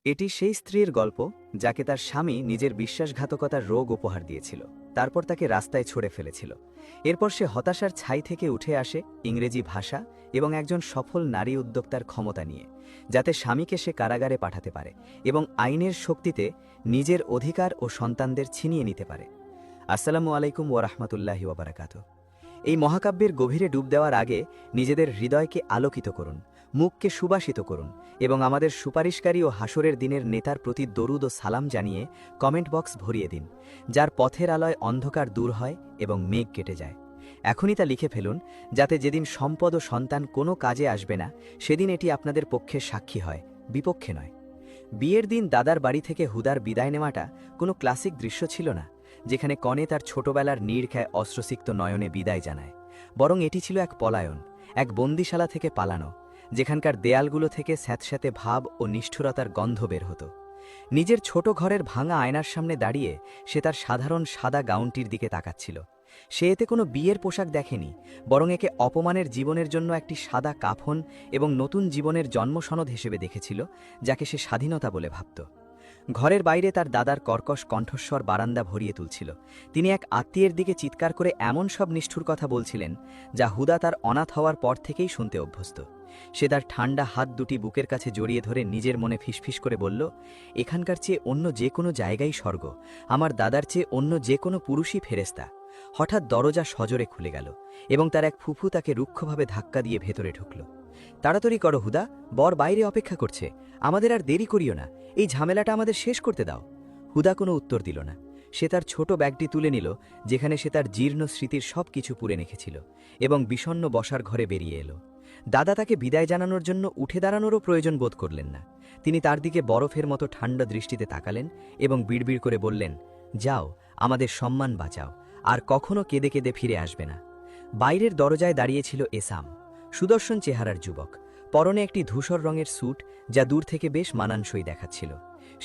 এটি সেই স্ত্রীর গল্প যাকে তার স্বামী নিজের বিশ্বাসঘাতকতার রোগ উপহার দিয়েছিল, তারপর তাকে রাস্তায় ছড়ে ফেলেছিল। এরপর সে হতাশার ছাই থেকে উঠে আসে ইংরেজি ভাষা এবং একজন সফল নারী উদ্যোক্তার ক্ষমতা নিয়ে, যাতে স্বামীকে সে কারাগারে পাঠাতে পারে এবং আইনের শক্তিতে নিজের অধিকার ও সন্তানদের ছিনিয়ে নিতে পারে। আসসালামু আলাইকুম ওয়া রাহমাতুল্লাহি ওয়া বারাকাতুহু। এই মহাকাব্যের গভীরে ডুব দেওয়ার আগে নিজেদের হৃদয়কে আলোকিত করুন, মুখকে সুবাসিত করুন এবং আমাদের সুপারিশকারী ও হাসরের দিনের নেতার প্রতি দরুদ ও সালাম জানিয়ে কমেন্ট বক্স ভরিয়ে দিন, যার পথের আলোয় অন্ধকার দূর হয় এবং মেঘ কেটে যায়। এখনই তা লিখে ফেলুন, যাতে যেদিন সম্পদ ও সন্তান কোনো কাজে আসবে না, সেদিন এটি আপনাদের পক্ষে সাক্ষী হয়, বিপক্ষে নয়। বিয়ের দিন দাদার বাড়ি থেকে হুদার বিদায় নেওয়াটা কোনো ক্লাসিক দৃশ্য ছিল না, যেখানে কনে তার ছোটবেলার নির্ঘায় অশ্রুসিক্ত নয়নে বিদায় জানায়। বরং এটি ছিল এক পলায়ন, এক বন্দিশালা থেকে পালানো, যেখানকার দেয়ালগুলো থেকে স্যাঁতস্যাঁতে ভাব ও নিষ্ঠুরতার গন্ধ বের হতো। নিজের ছোট ঘরের ভাঙা আয়নার সামনে দাঁড়িয়ে সে তার সাধারণ সাদা গাউনটির দিকে তাকাচ্ছিল। সে এতে কোনো বিয়ের পোশাক দেখেনি, বরং একে অপমানের জীবনের জন্য একটি সাদা কাফন এবং নতুন জীবনের জন্মসনদ হিসেবে দেখেছিল, যাকে সে স্বাধীনতা বলে ভাবত। ঘরের বাইরে তার দাদার কর্কশ কণ্ঠস্বর বারান্দা ভরিয়ে তুলছিল। তিনি এক আত্মীয়ের দিকে চিৎকার করে এমন সব নিষ্ঠুর কথা বলছিলেন, যা হুদা তার অনাথ হওয়ার পর থেকেই শুনতে অভ্যস্ত। সে তার ঠান্ডা হাত দুটি বুকের কাছে জড়িয়ে ধরে নিজের মনে ফিসফিস করে বলল, এখানকার চেয়ে অন্য যে কোনো জায়গাই স্বর্গ, আমার দাদার চেয়ে অন্য যে কোনো পুরুষই ফেরেস্তা। হঠাৎ দরজা সজোরে খুলে গেল এবং তার এক ফুফু তাকে রুক্ষভাবে ধাক্কা দিয়ে ভেতরে ঢুকল। তাড়াতাড়ি করো হুদা, বর বাইরে অপেক্ষা করছে, আমাদের আর দেরি করিও না, এই ঝামেলাটা আমাদের শেষ করতে দাও। হুদা কোনো উত্তর দিল না। সে তার ছোট ব্যাগটি তুলে নিল, যেখানে সে তার জীর্ণ স্মৃতির সব কিছু পুড়ে রেখেছিল, এবং বিষণ্ণ বসার ঘরে বেরিয়ে এলো। দাদা তাকে বিদায় জানানোর জন্য উঠে দাঁড়ানোরও প্রয়োজন বোধ করলেন না। তিনি তার দিকে বরফের মতো ঠান্ডা দৃষ্টিতে তাকালেন এবং বিড়বিড় করে বললেন, যাও, আমাদের সম্মান বাঁচাও, আর কখনো কেঁদে কেঁদে ফিরে আসবে না। বাইরের দরজায় দাঁড়িয়েছিল এসাম, সুদর্শন চেহারার যুবক, পরনে একটি ধূসর রঙের স্যুট, যা দূর থেকে বেশ মানানসই দেখাচ্ছিল।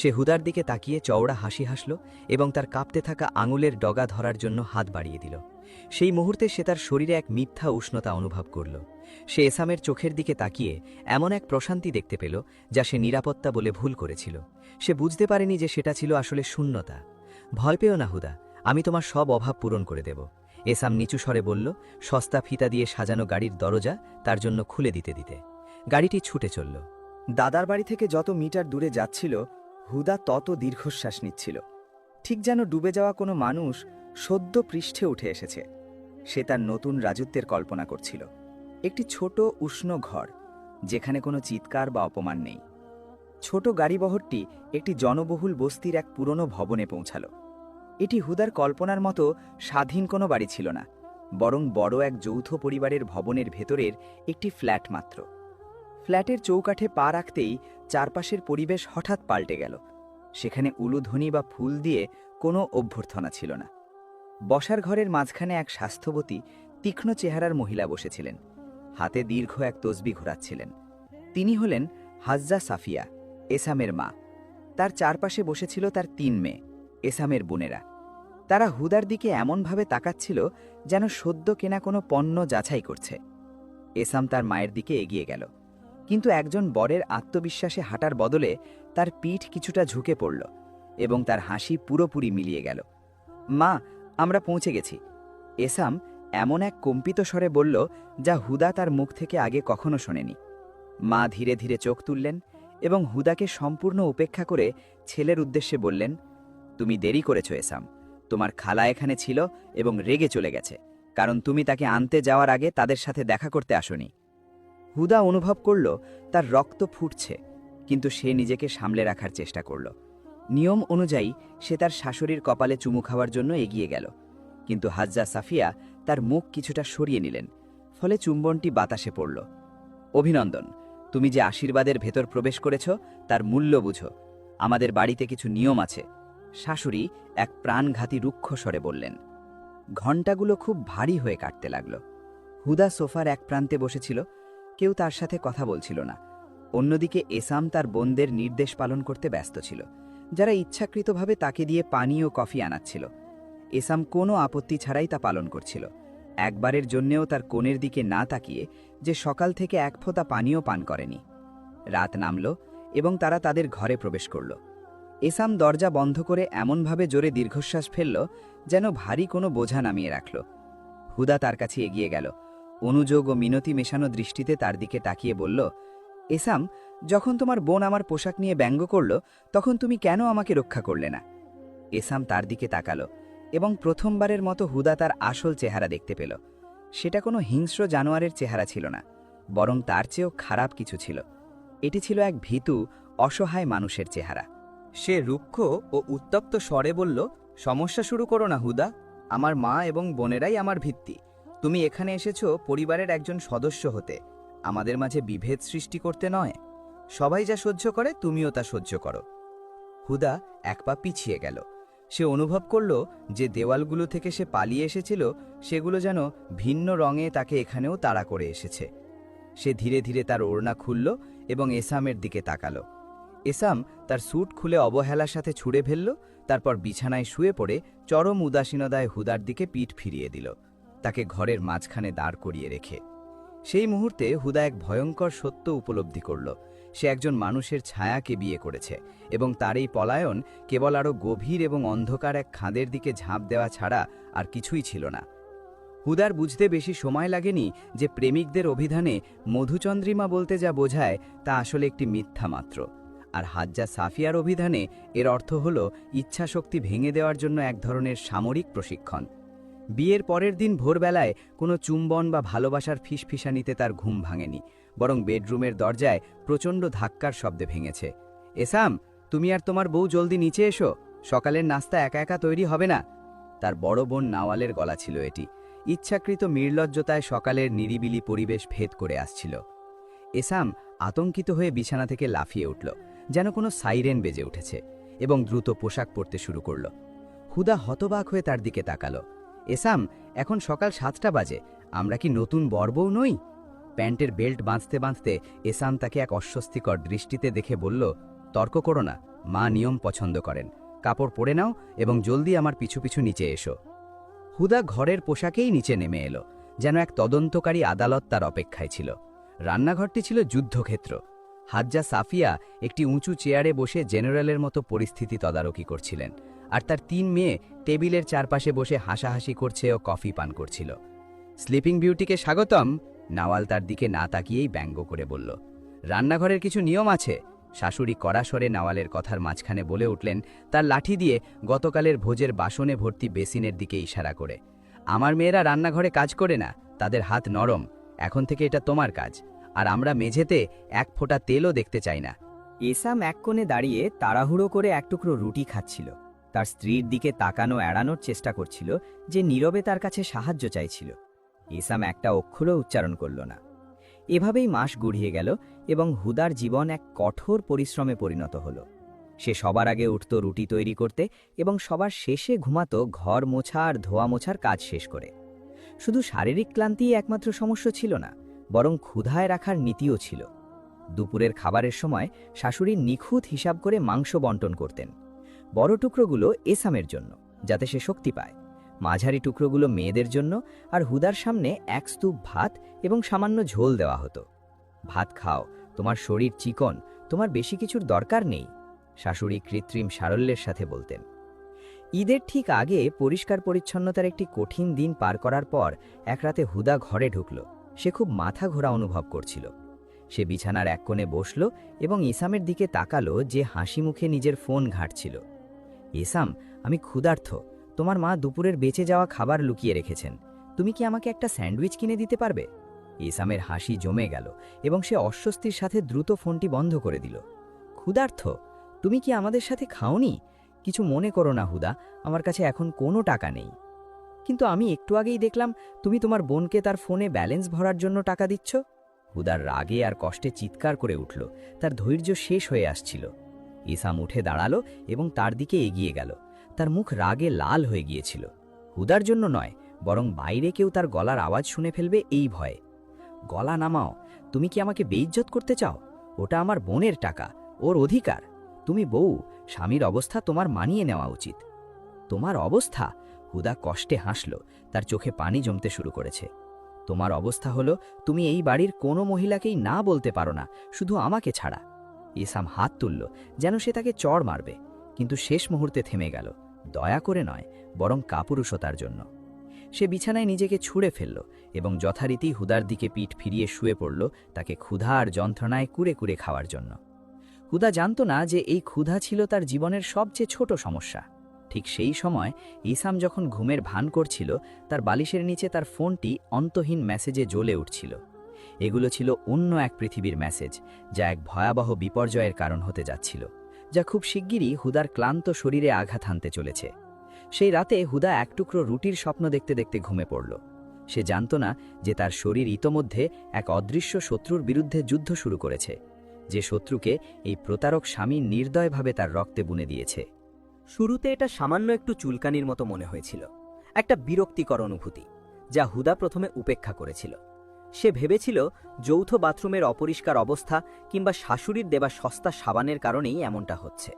সে হুদার দিকে তাকিয়ে চওড়া হাসি হাসল এবং তার কাঁপতে থাকা আঙুলের ডগা ধরার জন্য হাত বাড়িয়ে দিল। সেই মুহূর্তে সে তার শরীরে এক মিথ্যা উষ্ণতা অনুভব করল। সে এসামের চোখের দিকে তাকিয়ে এমন এক প্রশান্তি দেখতে পেল, যা সে নিরাপত্তা বলে ভুল করেছিল। সে বুঝতে পারেনি যে সেটা ছিল আসলে শূন্যতা। ভয় পেও না হুদা, আমি তোমার সব অভাব পূরণ করে দেব, এসাম নিচু স্বরে বলল, সস্তা ফিতা দিয়ে সাজানো গাড়ির দরজা তার জন্য খুলে দিতে দিতে। গাড়িটি ছুটে চলল। দাদার বাড়ি থেকে যত মিটার দূরে যাচ্ছিল, হুদা তত দীর্ঘশ্বাস নিচ্ছিল, ঠিক যেন ডুবে যাওয়া কোনো মানুষ সদ্য পৃষ্ঠে উঠে এসেছে। সে তার নতুন রাজত্বের কল্পনা করছিল, একটি ছোট উষ্ণ ঘর, যেখানে কোনো চিৎকার বা অপমান নেই। ছোট গাড়িবহরটি একটি জনবহুল বস্তির এক পুরনো ভবনে পৌঁছাল। এটি হুদার কল্পনার মতো স্বাধীন কোনো বাড়ি ছিল না, বরং বড় এক যৌথ পরিবারের ভবনের ভেতরের একটি ফ্ল্যাট মাত্র। ফ্ল্যাটের চৌকাঠে পা রাখতেই চারপাশের পরিবেশ হঠাৎ পাল্টে গেল। সেখানে উলুধ্বনি বা ফুল দিয়ে কোনো অভ্যর্থনা ছিল না। বসার ঘরের মাঝখানে এক স্বাস্থ্যবতী, তীক্ষ্ণ চেহারার মহিলা বসেছিলেন, হাতে দীর্ঘ এক তসবি ঘোরাচ্ছিলেন। তিনি হলেন হাজ্জা সাফিয়া, এসামের মা। তার চারপাশে বসেছিল তার 3 মেয়ে, এসামের বোনেরা। তারা হুদার দিকে এমনভাবে তাকাচ্ছিল যেন সদ্য কেনা কোনো পণ্য যাচাই করছে। এসাম তার মায়ের দিকে এগিয়ে গেল, কিন্তু একজন বরের আত্মবিশ্বাসে হাঁটার বদলে তার পিঠ কিছুটা ঝুঁকে পড়ল এবং তার হাসি পুরোপুরি মিলিয়ে গেল। মা, আমরা পৌঁছে গেছি, এসাম এমন এক কম্পিত স্বরে বলল, যা হুদা তার মুখ থেকে আগে কখনো শোনেনি। মা ধীরে ধীরে চোখ তুললেন এবং হুদাকে সম্পূর্ণ উপেক্ষা করে ছেলের উদ্দেশ্যে বললেন, তুমি দেরি করেছ এসাম, তোমার খালা এখানে ছিল এবং রেগে চলে গেছে, কারণ তুমি তাকে আনতে যাওয়ার আগে তাদের সাথে দেখা করতে আসোনি। হুদা অনুভব করল তার রক্ত ফুটছে, কিন্তু সে নিজেকে সামলে রাখার চেষ্টা করল। নিয়ম অনুযায়ী সে তার শাশুড়ির কপালে চুমু খাওয়ার জন্য এগিয়ে গেল, কিন্তু হাজ্জা সাফিয়া তার মুখ কিছুটা সরিয়ে নিলেন, ফলে চুম্বনটি বাতাসে পড়ল। অভিনন্দন, তুমি যে আশীর্বাদের ভেতর প্রবেশ করেছ তার মূল্য বুঝো। আমাদের বাড়িতে কিছু নিয়ম আছে, শাশুড়ি এক প্রাণঘাতী রুক্ষ স্বরে বললেন। ঘণ্টাগুলো খুব ভারী হয়ে কাটতে লাগল। হুদা সোফার এক প্রান্তে বসেছিল, কেউ তার সাথে কথা বলছিল না। অন্যদিকে এসাম তার বোনদের নির্দেশ পালন করতে ব্যস্ত ছিল, যারা ইচ্ছাকৃতভাবে তাকে দিয়ে পানি ও কফি আনাচ্ছিল। এসাম কোনো আপত্তি ছাড়াই তা পালন করছিল, একবারের জন্যেও তার কোণের দিকে না তাকিয়ে, যে সকাল থেকে এক ফোঁতা পানিও পান করেনি। রাত নামল এবং তারা তাদের ঘরে প্রবেশ করল। এসাম দরজা বন্ধ করে এমনভাবে জোরে দীর্ঘশ্বাস ফেলল যেন ভারী কোনো বোঝা নামিয়ে রাখল। হুদা তার কাছে এগিয়ে গেল, অনুযোগ ও মিনতি মেশানো দৃষ্টিতে তার দিকে তাকিয়ে বলল, এসাম, যখন তোমার বোন আমার পোশাক নিয়ে ব্যঙ্গ করল তখন তুমি কেন আমাকে রক্ষা করলে না? এসাম তার দিকে তাকালো এবং প্রথমবারের মতো হুদা তার আসল চেহারা দেখতে পেল। সেটা কোনো হিংস্র জানোয়ারের চেহারা ছিল না, বরং তার চেয়েও খারাপ কিছু ছিল। এটি ছিল এক ভীতু, অসহায় মানুষের চেহারা। সে রুক্ষ ও উত্তপ্ত স্বরে বলল, সমস্যা শুরু করো না হুদা। আমার মা এবং বোনেরাই আমার ভিত্তি। তুমি এখানে এসেছো পরিবারের একজন সদস্য হতে, আমাদের মাঝে বিভেদ সৃষ্টি করতে নয়। সবাই যা সহ্য করে তুমিও তা সহ্য করো। হুদা এক পা পিছিয়ে গেল। সে অনুভব করল যে দেওয়ালগুলো থেকে সে পালিয়ে এসেছিল সেগুলো যেন ভিন্ন রঙে তাকে এখানেও তাড়া করে এসেছে। সে ধীরে ধীরে তার ওড়না খুলল এবং এসামের দিকে তাকালো। এসাম তার স্যুট খুলে অবহেলার সাথে ছুঁড়ে ফেলল, তারপর বিছানায় শুয়ে পড়ে চরম উদাসীনতায় হুদার দিকে পিঠ ফিরিয়ে দিল, তাকে ঘরের মাঝখানে দাঁড় করিয়ে রেখে। সেই মুহূর্তে হুদা এক ভয়ঙ্কর সত্য উপলব্ধি করল। সে একজন মানুষের ছায়াকে বিয়ে করেছে এবং তার এই পলায়ন কেবল আরও গভীর এবং অন্ধকার এক খাদের দিকে ঝাঁপ দেওয়া ছাড়া আর কিছুই ছিল না। হুদার বুঝতে বেশি সময় লাগেনি যে প্রেমিকদের অভিধানে মধুচন্দ্রিমা বলতে যা বোঝায় তা আসলে একটি মিথ্যা মাত্র, আর হাজ্জা সাফিয়ার অভিধানে এর অর্থ হল ইচ্ছাশক্তি ভেঙে দেওয়ার জন্য এক ধরনের সামরিক প্রশিক্ষণ। বিয়ের পরের দিন ভোরবেলায় কোনো চুম্বন বা ভালোবাসার ফিসফিসানিতে তার ঘুম ভাঙেনি, বরং বেডরুমের দরজায় প্রচণ্ড ধাক্কার শব্দে ভেঙেছে। এসাম, তুমি আর তোমার বউ জলদি নিচে এসো, সকালের নাস্তা একা একা তৈরি হবে না। তার বড় বোন নাওয়ালের গলা ছিল এটি। ইচ্ছাকৃত নির্লজ্জতায় সকালের নিরিবিলি পরিবেশ ভেদ করে আসছিল। এসাম আতঙ্কিত হয়ে বিছানা থেকে লাফিয়ে উঠল, যেন কোনো সাইরেন বেজে উঠেছে, এবং দ্রুত পোশাক পরতে শুরু করল। হুদা হতবাক হয়ে তার দিকে তাকালো। এসাম, এখন সকাল 7টা বাজে, আমরা কি নতুন বরবউ নই? প্যান্টের বেল্ট বাঁধতে বাঁধতে এসাম তাকে এক অস্বস্তিকর দৃষ্টিতে দেখে বলল, তর্ক করো না, মা নিয়ম পছন্দ করেন। কাপড় পরে নাও এবং জলদি আমার পিছু পিছু নিচে এসো। হুদা ঘরের পোশাকেই নিচে নেমে এলো, যেন এক তদন্তকারী আদালত তার অপেক্ষায় ছিল। রান্নাঘরটি ছিল যুদ্ধক্ষেত্র। হাজ্জা সাফিয়া একটি উঁচু চেয়ারে বসে জেনারেলের মতো পরিস্থিতি তদারকি করছিলেন, আর তার 3 মেয়ে টেবিলের চারপাশে বসে হাসাহাসি করছে ও কফি পান করছিল। স্লিপিং বিউটিকে স্বাগতম, নাওয়াল তার দিকে না তাকিয়েই ব্যঙ্গ করে বলল। রান্নাঘরের কিছু নিয়ম আছে, শাশুড়ি কড়া স্বরে নাওয়ালের কথার মাঝখানে বলে উঠলেন, তার লাঠি দিয়ে গতকালের ভোজের বাসনে ভর্তি বেসিনের দিকে ইশারা করে। আমার মেয়েরা রান্নাঘরে কাজ করে না, তাদের হাত নরম, এখন থেকে এটা তোমার কাজ, আর আমরা মেঝেতে এক ফোঁটা তেলও দেখতে চাই না। এসাম এক কোণে দাঁড়িয়ে তাড়াহুড়ো করে এক টুকরো রুটি খাচ্ছিল। তার স্ত্রীর দিকে তাকানো এড়ানোর চেষ্টা করছিল, যে নীরবে তার কাছে সাহায্য চাইছিল। এসাম একটা অক্ষরও উচ্চারণ করল না। এভাবেই মাস গড়িয়ে গেল এবং হুদার জীবন এক কঠোর পরিশ্রমে পরিণত হল। সে সবার আগে উঠত রুটি তৈরি করতে এবং সবার শেষে ঘুমাতো ঘর মোছা আর ধোয়া মোছার কাজ শেষ করে। শুধু শারীরিক ক্লান্তিই একমাত্র সমস্যা ছিল না, বরং ক্ষুধায় রাখার নীতিও ছিল। দুপুরের খাবারের সময় শাশুড়ি নিখুঁত হিসাব করে মাংস বন্টন করতেন। বড় টুকরোগুলো এসামের জন্য, যাতে সে শক্তি পায়, মাঝারি টুকরোগুলো মেয়েদের জন্য, আর হুদার সামনে এক স্তূপ ভাত এবং সামান্য ঝোল দেওয়া হতো। ভাত খাও, তোমার শরীর চিকন, তোমার বেশি কিছুর দরকার নেই, শাশুড়ি কৃত্রিম সারল্যের সাথে বলতেন। ঈদের ঠিক আগে পরিষ্কার পরিচ্ছন্নতার একটি কঠিন দিন পার করার পর এক রাতে হুদা ঘরে ঢুকল। সে খুব মাথা ঘোরা অনুভব করছিল। সে বিছানার এক কোণে বসল এবং ইসামের দিকে তাকালো, যে হাসি মুখে নিজের ফোন ঘাঁটছিল। ইসাম, আমি ক্ষুধার্ত, তোমার মা দুপুরের বেঁচে যাওয়া খাবার লুকিয়ে রেখেছেন, তুমি কি আমাকে একটা স্যান্ডউইচ কিনে দিতে পারবে? ইসামের হাসি জমে গেল এবং সে অস্বস্তির সাথে দ্রুত ফোনটি বন্ধ করে দিল। ক্ষুধার্ত? তুমি কি আমাদের সাথে খাওনি? কিছু মনে করো না হুদা, আমার কাছে এখন কোনো টাকা নেই। কিন্তু আমি একটু আগেই দেখলাম তুমি তোমার বোনকে তার ফোনে ব্যালেন্স ভরার জন্য টাকা দিচ্ছ। হুদার রাগে আর কষ্টে চিৎকার করে উঠল, তার ধৈর্য শেষ হয়ে আসছিল। ইসাম উঠে দাঁড়ালো এবং তার দিকে এগিয়ে গেল। তার মুখ রাগে লাল হয়ে গিয়েছিল, হুদার জন্য নয়, বরং বাইরে কেউ তার গলার আওয়াজ শুনে ফেলবে এই ভয়ে। গলা নামাও, তুমি কি আমাকে বেইজ্জত করতে চাও? ওটা আমার বোনের টাকা, ওর অধিকার। তুমি বউ, স্বামীর অবস্থা তোমার মানিয়ে নেওয়া উচিত। তোমার অবস্থা? হুদা কষ্টে হাসল, তার চোখে পানি জমতে শুরু করেছে। তোমার অবস্থা হলো তুমি এই বাড়ির কোনো মহিলাকেই না বলতে পারো না, শুধু আমাকে ছাড়া। এসাম হাত তুলল, যেন সে তাকে চড় মারবে, কিন্তু শেষ মুহূর্তে থেমে গেল, দয়া করে নয়, বরং কাপুরুষতার জন্য। সে বিছানায় নিজেকে ছুঁড়ে ফেলল এবং যথারীতি হুদার দিকে পিঠ ফিরিয়ে শুয়ে পড়ল, তাকে ক্ষুধা আর যন্ত্রণায় কুরে কুরে খাওয়ার জন্য। হুদা জানত না যে এই ক্ষুধা ছিল তার জীবনের সবচেয়ে ছোট সমস্যা। ঠিক সেই সময় ইসাম যখন ঘুমের ভান করছিল, তার বালিশের নিচে তার ফোনটি অন্তহীন মেসেজে জ্বলে উঠছিল। এগুলো ছিল অন্য এক পৃথিবীর মেসেজ, যা এক ভয়াবহ বিপর্যয়ের কারণ হতে যাচ্ছিল, যা খুব শিগগিরই হুদার ক্লান্ত শরীরে আঘাত হানতে চলেছে। সেই রাতে হুদা এক টুকরো রুটির স্বপ্ন দেখতে দেখতে ঘুমে পড়ল। সে জানত না যে তার শরীর ইতোমধ্যে এক অদৃশ্য শত্রুর বিরুদ্ধে যুদ্ধ শুরু করেছে, যে শত্রুকে এই প্রতারক স্বামী নির্দয়ভাবে তার রক্তে বুনে দিয়েছে। শুরুতে এটা সামান্য একটু চুলকানির মতো মনে হয়েছিল, একটা বিরক্তিকর অনুভূতি, যা হুদা প্রথমে উপেক্ষা করেছিল। সে ভেবেছিল যৌথ বাথরুমের অপরিষ্কার অবস্থা কিংবা শাশুড়ির দেওয়া সস্তা সাবানের কারণেই এমনটা হচ্ছে।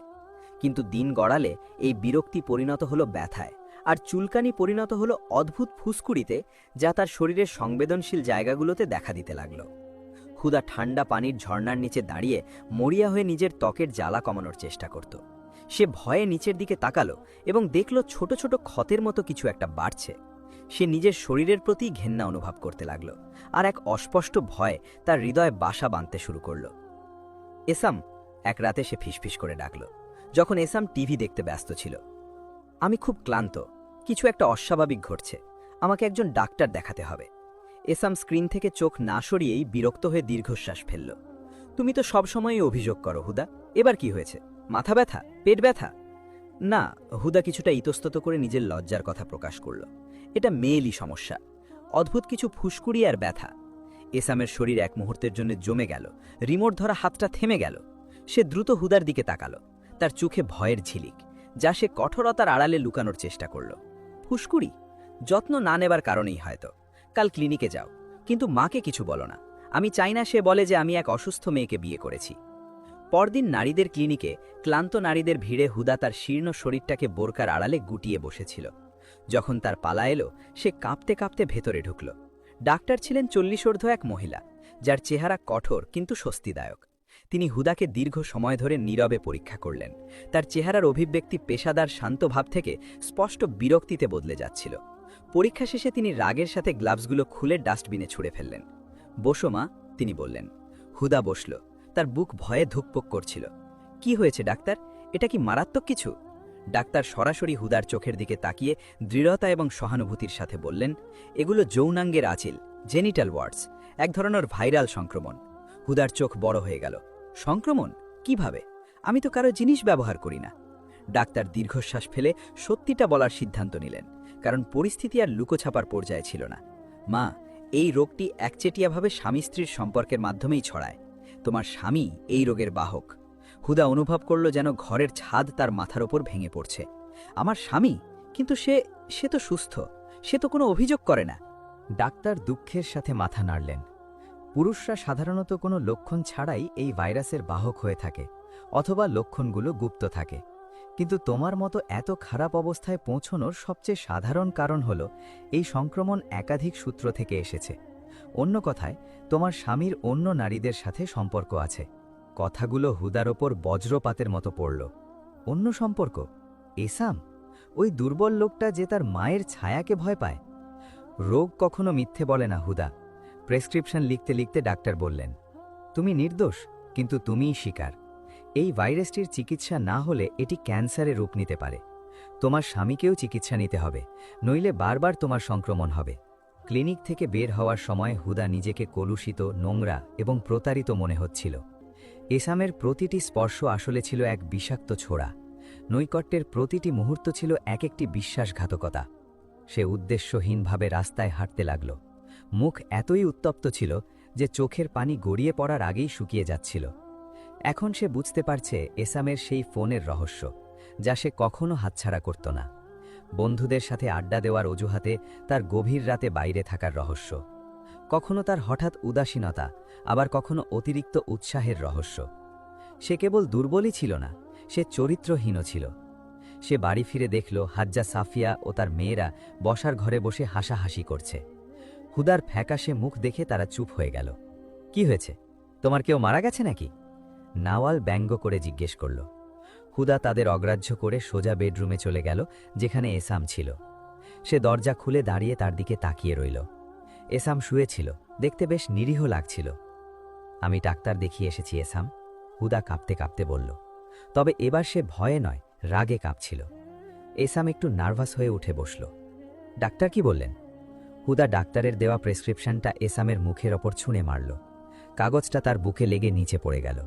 কিন্তু দিন গড়ালে এই বিরক্তি পরিণত হলো ব্যথায়, আর চুলকানি পরিণত হলো অদ্ভুত ফুসকুড়িতে, যা তার শরীরের সংবেদনশীল জায়গাগুলোতে দেখা দিতে লাগল। হুদা ঠান্ডা পানির ঝর্ণার নিচে দাঁড়িয়ে মরিয়া হয়ে নিজের ত্বকের জ্বালা কমানোর চেষ্টা করত। সে ভয়ে নিচের দিকে তাকালো এবং দেখল ছোট ছোট ক্ষতের মতো কিছু একটা বাড়ছে। সে নিজের শরীরের প্রতি ঘেন্না অনুভব করতে লাগল, আর এক অস্পষ্ট ভয় তার হৃদয়ে বাসা বাঁধতে শুরু করল। এসাম, এক রাতে সে ফিসফিস করে ডাকল, যখন এসাম টিভি দেখতে ব্যস্ত ছিল। আমি খুব ক্লান্ত, কিছু একটা অস্বাভাবিক ঘটছে, আমাকে একজন ডাক্তার দেখাতে হবে। এসাম স্ক্রিন থেকে চোখ না সরিয়েই বিরক্ত হয়ে দীর্ঘশ্বাস ফেলল। তুমি তো সবসময়ই অভিযোগ করো হুদা, এবার কি হয়েছে? মাথা ব্যথা, পেট ব্যথা? না, হুদা কিছুটা ইতস্তত করে নিজের লজ্জার কথা প্রকাশ করল। এটা মেয়েলি সমস্যা, অদ্ভুত কিছু ফুসকুড়ি আর ব্যথা। এসামের শরীর এক মুহূর্তের জন্য জমে গেল, রিমোট ধরা হাতটা থেমে গেল। সে দ্রুত হুদার দিকে তাকালো, তার চোখে ভয়ের ঝিলিক, যা সে কঠোরতার আড়ালে লুকানোর চেষ্টা করল। ফুসকুড়ি? যত্ন না নেবার কারণেই হয়তো। কাল ক্লিনিকে যাও, কিন্তু মাকে কিছু বলো না। আমি চাই না সে বলে যে আমি এক অসুস্থ মেয়েকে বিয়ে করেছি। পরদিন নারীদের ক্লিনিকে ক্লান্ত নারীদের ভিড়ে হুদা তার শীর্ণ শরীরটাকে বোরকার আড়ালে গুটিয়ে বসেছিল। যখন তার পালা এলো, সে কাঁপতে কাঁপতে ভেতরে ঢুকল। ডাক্তার ছিলেন 40 এক মহিলা, যার চেহারা কঠোর কিন্তু স্বস্তিদায়ক। তিনি হুদাকে দীর্ঘ সময় ধরে নীরবে পরীক্ষা করলেন। তার চেহারার অভিব্যক্তি পেশাদার শান্ত ভাব থেকে স্পষ্ট বিরক্তিতে বদলে যাচ্ছিল। পরীক্ষা শেষে তিনি রাগের সাথে গ্লাভসগুলো খুলে ডাস্টবিনে ছুঁড়ে ফেললেন। বসো মা, তিনি বললেন। হুদা বসল, তার বুক ভয়ে ধুকপুক করছিল। কি হয়েছে ডাক্তার? এটা কি মারাত্মক কিছু? ডাক্তার সরাসরি হুদার চোখের দিকে তাকিয়ে দৃঢ়তা এবং সহানুভূতির সাথে বললেন, এগুলো যৌনাঙ্গের আঁচিল, জেনিটাল ওয়ার্ডস, এক ধরনের ভাইরাল সংক্রমণ। হুদার চোখ বড় হয়ে গেল। সংক্রমণ? কিভাবে? আমি তো কারো জিনিস ব্যবহার করি না। ডাক্তার দীর্ঘশ্বাস ফেলে সত্যিটা বলার সিদ্ধান্ত নিলেন, কারণ পরিস্থিতি আর লুকোছাপার পর্যায়ে ছিল না। মা, এই রোগটি একচেটিয়াভাবে স্বামী স্ত্রীর সম্পর্কের মাধ্যমেই ছড়ায়। তোমার স্বামী এই রোগের বাহক। হুদা অনুভব করল যেন ঘরের ছাদ তার মাথার ওপর ভেঙে পড়ছে। আমার স্বামী? কিন্তু সে তো সুস্থ, সে তো কোনো অভিযোগ করে না। ডাক্তার দুঃখের সাথে মাথা নাড়লেন। পুরুষরা সাধারণত কোনো লক্ষণ ছাড়াই এই ভাইরাসের বাহক হয়ে থাকে, অথবা লক্ষণগুলো গুপ্ত থাকে। কিন্তু তোমার মতো এত খারাপ অবস্থায় পৌঁছনোর সবচেয়ে সাধারণ কারণ হলো এই সংক্রমণ একাধিক সূত্র থেকে এসেছে। অন্য কথায়, তোমার স্বামীর অন্য নারীদের সাথে সম্পর্ক আছে। কথাগুলো হুদার ওপর বজ্রপাতের মতো পড়ল। অন্য সম্পর্ক? এসাম, ওই দুর্বল লোকটা যে তার মায়ের ছায়াকে ভয় পায়। রোগ কখনো মিথ্যে বলে না হুদা। প্রেসক্রিপশন লিখতে লিখতে ডাক্তার বললেন, তুমি নির্দোষ, কিন্তু তুমিই শিকার। এই ভাইরাসটির চিকিৎসা না হলে এটি ক্যান্সারে রূপ নিতে পারে। তোমার স্বামীকেও চিকিৎসা নিতে হবে, নইলে বারবার তোমার সংক্রমণ হবে। ক্লিনিক থেকে বের হওয়ার সময় হুদা নিজেকে কলুষিত, নোংরা এবং প্রতারিত মনে হচ্ছিল। এসামের প্রতিটি স্পর্শ আসলে ছিল এক বিষাক্ত ছোড়া। নৈকট্যের প্রতিটি মুহূর্ত ছিল এক একটি বিশ্বাসঘাতকতা। সে উদ্দেশ্যহীনভাবে রাস্তায় হাঁটতে লাগল। মুখ এতই উত্তপ্ত ছিল যে চোখের পানি গড়িয়ে পড়ার আগেই শুকিয়ে যাচ্ছিল। এখন সে বুঝতে পারছে এসামের সেই ফোনের রহস্য, যা সে কখনো হাতছাড়া করত না। বন্ধুদের সাথে আড্ডা দেওয়ার অজুহাতে তার গভীর রাতে বাইরে থাকার রহস্য। কখনো তার হঠাৎ উদাসীনতা, আবার কখনো অতিরিক্ত উৎসাহের রহস্য। সে কেবল দুর্বলই ছিল না, সে চরিত্রহীনও ছিল। সে বাড়ি ফিরে দেখল হাজ্জা সাফিয়া ও তার মেয়েরা বসার ঘরে বসে হাসাহাসি করছে। হুদার ফ্যাকাশে মুখ দেখে তারা চুপ হয়ে গেল। কি হয়েছে? তোমার কেউ মারা গেছে নাকি? নাওয়াল ব্যঙ্গ করে জিজ্ঞেস করল। হুদা তাদের অগ্রাহ্য করে সোজা বেডরুমে চলে গেল, যেখানে এসাম ছিল। সে দরজা খুলে দাঁড়িয়ে তার দিকে তাকিয়ে রইল। এসাম শুয়েছিল, দেখতে বেশ নিরীহ লাগছিল। আমি ডাক্তার দেখিয়ে এসেছি এসাম, হুদা কাঁপতে কাঁপতে বলল। তবে এবার সে ভয়ে নয়, রাগে কাঁপছিল। এসাম একটু নার্ভাস হয়ে উঠে বসল। ডাক্তার কি বললেন? হুদা ডাক্তারের দেওয়া প্রেসক্রিপশনটা এসামের মুখের ওপর ছুঁড়ে মারল। কাগজটা তার বুকে লেগে নিচে পড়ে গেল।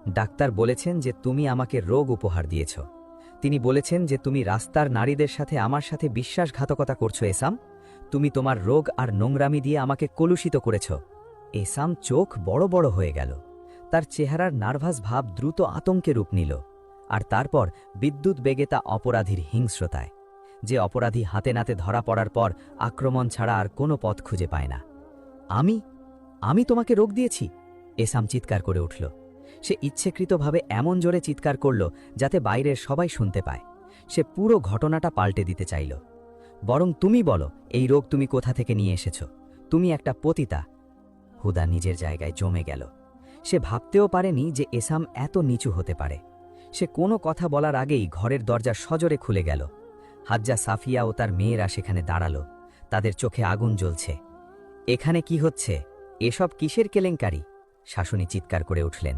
ডাক্তার বলেছেন যে তুমি আমাকে রোগ উপহার দিয়েছ। তিনি বলেছেন যে তুমি রাস্তার নারীদের সাথে আমার সাথে বিশ্বাসঘাতকতা করছো এসাম। তুমি তোমার রোগ আর নোংরামি দিয়ে আমাকে কলুষিত করেছ। এসাম চোখ বড় বড় হয়ে গেল। তার চেহারার নার্ভাস ভাব দ্রুত আতঙ্কে রূপ নিল। আর তারপর বিদ্যুৎ বেগে তা অপরাধীর হিংস্রতায়, যে অপরাধী হাতে নাতে ধরা পড়ার পর আক্রমণ ছাড়া আর কোনো পথ খুঁজে পায় না। আমি তোমাকে রোগ দিয়েছি? এসাম চিৎকার করে উঠল। সে ইচ্ছেকৃতভাবে এমন জোরে চিৎকার করল যাতে বাইরের সবাই শুনতে পায়। সে পুরো ঘটনাটা পাল্টে দিতে চাইল। বরং তুমি বলো, এই রোগ তুমি কোথা থেকে নিয়ে এসেছ? তুমি একটা পতিতা। হুদা নিজের জায়গায় জমে গেল। সে ভাবতেও পারেনি যে এসাম এত নিচু হতে পারে। সে কোনো কথা বলার আগেই ঘরের দরজা সজোরে খুলে গেল। হাজ্জা সাফিয়া ও তার মেয়েরা সেখানে দাঁড়ালো। তাদের চোখে আগুন জ্বলছে। এখানে কি হচ্ছে? এসব কিসের কেলেঙ্কারি? শাশুড়ি চিৎকার করে উঠলেন।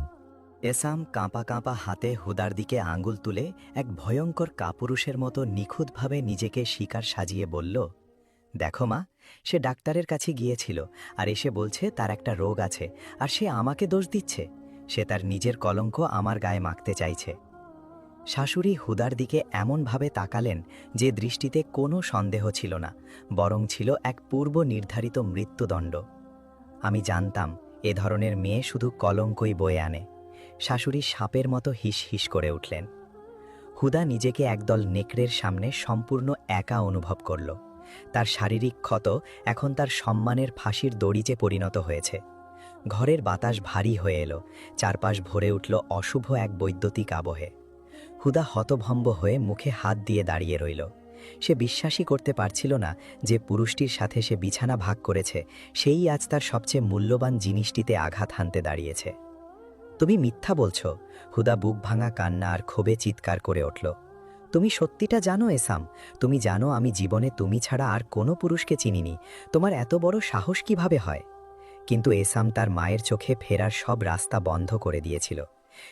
এসাম কাঁপা কাঁপা হাতে হুদার দিকে আঙুল তুলে এক ভয়ঙ্কর কাপুরুষের মতো নিখুঁতভাবে নিজেকে শিকার সাজিয়ে বলল, দেখো মা, সে ডাক্তারের কাছে গিয়েছিল আর এসে বলছে তার একটা রোগ আছে, আর সে আমাকে দোষ দিচ্ছে। সে তার নিজের কলঙ্ক আমার গায়ে মাখতে চাইছে। শাশুড়ি হুদার দিকে এমনভাবে তাকালেন যে দৃষ্টিতে কোনো সন্দেহ ছিল না, বরং ছিল এক পূর্ব নির্ধারিত মৃত্যুদণ্ড। আমি জানতাম এ ধরনের মেয়ে শুধু কলঙ্কই বয়ে আনে। শাশুড়ি সাপের মতো হিস হিস করে উঠলেন। হুদা নিজেকে একদল নেকড়ের সামনে সম্পূর্ণ একা অনুভব করল। তার শারীরিক ক্ষত এখন তার সম্মানের ফাঁসির দড়িতে পরিণত হয়েছে। ঘরের বাতাস ভারী হয়ে এলো, চারপাশ ভরে উঠল অশুভ এক বৈদ্যুতিক আবহে। হুদা হতভম্ব হয়ে মুখে হাত দিয়ে দাঁড়িয়ে রইল। সে বিশ্বাসই করতে পারছিল না যে পুরুষটির সাথে সে বিছানা ভাগ করেছে সেই আজ তার সবচেয়ে মূল্যবান জিনিসটিতে আঘাত হানতে দাঁড়িয়েছে। তুমি মিথ্যা বলছো, হুদা বুক ভাঙা কান্না আর ক্ষোভে চিৎকার করে উঠল। তুমি সত্যিটা জানো এসাম, তুমি জানো আমি জীবনে তুমি ছাড়া আর কোনো পুরুষকে চিনিনি। তোমার এত বড় সাহস কিভাবে হয়? কিন্তু এসাম তার মায়ের চোখে ফেরার সব রাস্তা বন্ধ করে দিয়েছিল।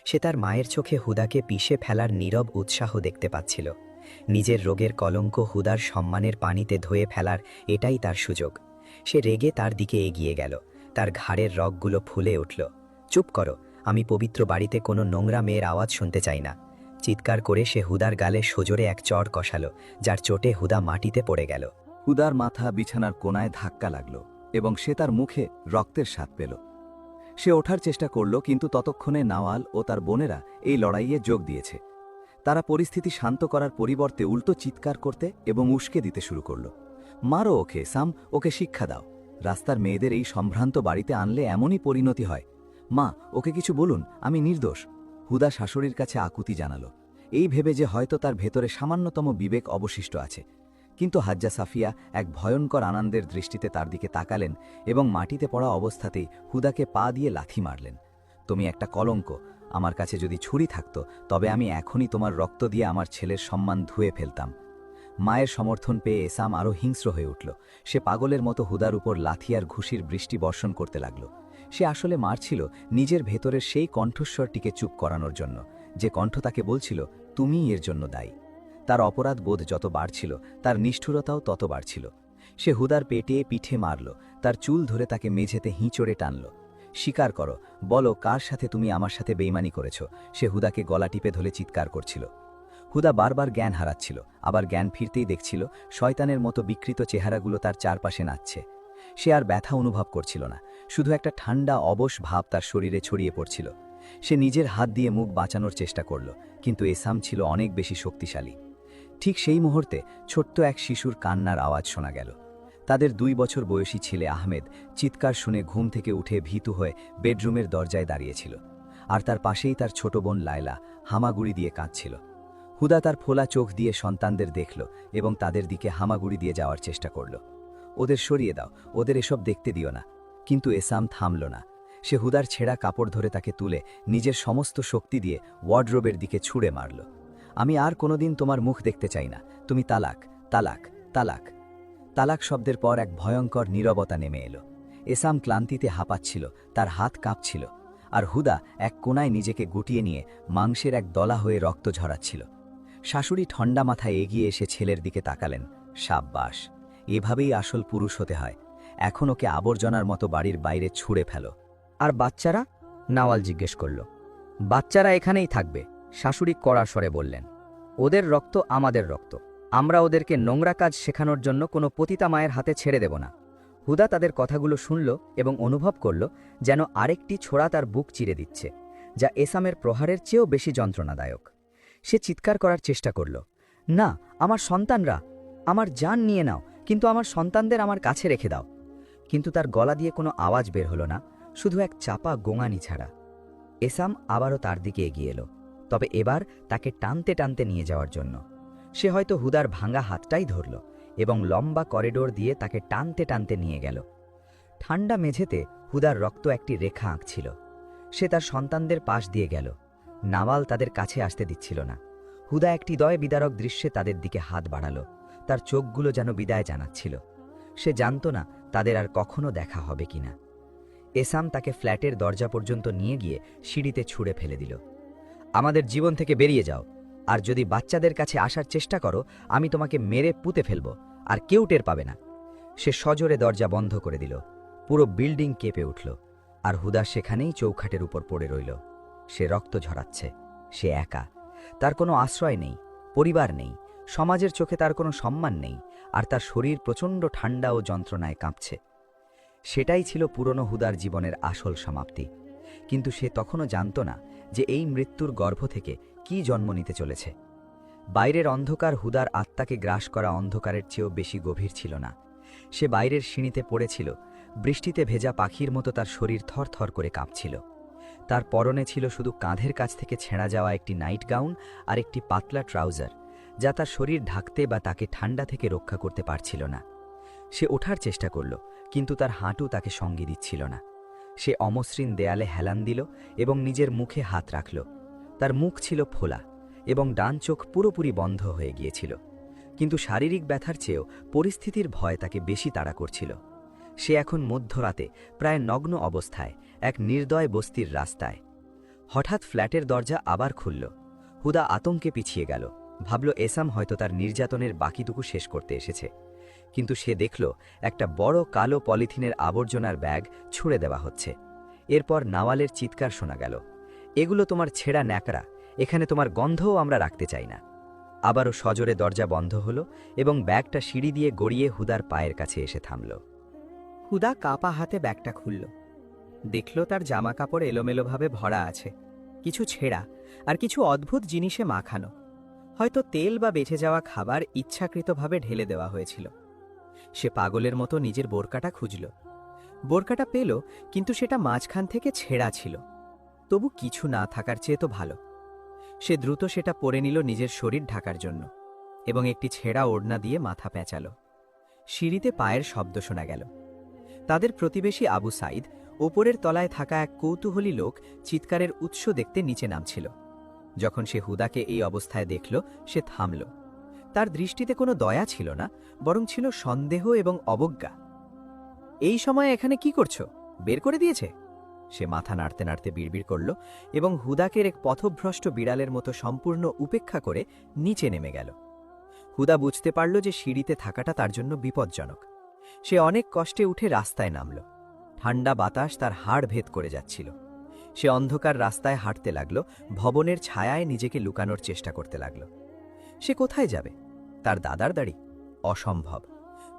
সে তার মায়ের চোখে হুদাকে পিষে ফেলার নীরব উৎসাহ দেখতে পাচ্ছিল। নিজের রোগের কলঙ্ক হুদার সম্মানের পানিতে ধুয়ে ফেলার এটাই তার সুযোগ। সে রেগে তার দিকে এগিয়ে গেল। তার ঘাড়ের রগগুলো ফুলে উঠল। চুপ করো, আমি পবিত্র বাড়িতে কোনো নোংরা মেয়ের আওয়াজ শুনতে চাই না। চিৎকার করে সে হুদার গালে সজোরে এক চড় কষালো, যার চোটে হুদা মাটিতে পড়ে গেল। হুদার মাথা বিছানার কোনায় ধাক্কা লাগল এবং সে তার মুখে রক্তের স্বাদ পেল। সে ওঠার চেষ্টা করল, কিন্তু ততক্ষণে নাওয়াল ও তার বোনেরা এই লড়াইয়ে যোগ দিয়েছে। তারা পরিস্থিতি শান্ত করার পরিবর্তে উল্টো চিৎকার করতে এবং উস্কে দিতে শুরু করল। মারো ওকে সাম, ওকে শিক্ষা দাও। রাস্তার মেয়েদের এই সম্ভ্রান্ত বাড়িতে আনলে এমনই পরিণতি হয়। মা, ওকে কিছু বলুন, আমি নির্দোষ। হুদা শাশুড়ির কাছে আকুতি জানালো, এই ভেবে যে হয়তো তার ভেতরে সামান্যতম বিবেক অবশিষ্ট আছে। কিন্তু হাজ্জা সাফিয়া এক ভয়ঙ্কর আনন্দের দৃষ্টিতে তার দিকে তাকালেন এবং মাটিতে পড়া অবস্থাতেই হুদাকে পা দিয়ে লাথি মারলেন। তুমি একটা কলঙ্ক। আমার কাছে যদি ছুরি থাকত তবে আমি এখনই তোমার রক্ত দিয়ে আমার ছেলের সম্মান ধুয়ে ফেলতাম। মায়ের সমর্থন পেয়ে এসাম আরও হিংস্র হয়ে উঠল। সে পাগলের মতো হুদার উপর লাথি আর ঘুষির বৃষ্টি বর্ষণ করতে লাগল। সে আসলে মারছিল নিজের ভেতরের সেই কণ্ঠস্বরটিকে চুপ করানোর জন্য, যে কণ্ঠ তাকে বলছিল তুমিই এর জন্য দায়ী। তার অপরাধ বোধ যত বাড়ছিল, তার নিষ্ঠুরতাও তত বাড়ছিল। সে হুদার পেটে পিঠে মারল, তার চুল ধরে তাকে মেঝেতে হিঁচড়ে টানল। স্বীকার করো, বলো কার সাথে তুমি আমার সাথে বেইমানি করেছ? সে হুদাকে গলা টিপে ধরে চিৎকার করছিল। হুদা বারবার জ্ঞান হারাচ্ছিল, আবার জ্ঞান ফিরতেই দেখছিল শয়তানের মতো বিকৃত চেহারাগুলো তার চারপাশে নাচছে। সে আর ব্যথা অনুভব করছিল না, শুধু একটা ঠান্ডা অবশ ভাব তার শরীরে ছড়িয়ে পড়ছিল। সে নিজের হাত দিয়ে মুখ বাঁচানোর চেষ্টা করল, কিন্তু এসাম ছিল অনেক বেশি শক্তিশালী। ঠিক সেই মুহূর্তে ছোট্ট এক শিশুর কান্নার আওয়াজ শোনা গেল। তাদের 2 বছর বয়সী ছেলে আহমেদ চিৎকার শুনে ঘুম থেকে উঠে ভীতু হয়ে বেডরুমের দরজায় দাঁড়িয়েছিল, আর তার পাশেই তার ছোট বোন লায়লা হামাগুড়ি দিয়ে কাঁদছিল। হুদা তার ফোলা চোখ দিয়ে সন্তানদের দেখল এবং তাদের দিকে হামাগুড়ি দিয়ে যাওয়ার চেষ্টা করল। ওদের সরিয়ে দাও, ওদের এসব দেখতে দিও না। কিন্তু এসাম থামল না। সে হুদার ছেঁড়া কাপড় ধরে তাকে তুলে নিজের সমস্ত শক্তি দিয়ে ওয়ার্ডরোবের দিকে ছুঁড়ে মারল। আমি আর কোনোদিন তোমার মুখ দেখতে চাই না, তুমি তালাক, তালাক, তালাক। তালাক শব্দের পর এক ভয়ঙ্কর নীরবতা নেমে এলো। এসাম ক্লান্তিতে হাঁপাচ্ছিল, তার হাত কাঁপছিল, আর হুদা এক কোণায় নিজেকে গুটিয়ে নিয়ে মাংসের এক দলা হয়ে রক্ত ঝরাচ্ছিল। শাশুড়ি ঠান্ডা মাথায় এগিয়ে এসে ছেলের দিকে তাকালেন। সাব্বাস, এভাবেই আসল পুরুষ হতে হয়। এখন ওকে আবর্জনার মতো বাড়ির বাইরে ছুঁড়ে ফেলো। আর বাচ্চারা? নাওয়াল জিজ্ঞেস করল। বাচ্চারা এখানেই থাকবে, শাশুড়ি কড়া স্বরে বললেন। ওদের রক্ত আমাদের রক্ত, আমরা ওদেরকে নোংরা কাজ শেখানোর জন্য কোনো পতিতা মায়ের হাতে ছেড়ে দেব না। হুদা তাদের কথাগুলো শুনল এবং অনুভব করল যেন আরেকটি ছোড়া তার বুক চিরে দিচ্ছে, যা এসামের প্রহারের চেয়েও বেশি যন্ত্রণাদায়ক। সে চিৎকার করার চেষ্টা করল, না, আমার সন্তানরা, আমার জান নিয়ে নাও, কিন্তু আমার সন্তানদের আমার কাছে রেখে দাও। কিন্তু তার গলা দিয়ে কোনো আওয়াজ বের হলো না, শুধু এক চাপা গোঙানি ছাড়া। এসাম আবারও তার দিকে এগিয়ে এলো, তবে এবার তাকে টানতে টানতে নিয়ে যাওয়ার জন্য। সে হয়তো হুদার ভাঙা হাতটাই ধরল এবং লম্বা করিডোর দিয়ে তাকে টানতে টানতে নিয়ে গেল। ঠান্ডা মেঝেতে হুদার রক্ত একটি রেখা আঁকছিল। সে তার সন্তানদের পাশ দিয়ে গেল। নাওয়াল তাদের কাছে আসতে দিচ্ছিল না। হুদা একটি দয় বিদারক দৃশ্যে তাদের দিকে হাত বাড়ালো, তার চোখগুলো যেন বিদায় জানাচ্ছিল। সে জানত না তাদের আর কখনো দেখা হবে কিনা। এসাম তাকে ফ্ল্যাটের দরজা পর্যন্ত নিয়ে গিয়ে সিঁড়িতে ছুঁড়ে ফেলে দিল। আমাদের জীবন থেকে বেরিয়ে যাও, আর যদি বাচ্চাদের কাছে আসার চেষ্টা করো আমি তোমাকে মেরে পুঁতে ফেলব, আর কেউ টের পাবে না। সে সজোরে দরজা বন্ধ করে দিল। পুরো বিল্ডিং কেঁপে উঠল, আর হুদা সেখানেই চৌখাটের উপর পড়ে রইল। সে রক্ত ঝরাচ্ছে, সে একা, তার কোনো আশ্রয় নেই, পরিবার নেই, সমাজের চোখে তার কোনো সম্মান নেই, আর তার শরীর প্রচণ্ড ঠান্ডা ও যন্ত্রণায় কাঁপছে। সেটাই ছিল পুরনো হুদার জীবনের আসল সমাপ্তি। কিন্তু সে তখনও জানত না যে এই মৃত্যুর গর্ভ থেকে কি জন্ম নিতে চলেছে। বাইরের অন্ধকার হুদার আত্মাকে গ্রাস করা অন্ধকারের চেয়েও বেশি গভীর ছিল না। সে বাইরের সিঁড়িতে পড়েছিল, বৃষ্টিতে ভেজা পাখির মতো তার শরীর থরথর করে কাঁপছিল। তার পরনে ছিল শুধু কাঁধের কাছ থেকে ছেঁড়া যাওয়া একটি নাইট গাউন আর একটি পাতলা ট্রাউজার, যা তার শরীর ঢাকতে বা তাকে ঠান্ডা থেকে রক্ষা করতে পারছিল না। সে ওঠার চেষ্টা করল, কিন্তু তার হাঁটু তাকে সঙ্গী দিচ্ছিল না। সে অমসৃণ দেয়ালে হেলান দিল এবং নিজের মুখে হাত রাখল। তার মুখ ছিল ফোলা এবং ডান চোখ পুরোপুরি বন্ধ হয়ে গিয়েছিল। কিন্তু শারীরিক ব্যথার চেয়েও পরিস্থিতির ভয় তাকে বেশি তাড়া করছিল। সে এখন মধ্যরাতে প্রায় নগ্ন অবস্থায় এক নির্দয় বস্তির রাস্তায়। হঠাৎ ফ্ল্যাটের দরজা আবার খুলল। হুদা আতঙ্কে পিছিয়ে গেল, ভাবল এসাম হয়তো তার নির্যাতনের বাকিটুকু শেষ করতে এসেছে। কিন্তু সে দেখল একটা বড় কালো পলিথিনের আবর্জনার ব্যাগ ছুঁড়ে দেওয়া হচ্ছে। এরপর নাওয়ালের চিৎকার শোনা গেল, এগুলো তোমার ছেঁড়া ন্যাকড়া, এখানে তোমার গন্ধও আমরা রাখতে চাই না। আবারও সজোরে দরজা বন্ধ হলো এবং ব্যাগটা সিঁড়ি দিয়ে গড়িয়ে হুদার পায়ের কাছে এসে থামল। হুদা কাপা হাতে ব্যাগটা খুলল, দেখল তার জামা কাপড় এলোমেলোভাবে ভরা আছে, কিছু ছেঁড়া আর কিছু অদ্ভুত জিনিসে মাখানো। হয়তো তেল বা বেঁচে যাওয়া খাবার ইচ্ছাকৃতভাবে ঢেলে দেওয়া হয়েছিল। সে পাগলের মতো নিজের বোরকাটা খুঁজল। বোরকাটা পেল, কিন্তু সেটা মাঝখান থেকে ছেঁড়া ছিল। তবু কিছু না থাকার চেয়ে তো ভালো। সে দ্রুত সেটা পরে নিল নিজের শরীর ঢাকার জন্য এবং একটি ছেঁড়া ওড়না দিয়ে মাথা পেঁচাল। সিঁড়িতে পায়ের শব্দ শোনা গেল। তাদের প্রতিবেশী আবু সাইদ ওপরের তলায় থাকা এক কৌতূহলী লোক চিৎকারের উৎস দেখতে নিচে নামছিল। যখন সে হুদাকে এই অবস্থায় দেখল, সে থামল। তার দৃষ্টিতে কোনো দয়া ছিল না, বরং ছিল সন্দেহ এবং অবজ্ঞা। এই সময় এখানে কি করছো? বের করে দিয়েছে? সে মাথা নাড়তে নাড়তে বিড়বিড় করল এবং হুদাকের এক পথভ্রষ্ট বিড়ালের মতো সম্পূর্ণ উপেক্ষা করে নিচে নেমে গেল। হুদা বুঝতে পারল যে সিঁড়িতে থাকাটা তার জন্য বিপজ্জনক। সে অনেক কষ্টে উঠে রাস্তায় নামল। ঠান্ডা বাতাস তার হাড় ভেদ করে যাচ্ছিল। সে অন্ধকার রাস্তায় হাঁটতে লাগল, ভবনের ছায়ায় নিজেকে লুকানোর চেষ্টা করতে লাগল। সে কোথায় যাবে? তার দাদার বাড়ি? অসম্ভব।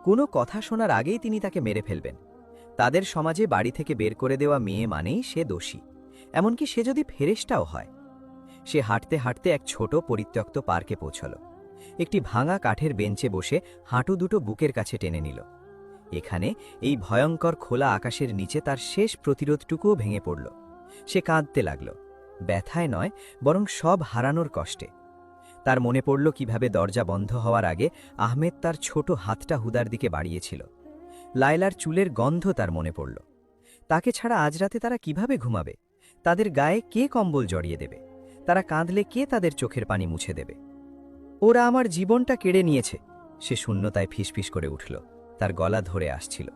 কোনো কথা শোনার আগেই তিনি তাকে মেরে ফেলবেন। তাদের সমাজে বাড়ি থেকে বের করে দেওয়া মেয়ে মানেই সে দোষী, এমনকি সে যদি ফেরেশতাও হয়। সে হাঁটতে হাঁটতে এক ছোট পরিত্যক্ত পার্কে পৌঁছল। একটি ভাঙা কাঠের বেঞ্চে বসে হাঁটু দুটো বুকের কাছে টেনে নিল। এখানে এই ভয়ঙ্কর খোলা আকাশের নিচে তার শেষ প্রতিরোধটুকুও ভেঙে পড়ল। সে কাঁদতে লাগল, ব্যথায় নয়, বরং সব হারানোর কষ্টে। তার মনে পড়ল কিভাবে দরজা বন্ধ হওয়ার আগে আহমেদ তার ছোট হাতটা হুদার দিকে বাড়িয়েছিল। লায়লার চুলের গন্ধ তার মনে পড়ল। তাকে ছাড়া আজ রাতে তারা কিভাবে ঘুমাবে? তাদের গায়ে কে কম্বল জড়িয়ে দেবে? তারা কাঁদলে কে তাদের চোখের পানি মুছে দেবে? ওরা আমার জীবনটা কেড়ে নিয়েছে। সে শূন্যতায় ফিসফিস করে উঠল, তার গলা ধরে আসছিল।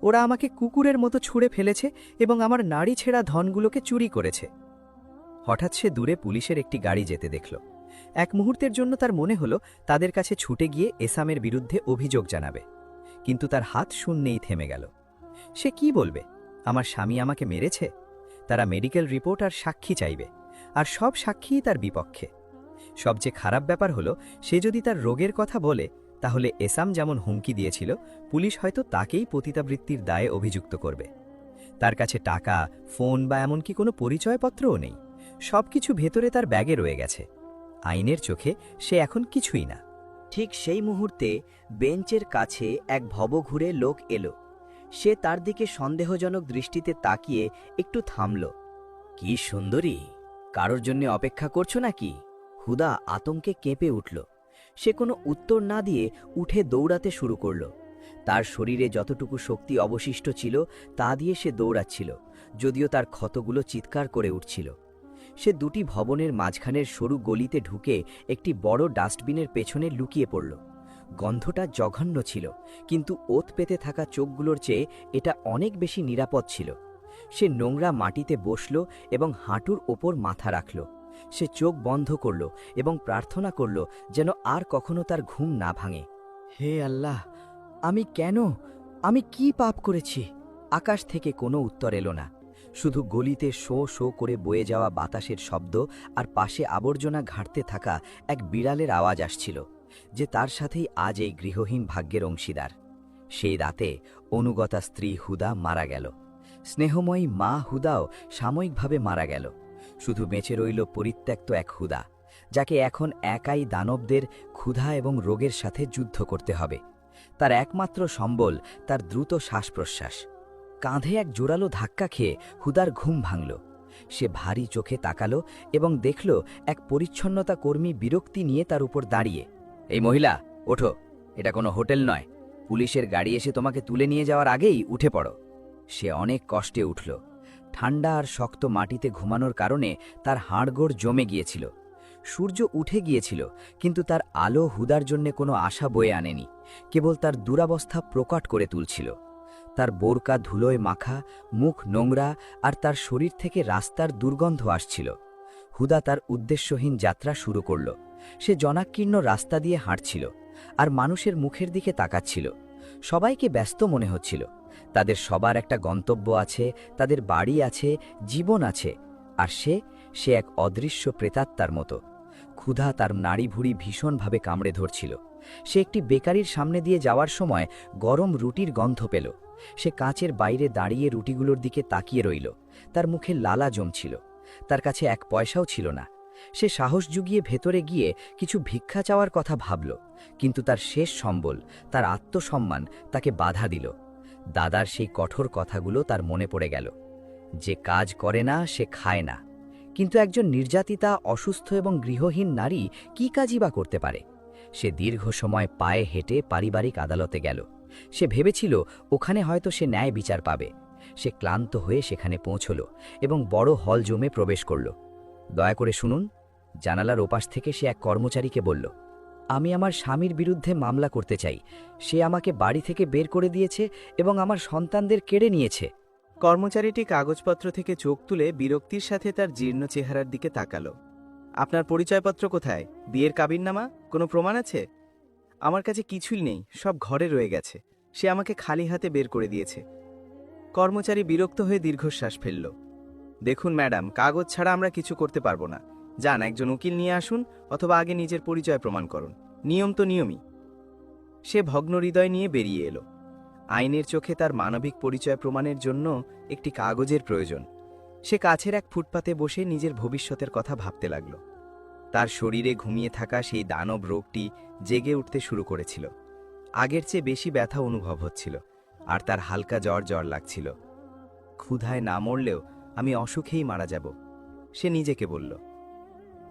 ওরা আমাকে কুকুরের মতো ছুঁড়ে ফেলেছে এবং আমার নাড়ি ছেঁড়া ধনগুলোকে চুরি করেছে। হঠাৎ সে দূরে পুলিশের একটি গাড়ি যেতে দেখল। এক মুহূর্তের জন্য তার মনে হলো তাদের কাছে ছুটে গিয়ে এসামের বিরুদ্ধে অভিযোগ জানাবে, কিন্তু তার হাত শূন্যেই থেমে গেল। সে কি বলবে? আমার স্বামী আমাকে মেরেছে? তারা মেডিকেল রিপোর্ট আর সাক্ষী চাইবে, আর সব সাক্ষীই তার বিপক্ষে। সবচেয়ে খারাপ ব্যাপার হলো, সে যদি তার রোগের কথা বলে, তাহলে এসাম যেমন হুমকি দিয়েছিল, পুলিশ হয়তো তাকেই পতিতাবৃত্তির দায়ে অভিযুক্ত করবে। তার কাছে টাকা, ফোন বা এমনকি কোনো পরিচয়পত্রও নেই। সবকিছু ভেতরে তার ব্যাগে রয়ে গেছে। আইনের চোখে সে এখন কিছুই না। ঠিক সেই মুহূর্তে বেঞ্চের কাছে এক ভবঘুরে লোক এলো। সে তার দিকে সন্দেহজনক দৃষ্টিতে তাকিয়ে একটু থামল। কি সুন্দরী, কারোর জন্য অপেক্ষা করছো নাকি? হুদা আতঙ্কে কেঁপে উঠল। সে কোনো উত্তর না দিয়ে উঠে দৌড়াতে শুরু করল। তার শরীরে যতটুকু শক্তি অবশিষ্ট ছিল তা দিয়ে সে দৌড়াচ্ছিল, যদিও তার ক্ষতগুলো চিৎকার করে উঠছিল। সে দুটি ভবনের মাঝখানের সরু গলিতে ঢুকে একটি বড় ডাস্টবিনের পেছনে লুকিয়ে পড়ল। গন্ধটা জঘন্য ছিল, কিন্তু ওত পেতে থাকা চোখগুলোর চেয়ে এটা অনেক বেশি নিরাপদ ছিল। সে নোংরা মাটিতে বসল এবং হাঁটুর ওপর মাথা রাখল। সে চোখ বন্ধ করল এবং প্রার্থনা করল যেন আর কখনো তার ঘুম না ভাঙে। হে আল্লাহ, আমি কি পাপ করেছি? আকাশ থেকে কোনো উত্তর এলো না। শুধু গলিতে শো শো করে বয়ে যাওয়া বাতাসের শব্দ আর পাশে আবর্জনা ঘাঁটতে থাকা এক বিড়ালের আওয়াজ আসছিল, যে তার সাথেই আজ এই গৃহহীন ভাগ্যের অংশীদার। সেই রাতে অনুগতা স্ত্রী হুদা মারা গেল। স্নেহময়ী মা হুদাও সাময়িকভাবে মারা গেল। শুধু বেঁচে রইল পরিত্যক্ত এক হুদা, যাকে এখন একাই দানবদের ক্ষুধা এবং রোগের সাথে যুদ্ধ করতে হবে। তার একমাত্র সম্বল তার দ্রুত শ্বাস প্রশ্বাস। কাঁধে এক জোরালো ধাক্কা খেয়ে হুদার ঘুম ভাঙল। সে ভারী চোখে তাকালো এবং দেখল এক পরিচ্ছন্নতা কর্মী বিরক্তি নিয়ে তার উপর দাঁড়িয়ে। এই মহিলা, ওঠো, এটা কোনো হোটেল নয়। পুলিশের গাড়ি এসে তোমাকে তুলে নিয়ে যাওয়ার আগেই উঠে পড়ো। সে অনেক কষ্টে উঠল। ঠান্ডা আর শক্ত মাটিতে ঘুমানোর কারণে তার হাড়গোড় জমে গিয়েছিল। সূর্য উঠে গিয়েছিল, কিন্তু তার আলো হুদার জন্য কোনো আশা বয়ে আনেনি, কেবল তার দুরাবস্থা প্রকট করে তুলছিল। তার বোরকা ধুলোয় মাখা, মুখ নোংরা, আর তার শরীর থেকে রাস্তার দুর্গন্ধ আসছিল। হুদা তার উদ্দেশ্যহীন যাত্রা শুরু করল। সে জনাকীর্ণ রাস্তা দিয়ে হাঁটছিল আর মানুষের মুখের দিকে তাকাচ্ছিল। সবাইকে ব্যস্ত মনে হচ্ছিল। তাদের সবার একটা গন্তব্য আছে, তাদের বাড়ি আছে, জীবন আছে, আর সে এক অদৃশ্য প্রেতাত্মার মতো। ক্ষুধা তার নাড়ি ভুড়ি ভীষণভাবে কামড়ে ধরছিল। সে একটি বেকারির সামনে দিয়ে যাওয়ার সময় গরম রুটির গন্ধ পেল। সে কাঁচের বাইরে দাঁড়িয়ে রুটিগুলোর দিকে তাকিয়ে রইল। তার মুখে লালা জমছিল। তার কাছে এক পয়সাও ছিল না। সে সাহস জুগিয়ে ভেতরে গিয়ে কিছু ভিক্ষা চাওয়ার কথা ভাবল, কিন্তু তার শেষ সম্বল, তার আত্মসম্মান তাকে বাধা দিল। দাদার সেই কঠোর কথাগুলো তার মনে পড়ে গেল, যে কাজ করে না সে খায় না। কিন্তু একজন নির্যাতিতা, অসুস্থ এবং গৃহহীন নারী কি কাজই বা করতে পারে? সে দীর্ঘ সময় পায়ে হেঁটে পারিবারিক আদালতে গেল। সে ভেবেছিল ওখানে হয়তো সে ন্যায় বিচার পাবে। সে ক্লান্ত হয়ে সেখানে পৌঁছল এবং বড় হল জমে প্রবেশ করল। দয়া করে শুনুন, জানালার ওপাশ থেকে সে এক কর্মচারীকে বলল, আমি আমার স্বামীর বিরুদ্ধে মামলা করতে চাই। সে আমাকে বাড়ি থেকে বের করে দিয়েছে এবং আমার সন্তানদের কেড়ে নিয়েছে। কর্মচারীটি কাগজপত্র থেকে চোখ তুলে বিরক্তির সাথে তার জীর্ণ চেহারার দিকে তাকালো। আপনার পরিচয়পত্র কোথায়? বিয়ের কাবিননামা? কোনো প্রমাণ আছে? আমার কাছে কিছুই নেই, সব ঘরে রয়ে গেছে। সে আমাকে খালি হাতে বের করে দিয়েছে। কর্মচারী বিরক্ত হয়ে দীর্ঘশ্বাস ফেলল। দেখুন ম্যাডাম, কাগজ ছাড়া আমরা কিছু করতে পারবো না। যান, একজন উকিল নিয়ে আসুন, অথবা আগে নিজের পরিচয় প্রমাণ করুন। নিয়ম তো নিয়মই। সে ভগ্ন হৃদয় নিয়ে বেরিয়ে এলো। আইনের চোখে তার মানবিক পরিচয় প্রমাণের জন্য একটি কাগজের প্রয়োজন। সে কাছের এক ফুটপাতে বসে নিজের ভবিষ্যতের কথা ভাবতে লাগল। তার শরীরে ঘুমিয়ে থাকা সেই দানব রোগটি জেগে উঠতে শুরু করেছিল। আগের চেয়ে বেশি ব্যথা অনুভব হচ্ছিল, আর তার হালকা জ্বর জ্বর লাগছিল। ক্ষুধায় না মরলেও আমি অসুখেই মারা যাব, সে নিজেকে বলল।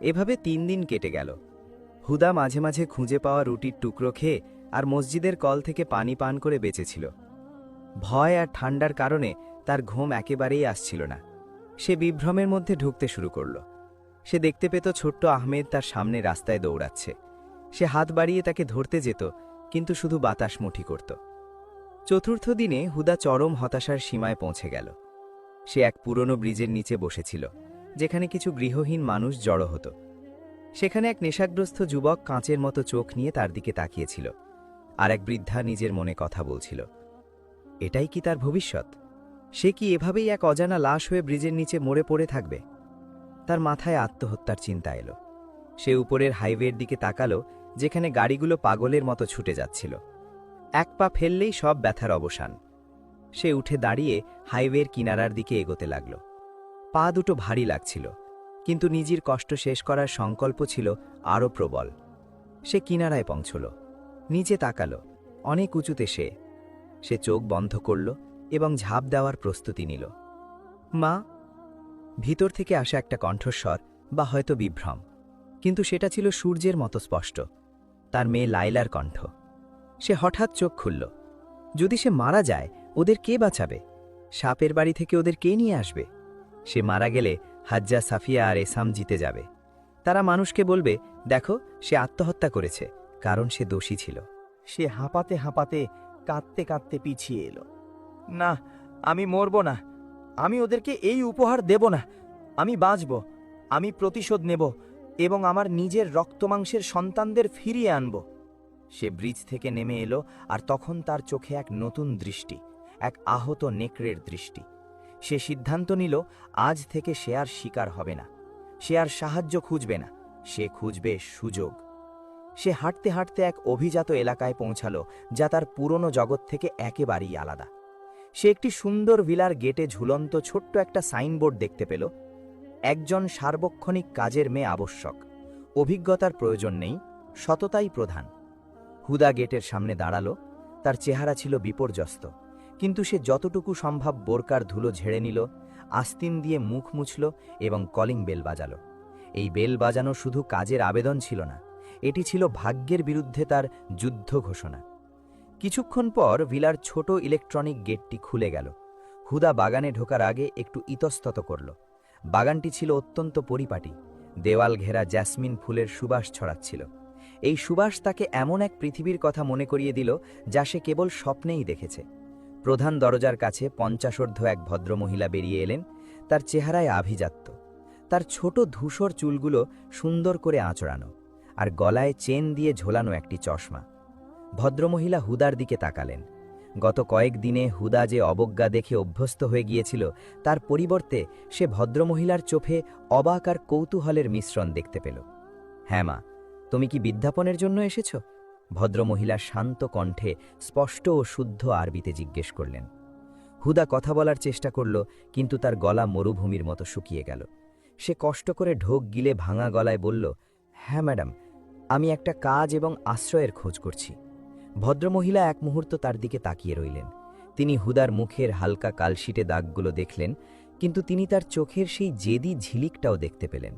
এভাবে 3 দিন কেটে গেল। হুদা মাঝে মাঝে খুঁজে পাওয়া রুটির টুকরো খেয়ে আর মসজিদের কল থেকে পানি পান করে বেঁচেছিল। ভয় আর ঠান্ডার কারণে তার ঘুম একেবারেই আসছিল না। সে বিভ্রমের মধ্যে ঢুকতে শুরু করল। সে দেখতে পেত ছোট্ট আহমেদ তার সামনে রাস্তায় দৌড়াচ্ছে। সে হাত বাড়িয়ে তাকে ধরতে যেত, কিন্তু শুধু বাতাস মুঠি করত। চতুর্থ দিনে হুদা চরম হতাশার সীমায় পৌঁছে গেল। সে এক পুরনো ব্রিজের নিচে বসেছিল, যেখানে কিছু গৃহহীন মানুষ জড়ো হতো। সেখানে এক নেশাগ্রস্ত যুবক কাঁচের মতো চোখ নিয়ে তার দিকে তাকিয়েছিল, আর এক বৃদ্ধা নিজের মনে কথা বলছিল। এটাই কি তার ভবিষ্যৎ? সে কি এভাবেই এক অজানা লাশ হয়ে ব্রিজের নিচে মরে পড়ে থাকবে? তার মাথায় আত্মহত্যার চিন্তা এলো। সে উপরের হাইওয়ের দিকে তাকালো, যেখানে গাড়িগুলো পাগলের মতো ছুটে যাচ্ছিল। এক পা ফেললেই সব ব্যথার অবসান। সে উঠে দাঁড়িয়ে হাইওয়ের কিনারার দিকে এগোতে লাগল। পা দুটো ভারী লাগছিল, কিন্তু নিজের কষ্ট শেষ করার সংকল্প ছিল আরও প্রবল। সে কিনারায় পৌঁছল, নিচে তাকালো। অনেক উঁচুতে সে চোখ বন্ধ করল এবং ঝাঁপ দেওয়ার প্রস্তুতি নিল। মা! ভিতর থেকে আসা একটা কণ্ঠস্বর, বা হয়তো বিভ্রম, কিন্তু সেটা ছিল সূর্যের মতো স্পষ্ট। তার মেয়ে লাইলার কণ্ঠ। সে হঠাৎ চোখ খুলল। যদি সে মারা যায়, ওদের কে বাঁচাবে? সাপের বাড়ি থেকে ওদের কে নিয়ে আসবে? সে মারা গেলে হাজ্জা, সাফিয়া আর এসাম জিতে যাবে। তারা মানুষকে বলবে, দেখো, সে আত্মহত্যা করেছে, কারণ সে দোষী ছিল। সে হাঁপাতে হাঁপাতে, কাঁদতে কাঁদতে পিছিয়ে এলো। না, আমি মরব না। আমি ওদেরকে এই উপহার দেব না। আমি বাঁচব, আমি প্রতিশোধ নেব এবং আমার নিজের রক্তমাংসের সন্তানদের ফিরিয়ে আনব। সে ব্রিজ থেকে নেমে এলো, আর তখন তার চোখে এক নতুন দৃষ্টি, এক আহত নেকড়ের দৃষ্টি। সে সিদ্ধান্ত নিল, আজ থেকে সে আর শিকার হবে না, সে আর সাহায্য খুঁজবে না, সে খুঁজবে সুযোগ। সে হাঁটতে হাঁটতে এক অভিজাত এলাকায় পৌঁছালো, যা তার পুরনো জগৎ থেকে একেবারেই আলাদা। সে একটি সুন্দর ভিলার গেটে ঝুলন্ত ছোট্ট একটা সাইনবোর্ড দেখতে পেল, একজন সার্বক্ষণিক কাজের মেয়ে আবশ্যক, অভিজ্ঞতার প্রয়োজন নেই, সততাই প্রধান। হুদা গেটের সামনে দাঁড়ালো। তার চেহারা ছিল বিপর্যস্ত, কিন্তু সে যতটুকু সম্ভব বোরকার ধুলো ঝেড়ে নিল, আস্তিন দিয়ে মুখ মুছল এবং কলিং বেল বাজালো। এই বেল বাজানো শুধু কাজের আবেদন ছিল না, এটি ছিল ভাগ্যের বিরুদ্ধে তার যুদ্ধ ঘোষণা। কিছুক্ষণ পর ভিলার ছোট ইলেকট্রনিক গেটটি খুলে গেল। হুদা বাগানে ঢোকার আগে একটু ইতস্তত করল। বাগানটি ছিল অত্যন্ত পরিপাটি, দেওয়াল ঘেরা জ্যাসমিন ফুলের সুবাস ছড়াচ্ছিল। এই সুবাস তাকে এমন এক পৃথিবীর কথা মনে করিয়ে দিল, যা সে কেবল স্বপ্নেই দেখেছে। প্রধান দরজার কাছে 50 এক ভদ্রমহিলা বেরিয়ে এলেন। তার চেহারায় আভিজাত্য, তার ছোট ধূসর চুলগুলো সুন্দর করে আঁচড়ানো, আর গলায় চেন দিয়ে ঝোলানো একটি চশমা। ভদ্রমহিলা হুদার দিকে তাকালেন। গত কয়েকদিনে হুদা যে অবজ্ঞা দেখে অভ্যস্ত হয়ে গিয়েছিল, তার পরিবর্তে সে ভদ্রমহিলার চোখে অবাক আর কৌতূহলের মিশ্রণ দেখতে পেল। হ্যাঁ মা, তুমি কি বিজ্ঞাপনের জন্য এসেছ? ভদ্রমহিলা শান্ত কণ্ঠে স্পষ্ট ও শুদ্ধ আরবিতে জিজ্ঞেস করলেন। হুদা কথা বলার চেষ্টা করল, কিন্তু তার গলা মরুভূমির মতো শুকিয়ে গেল। সে কষ্ট করে ঢোক গিলে ভাঙা গলায় বলল, হ্যাঁ ম্যাডাম, আমি একটা কাজ এবং আশ্রয়ের খোঁজ করছি। ভদ্রমহিলা এক মুহূর্ত তার দিকে তাকিয়ে রইলেন। তিনি হুদার মুখের হালকা কালশিটে দাগগুলো দেখলেন, কিন্তু তিনি তার চোখের সেই জেদি ঝিলিকটাও দেখতে পেলেন।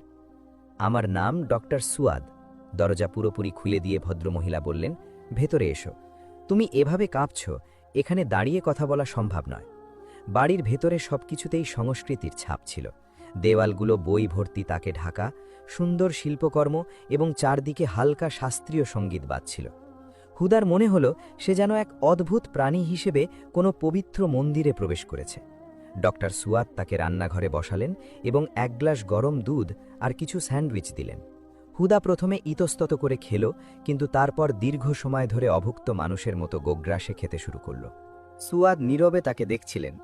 আমার নাম ডক্টর সুয়াদ। দরজা পুরোপুরি খুলে দিয়ে ভদ্রমহিলা বললেন, ভেতরে এসো। তুমি এভাবে কাঁপছ, এখানে দাঁড়িয়ে কথা বলা সম্ভব নয়। বাড়ির ভেতরে সবকিছুতেই সংস্কৃতির ছাপ ছিল। দেওয়ালগুলো বই ভর্তি তাকে ঢাকা, সুন্দর শিল্পকর্ম এবং চারদিকে হালকা শাস্ত্রীয় সঙ্গীত বাজছিল। হুদার মনে হল সে যেন এক অদ্ভুত প্রাণী হিসেবে কোনো পবিত্র মন্দিরে প্রবেশ করেছে। ডক্টর সুয়াদ তাকে রান্নাঘরে বসালেন এবং এক গ্লাস গরম দুধ আর কিছু স্যান্ডউইচ দিলেন। হুদা প্রথমে ইতস্তত করে খেল, কিন্তু তারপর দীর্ঘ সময় ধরে অভুক্ত মানুষের মতো গোগ্রাসে খেতে শুরু করল। সুয়াদ নীরবে তাকে দেখছিলেন।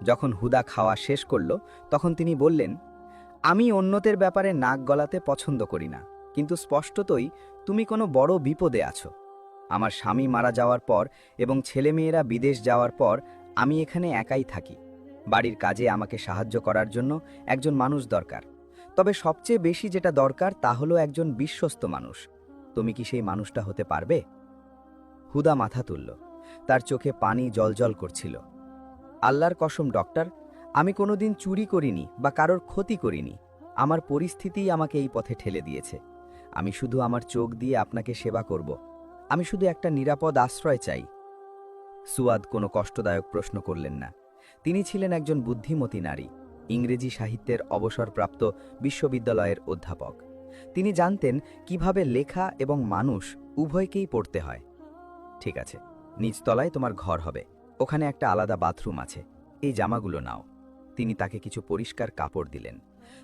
যখন হুদা খাওয়া শেষ করল, তখন তিনি বললেন, আমি অন্যদের ব্যাপারে নাক গলাতে পছন্দ করি না, কিন্তু স্পষ্টতই তুমি কোনো বড় বিপদে আছো। আমার স্বামী মারা যাওয়ার পর এবং ছেলেমেয়েরা বিদেশ যাওয়ার পর আমি এখানে একাই থাকি। বাড়ির কাজে আমাকে সাহায্য করার জন্য একজন মানুষ দরকার, তবে সবচেয়ে বেশি যেটা দরকার তা হলো একজন বিশ্বস্ত মানুষ। তুমি কি সেই মানুষটা হতে পারবে? হুদা মাথা তুলল, তার চোখে পানি জলজল করছিল। আল্লাহর কসম ডক্টর, আমি কোনোদিন চুরি করিনি বা কারোর ক্ষতি করিনি। আমার পরিস্থিতিই আমাকে এই পথে ঠেলে দিয়েছে। আমি শুধু আমার চোখ দিয়ে আপনাকে সেবা করব। আমি শুধু একটা নিরাপদ আশ্রয় চাই। সুয়াদ কোনো কষ্টদায়ক প্রশ্ন করলেন না। তিনি ছিলেন একজন বুদ্ধিমতী নারী, ইংরেজি সাহিত্যের অবসরপ্রাপ্ত বিশ্ববিদ্যালয়ের অধ্যাপক। তিনি জানতেন কিভাবে লেখা এবং মানুষ উভয়কেই পড়তে হয়। ঠিক আছে, নিচতলায় তোমার ঘর হবে, ওখানে একটা আলাদা বাথরুম আছে, এই জামাগুলো নাও। তিনি তাকে কিছু পরিষ্কার কাপড় দিলেন।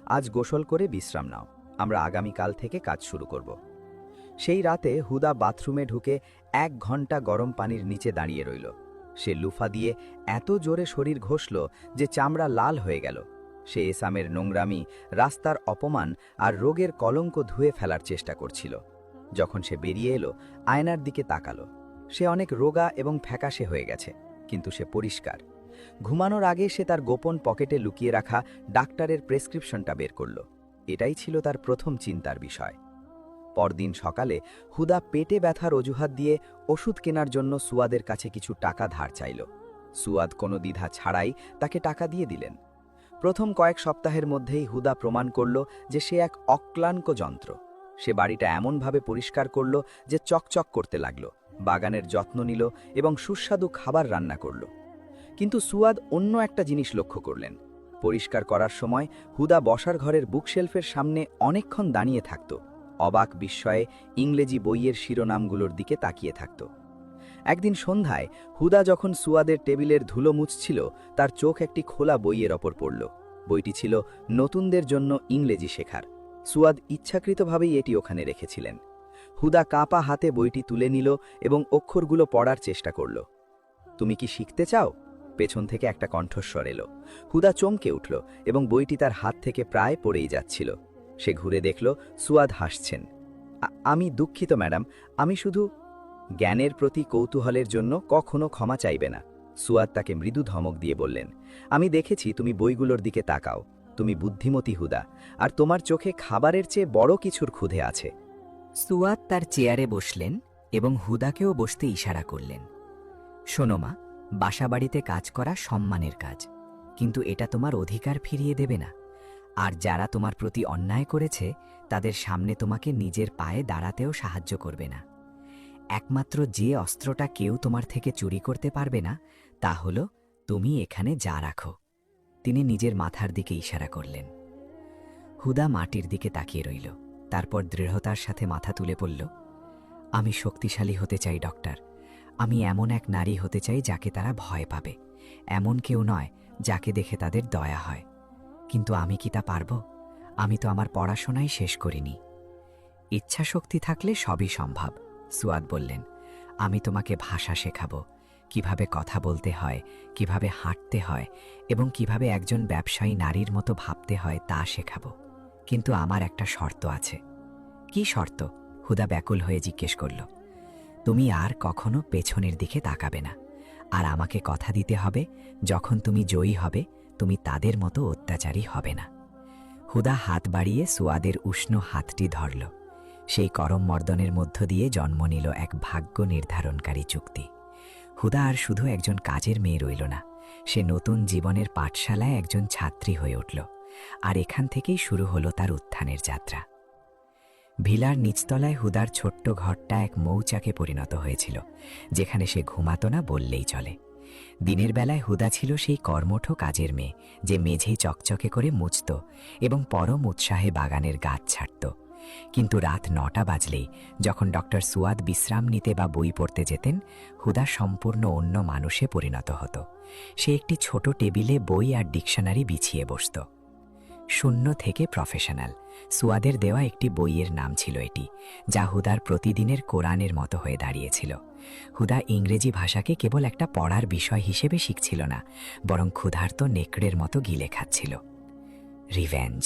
আজ গোসল করে বিশ্রাম নাও, আমরা আগামীকাল থেকে কাজ শুরু করব। সেই রাতে হুদা বাথরুমে ঢুকে 1 ঘন্টা গরম পানির নিচে দাঁড়িয়ে রইল। সে লুফা দিয়ে এত জোরে শরীর ঘষল যে চামড়া লাল হয়ে গেল। সে এসামের নোংরামি, রাস্তার অপমান আর রোগের কলঙ্ক ধুয়ে ফেলার চেষ্টা করছিল। যখন সে বেরিয়ে এলো, আয়নার দিকে তাকালো। সে অনেক রোগা এবং ফ্যাকাশে হয়ে গেছে, কিন্তু সে পরিষ্কার। ঘুমানোর আগে সে তার গোপন পকেটে লুকিয়ে রাখা ডাক্তারের প্রেসক্রিপশনটা বের করল। এটাই ছিল তার প্রথম চিন্তার বিষয়। পরদিন সকালে হুদা পেটে ব্যথার অজুহাত দিয়ে ওষুধ কেনার জন্য সুয়াদের কাছে কিছু টাকা ধার চাইল। সুয়াদ কোনো দ্বিধা ছাড়াই তাকে টাকা দিয়ে দিলেন। প্রথম কয়েক সপ্তাহের মধ্যেই হুদা প্রমাণ করল যে সে এক অক্লান্ত যন্ত্র। সে বাড়িটা এমনভাবে পরিষ্কার করল যে চকচক করতে লাগল, বাগানের যত্ন নিল এবং সুস্বাদু খাবার রান্না করল। কিন্তু সুয়াদ অন্য একটা জিনিস লক্ষ্য করলেন। পরিষ্কার করার সময় হুদা বসার ঘরের বুকশেলফের সামনে অনেকক্ষণ দাঁড়িয়ে থাকত, অবাক বিস্ময়ে ইংরেজি বইয়ের শিরোনামগুলোর দিকে তাকিয়ে থাকত। একদিন সন্ধ্যায় হুদা যখন সুয়াদের টেবিলের ধুলো মুছছিল, তার চোখ একটি খোলা বইয়ের ওপর পড়ল। বইটি ছিল নতুনদের জন্য ইংরেজি শেখার। সুয়াদ ইচ্ছাকৃতভাবেই এটি ওখানে রেখেছিলেন। হুদা কাঁপা হাতে বইটি তুলে নিল এবং অক্ষরগুলো পড়ার চেষ্টা করল। তুমি কি শিখতে চাও? পেছন থেকে একটা কণ্ঠস্বর এলো। হুদা চমকে উঠল এবং বইটি তার হাত থেকে প্রায় পড়েই যাচ্ছিল। সে ঘুরে দেখল সুয়াদ হাসছেন। আমি দুঃখিত ম্যাডাম, আমি শুধু... জ্ঞানের প্রতি কৌতূহলের জন্য কখনো ক্ষমা চাইবে না, সুয়াদ তাকে মৃদু ধমক দিয়ে বললেন। আমি দেখেছি তুমি বইগুলোর দিকে তাকাও। তুমি বুদ্ধিমতী হুদা, আর তোমার চোখে খাবারের চেয়ে বড় কিছুর ক্ষুধে আছে। সুয়াদ তার চেয়ারে বসলেন এবং হুদাকেও বসতে ইশারা করলেন। শোনো মা, বাসাবাড়িতে কাজ করা সম্মানের কাজ, কিন্তু এটা তোমার অধিকার ফিরিয়ে দেবে না। আর যারা তোমার প্রতি অন্যায় করেছে তাদের সামনে তোমাকে নিজের পায়ে দাঁড়াতেও সাহায্য করবে না। একমাত্র যে অস্ত্রটা কেউ তোমার থেকে চুরি করতে পারবে না তা হলো তুমি এখানে যা রাখো। তিনি নিজের মাথার দিকে ইশারা করলেন। হুদা মাটির দিকে তাকিয়ে রইল, তারপর দৃঢ়তার সাথে মাথা তুলে বলল, আমি শক্তিশালী হতে চাই ডক্টর। আমি এমন এক নারী হতে চাই যাকে তারা ভয় পাবে, এমন কেউ নয় যাকে দেখে তাদের দয়া হয়। কিন্তু আমি কি তা পারব? আমি তো আমার পড়াশোনাই শেষ করিনি। ইচ্ছাশক্তি থাকলে সবই সম্ভব, সুয়াদ বললেন। আমি তোমাকে ভাষা শেখাবো, কিভাবে কথা বলতে হয়, কিভাবে হাঁটতে হয় এবং কিভাবে একজন ব্যবসায়ী নারীর মতো ভাবতে হয় তা শেখাবো। কিন্তু আমার একটা শর্ত আছে। কি শর্ত? হুদা ব্যাকুল হয়ে জিজ্ঞেস করল। তুমি আর কখনো পেছনের দিকে তাকাবে না, আর আমাকে কথা দিতে হবে যখন তুমি জয়ী হবে তুমি তাদের মতো অত্যাচারী হবে না। হুদা হাত বাড়িয়ে সুয়াদের উষ্ণ হাতটি ধরল। সেই করমমর্দনের মধ্য দিয়ে জন্ম নিল এক ভাগ্য নির্ধারণকারী চুক্তি। হুদা আর শুধু একজন কাজের মেয়ে রইল না, সে নতুন জীবনের পাঠশালায় একজন ছাত্রী হয়ে উঠল। আর এখান থেকেই শুরু হলো তার উত্থানের যাত্রা। ভিলার নিচতলায় হুদার ছোট্ট ঘরটা এক মৌচাকে পরিণত হয়েছিল, যেখানে সে ঘুমাতো না বললেই চলে। দিনের বেলায় হুদা ছিল সেই কর্মঠ কাজের মেয়ে যে মেঝেই চকচকে করে মুছত এবং পরম উৎসাহে বাগানের গাছ ছাড়ত। কিন্তু রাত 9টা বাজলেই, যখন ডক্টর সুয়াদ বিশ্রাম নিতে বা বই পড়তে যেতেন, হুদা সম্পূর্ণ অন্য মানুষে পরিণত হতো। সে একটি ছোট টেবিলে বই আর ডিকশনারি বিছিয়ে বসত। শূন্য থেকে প্রফেশনাল, সুয়াদের দেওয়া একটি বইয়ের নাম ছিল এটি, যা হুদার প্রতিদিনের কোরআনের মতো হয়ে দাঁড়িয়েছিল। হুদা ইংরেজি ভাষাকে কেবল একটা পড়ার বিষয় হিসেবে শিখছিল না, বরং ক্ষুধার্ত নেকড়ের মতো গিলে খাচ্ছিল। রিভেঞ্জ।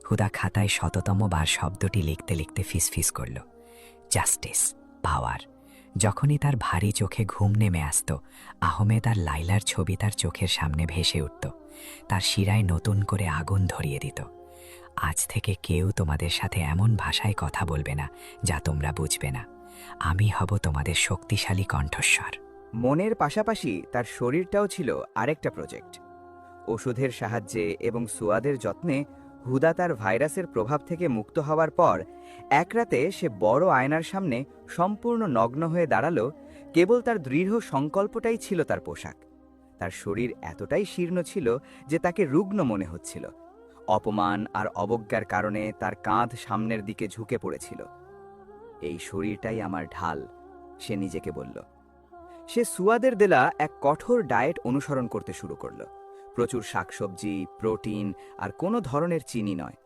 হুদা খাতায় 100তম বার শব্দটি লিখতে লিখতে ফিসফিস করল। জাস্টিস, পাওয়ার। যখনই তার ভারী চোখে ঘুম নেমে আসত, আহমেদ আর লাইলার ছবি তার চোখের সামনে ভেসে উঠত, তার শিরায় নতুন করে আগুন ধরিয়ে দিত। আজ থেকে কেউ তোমাদের সাথে এমন ভাষায় কথা বলবে না যা তোমরা বুঝবে না। আমি হব তোমাদের শক্তিশালী কণ্ঠস্বর। মনের পাশাপাশি তার শরীরটাও ছিল আরেকটা প্রজেক্ট। ওষুধের সাহায্যে এবং সুয়াদের যত্নে হুদা তার ভাইরাসের প্রভাব থেকে মুক্ত হওয়ার পর এক রাতে সে বড় আয়নার সামনে সম্পূর্ণ নগ্ন হয়ে দাঁড়ালো। কেবল তার দৃঢ় সংকল্পটাই ছিল তার পোশাক। তার শরীর এতটাই শীর্ণ ছিল যে তাকে রুগ্ন মনে হচ্ছিল। অপমান আর অবজ্ঞার কারণে তার কাঁধ সামনের দিকে ঝুঁকে পড়েছিল। এই শরীরটাই আমার ঢাল, সে নিজেকে বলল। সে সুয়াদের দেলা এক কঠোর ডায়েট অনুসরণ করতে শুরু করল। প্রচুর শাকসবজি, প্রোটিন আর কোনো ধরনের চিনি নয়।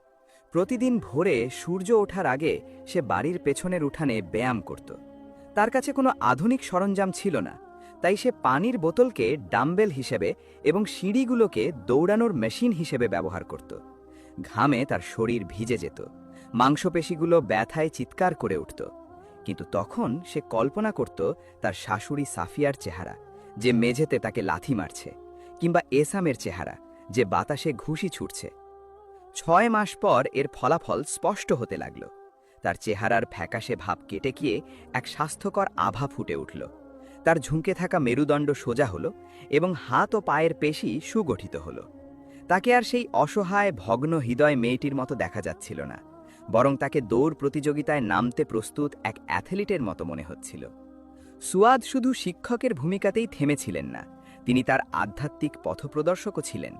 প্রতিদিন ভোরে সূর্য ওঠার আগে সে বাড়ির পেছনের উঠানে ব্যায়াম করত। তার কাছে কোনো আধুনিক সরঞ্জাম ছিল না, তাই সে পানির বোতলকে ডাম্বেল হিসেবে এবং সিঁড়িগুলোকে দৌড়ানোর মেশিন হিসেবে ব্যবহার করত। ঘামে তার শরীর ভিজে যেত, মাংসপেশিগুলো ব্যথায় চিৎকার করে উঠত। কিন্তু তখন সে কল্পনা করত তার শাশুড়ি সাফিয়ার চেহারা, যে মেঝেতে তাকে লাথি মারছে, কিংবা এসামের চেহারা, যে বাতাসে ঘুষি ছুটছে। 6 মাস পর এর ফলাফল স্পষ্ট হতে লাগল। তার চেহারার ফ্যাকাশে ভাব কেটে গিয়ে এক স্বাস্থ্যকর আভা ফুটে উঠল। তার ঝুঁকে থাকা মেরুদণ্ড সোজা হল এবং হাত ও পায়ের পেশি সুগঠিত হল। তাকে আর সেই অসহায় ভগ্ন হৃদয় মেয়েটির মতো দেখা যাচ্ছিল না, বরং তাকে দৌড় প্রতিযোগিতায় নামতে প্রস্তুত এক অ্যাথলিটের মতো মনে হচ্ছিল। সুয়াদ শুধু শিক্ষকের ভূমিকাতেই থেমেছিলেন না, তিনি তার আধ্যাত্মিক পথপ্রদর্শকও ছিলেন।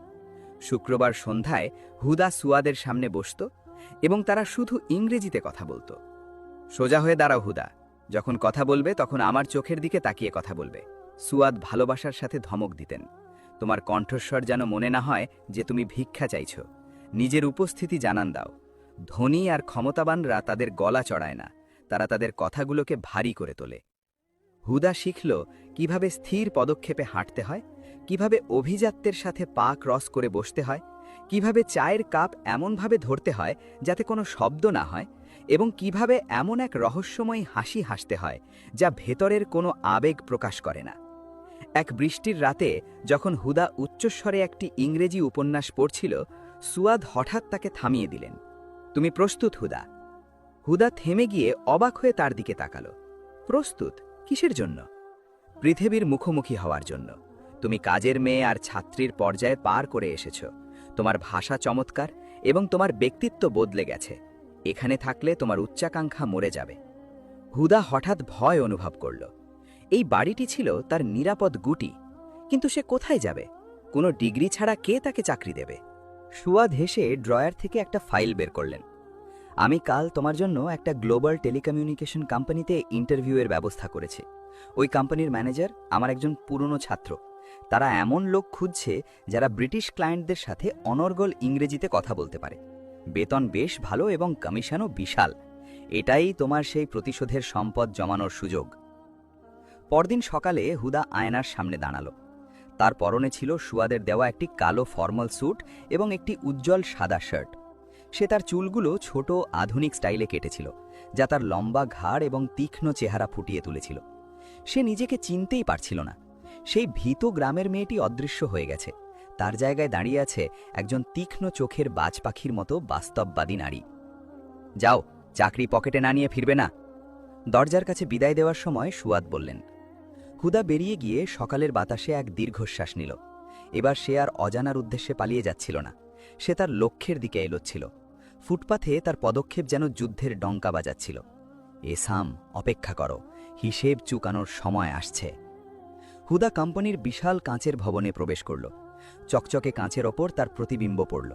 শুক্রবার সন্ধ্যায় হুদা সুয়াদের সামনে বসত এবং তারা শুধু ইংরেজিতে কথা বলত। সোজা হয়ে দাঁড়াও হুদা, যখন কথা বলবে তখন আমার চোখের দিকে তাকিয়ে কথা বলবে, সুয়াদ ভালোবাসার সাথে ধমক দিতেন। তোমার কণ্ঠস্বর যেন মনে না হয় যে তুমি ভিক্ষা চাইছ। নিজের উপস্থিতি জানান দাও। ধনী আর ক্ষমতাবানরা তাদের গলা চড়ায় না, তারা তাদের কথাগুলোকে ভারী করে তোলে। হুদা শিখল কিভাবে স্থির পদক্ষেপে হাঁটতে হয়, কিভাবে অভিজাত্যের সাথে পা ক্রস করে বসতে হয়, কিভাবে চায়ের কাপ এমনভাবে ধরতে হয় যাতে কোনো শব্দ না হয়, এবং কিভাবে এমন এক রহস্যময়ী হাসি হাসতে হয় যা ভেতরের কোনো আবেগ প্রকাশ করে না। এক বৃষ্টির রাতে যখন হুদা উচ্চস্বরে একটি ইংরেজি উপন্যাস পড়ছিল, সুয়াদ হঠাৎ তাকে থামিয়ে দিলেন। তুমি প্রস্তুত হুদা? হুদা থেমে গিয়ে অবাক হয়ে তার দিকে তাকালো। প্রস্তুত কিসের জন্য? পৃথিবীর মুখোমুখি হওয়ার জন্য। তুমি কাজের মেয়ে আর ছাত্রীর পর্যায়ে পার করে এসেছ। তোমার ভাষা চমৎকার এবং তোমার ব্যক্তিত্ব বদলে গেছে। এখানে থাকলে তোমার উচ্চাকাঙ্ক্ষা মরে যাবে। হুদা হঠাৎ ভয় অনুভব করল। এই বাড়িটি ছিল তার নিরাপদ গুটি, কিন্তু সে কোথায় যাবে? কোনো ডিগ্রি ছাড়া কে তাকে চাকরি দেবে? সুয়াদ হেসে ড্রয়ার থেকে একটা ফাইল বের করলেন। আমি কাল তোমার জন্য একটা গ্লোবাল টেলিকমিউনিকেশন কোম্পানিতে ইন্টারভিউয়ের ব্যবস্থা করেছি। ওই কোম্পানির ম্যানেজার আমার একজন পুরনো ছাত্র। তারা এমন লোক খুঁজছে যারা ব্রিটিশ ক্লায়েন্টদের সাথে অনর্গল ইংরেজিতে কথা বলতে পারে। বেতন বেশ ভালো এবং কমিশনও বিশাল। এটাই তোমার সেই প্রতিশোধের সম্পদ জমানোর সুযোগ। পরদিন সকালে হুদা আয়নার সামনে দাঁড়ালো। তার পরনে ছিল সুয়াদের দেওয়া একটি কালো ফর্মাল স্যুট এবং একটি উজ্জ্বল সাদা শার্ট। সে তার চুলগুলো ছোট আধুনিক স্টাইলে কেটেছিল, যা তার লম্বা ঘাড় এবং তীক্ষ্ণ চেহারা ফুটিয়ে তুলেছিল। সে নিজেকে চিনতেই পারছিল না। সেই ভীত গ্রামের মেয়েটি অদৃশ্য হয়ে গেছে। তার জায়গায় দাঁড়িয়ে আছে একজন তীক্ষ্ণ চোখের বাজ পাখির মতো বাস্তববাদী নারী। যাও, চাকরি পকেটে না নিয়ে ফিরবে না। দরজার কাছে বিদায় দেওয়ার সময় সুয়াদ বললেন। হুদা বেরিয়ে গিয়ে সকালের বাতাসে এক দীর্ঘশ্বাস নিল। এবার সে আর অজানার উদ্দেশ্যে পালিয়ে যাচ্ছিল না, সে তার লক্ষ্যের দিকে এলোচ্ছিল। ফুটপাথে তার পদক্ষেপ যেন যুদ্ধের ডঙ্কা বাজাচ্ছিল। এসাম, অপেক্ষা করো, হিসেব চুকানোর সময় আসছে। হুদা কোম্পানির বিশাল কাঁচের ভবনে প্রবেশ করল। চকচকে কাঁচের ওপর তার প্রতিবিম্ব পড়ল।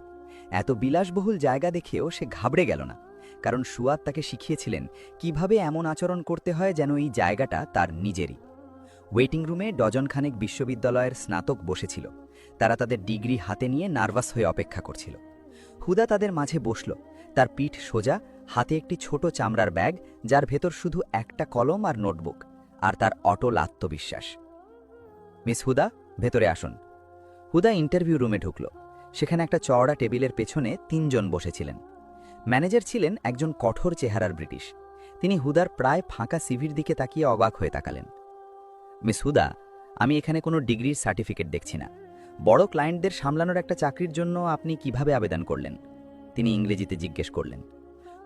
এত বিলাসবহুল জায়গা দেখেও সে ঘাবড়ে গেল না, কারণ সুয়াদ তাকে শিখিয়েছিলেন কিভাবে এমন আচরণ করতে হয় যেন এই জায়গাটা তার নিজেরই। ওয়েটিং রুমে ডজনখানেক বিশ্ববিদ্যালয়ের স্নাতক বসেছিল। তারা তাদের ডিগ্রি হাতে নিয়ে নার্ভাস হয়ে অপেক্ষা করছিল। হুদা তাদের মাঝে বসল, তার পিঠ সোজা, হাতে একটি ছোট চামড়ার ব্যাগ যার ভেতর শুধু একটা কলম আর নোটবুক, আর তার অটল আত্মবিশ্বাস। মিস হুদা, ভেতরে আসুন। হুদা ইন্টারভিউ রুমে ঢুকল। সেখানে একটা চওড়া টেবিলের পেছনে 3 জন বসেছিলেন। ম্যানেজার ছিলেন একজন কঠোর চেহারার ব্রিটিশ। তিনি হুদার প্রায় ফাঁকা সিভির দিকে তাকিয়ে অবাক হয়ে তাকালেন। মিস হুদা, আমি এখানে কোনো ডিগ্রির সার্টিফিকেট দেখছি না। বড় ক্লায়েন্টদের সামলানোর একটা চাকরির জন্য আপনি কিভাবে আবেদন করলেন? তিনি ইংরেজিতে জিজ্ঞেস করলেন।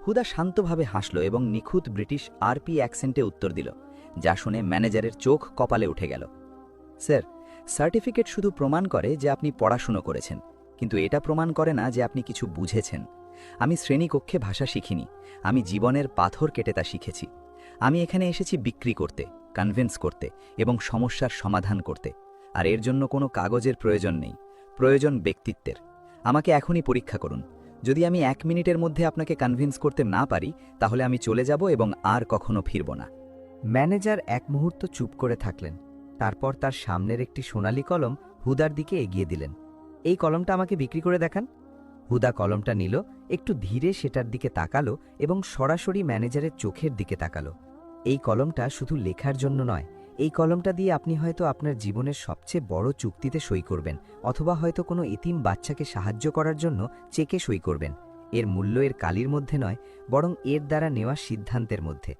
হুদা শান্তভাবে হাসল এবং নিখুঁত ব্রিটিশ আরপি অ্যাকসেন্টে উত্তর দিল, যা শুনে ম্যানেজারের চোখ কপালে উঠে গেল। স্যার, সার্টিফিকেট শুধু প্রমাণ করে যে আপনি পড়াশুনো করেছেন, কিন্তু এটা প্রমাণ করে না যে আপনি কিছু বুঝেছেন। আমি শ্রেণীকক্ষে ভাষা শিখিনি, আমি জীবনের পাথর কেটে তা শিখেছি। আমি এখানে এসেছি বিক্রি করতে, কনভিন্স করতে এবং সমস্যার সমাধান করতে। আর এর জন্য কোনো কাগজের প্রয়োজন নেই, প্রয়োজন ব্যক্তিত্বের। আমাকে এখনই পরীক্ষা করুন। যদি আমি 1 মিনিটের মধ্যে আপনাকে কনভিন্স করতে না পারি, তাহলে আমি চলে যাব এবং আর কখনো ফিরব না। ম্যানেজার এক মুহূর্ত চুপ করে থাকলেন। তারপর তার সামনের একটি সোনালী কলম হুদার দিকে এগিয়ে দিলেন। এই কলমটা আমাকে বিক্রি করে দেখান। হুদা কলমটা নিল, একটু ধীরে সেটার দিকে তাকালো এবং সরাসরি ম্যানেজারের চোখের দিকে তাকালো। এই কলমটা শুধু লেখার জন্য নয়, এই কলমটা দিয়ে আপনি হয়তো আপনার জীবনের সবচেয়ে বড় চুক্তিতে সই করবেন, অথবা হয়তো কোনো এতিম বাচ্চাকে সাহায্য করার জন্য চেকে সই করবেন। এর মূল্য এর কালির মধ্যে নয়, বরং এর দ্বারা নেওয়া সিদ্ধান্তের মধ্যে।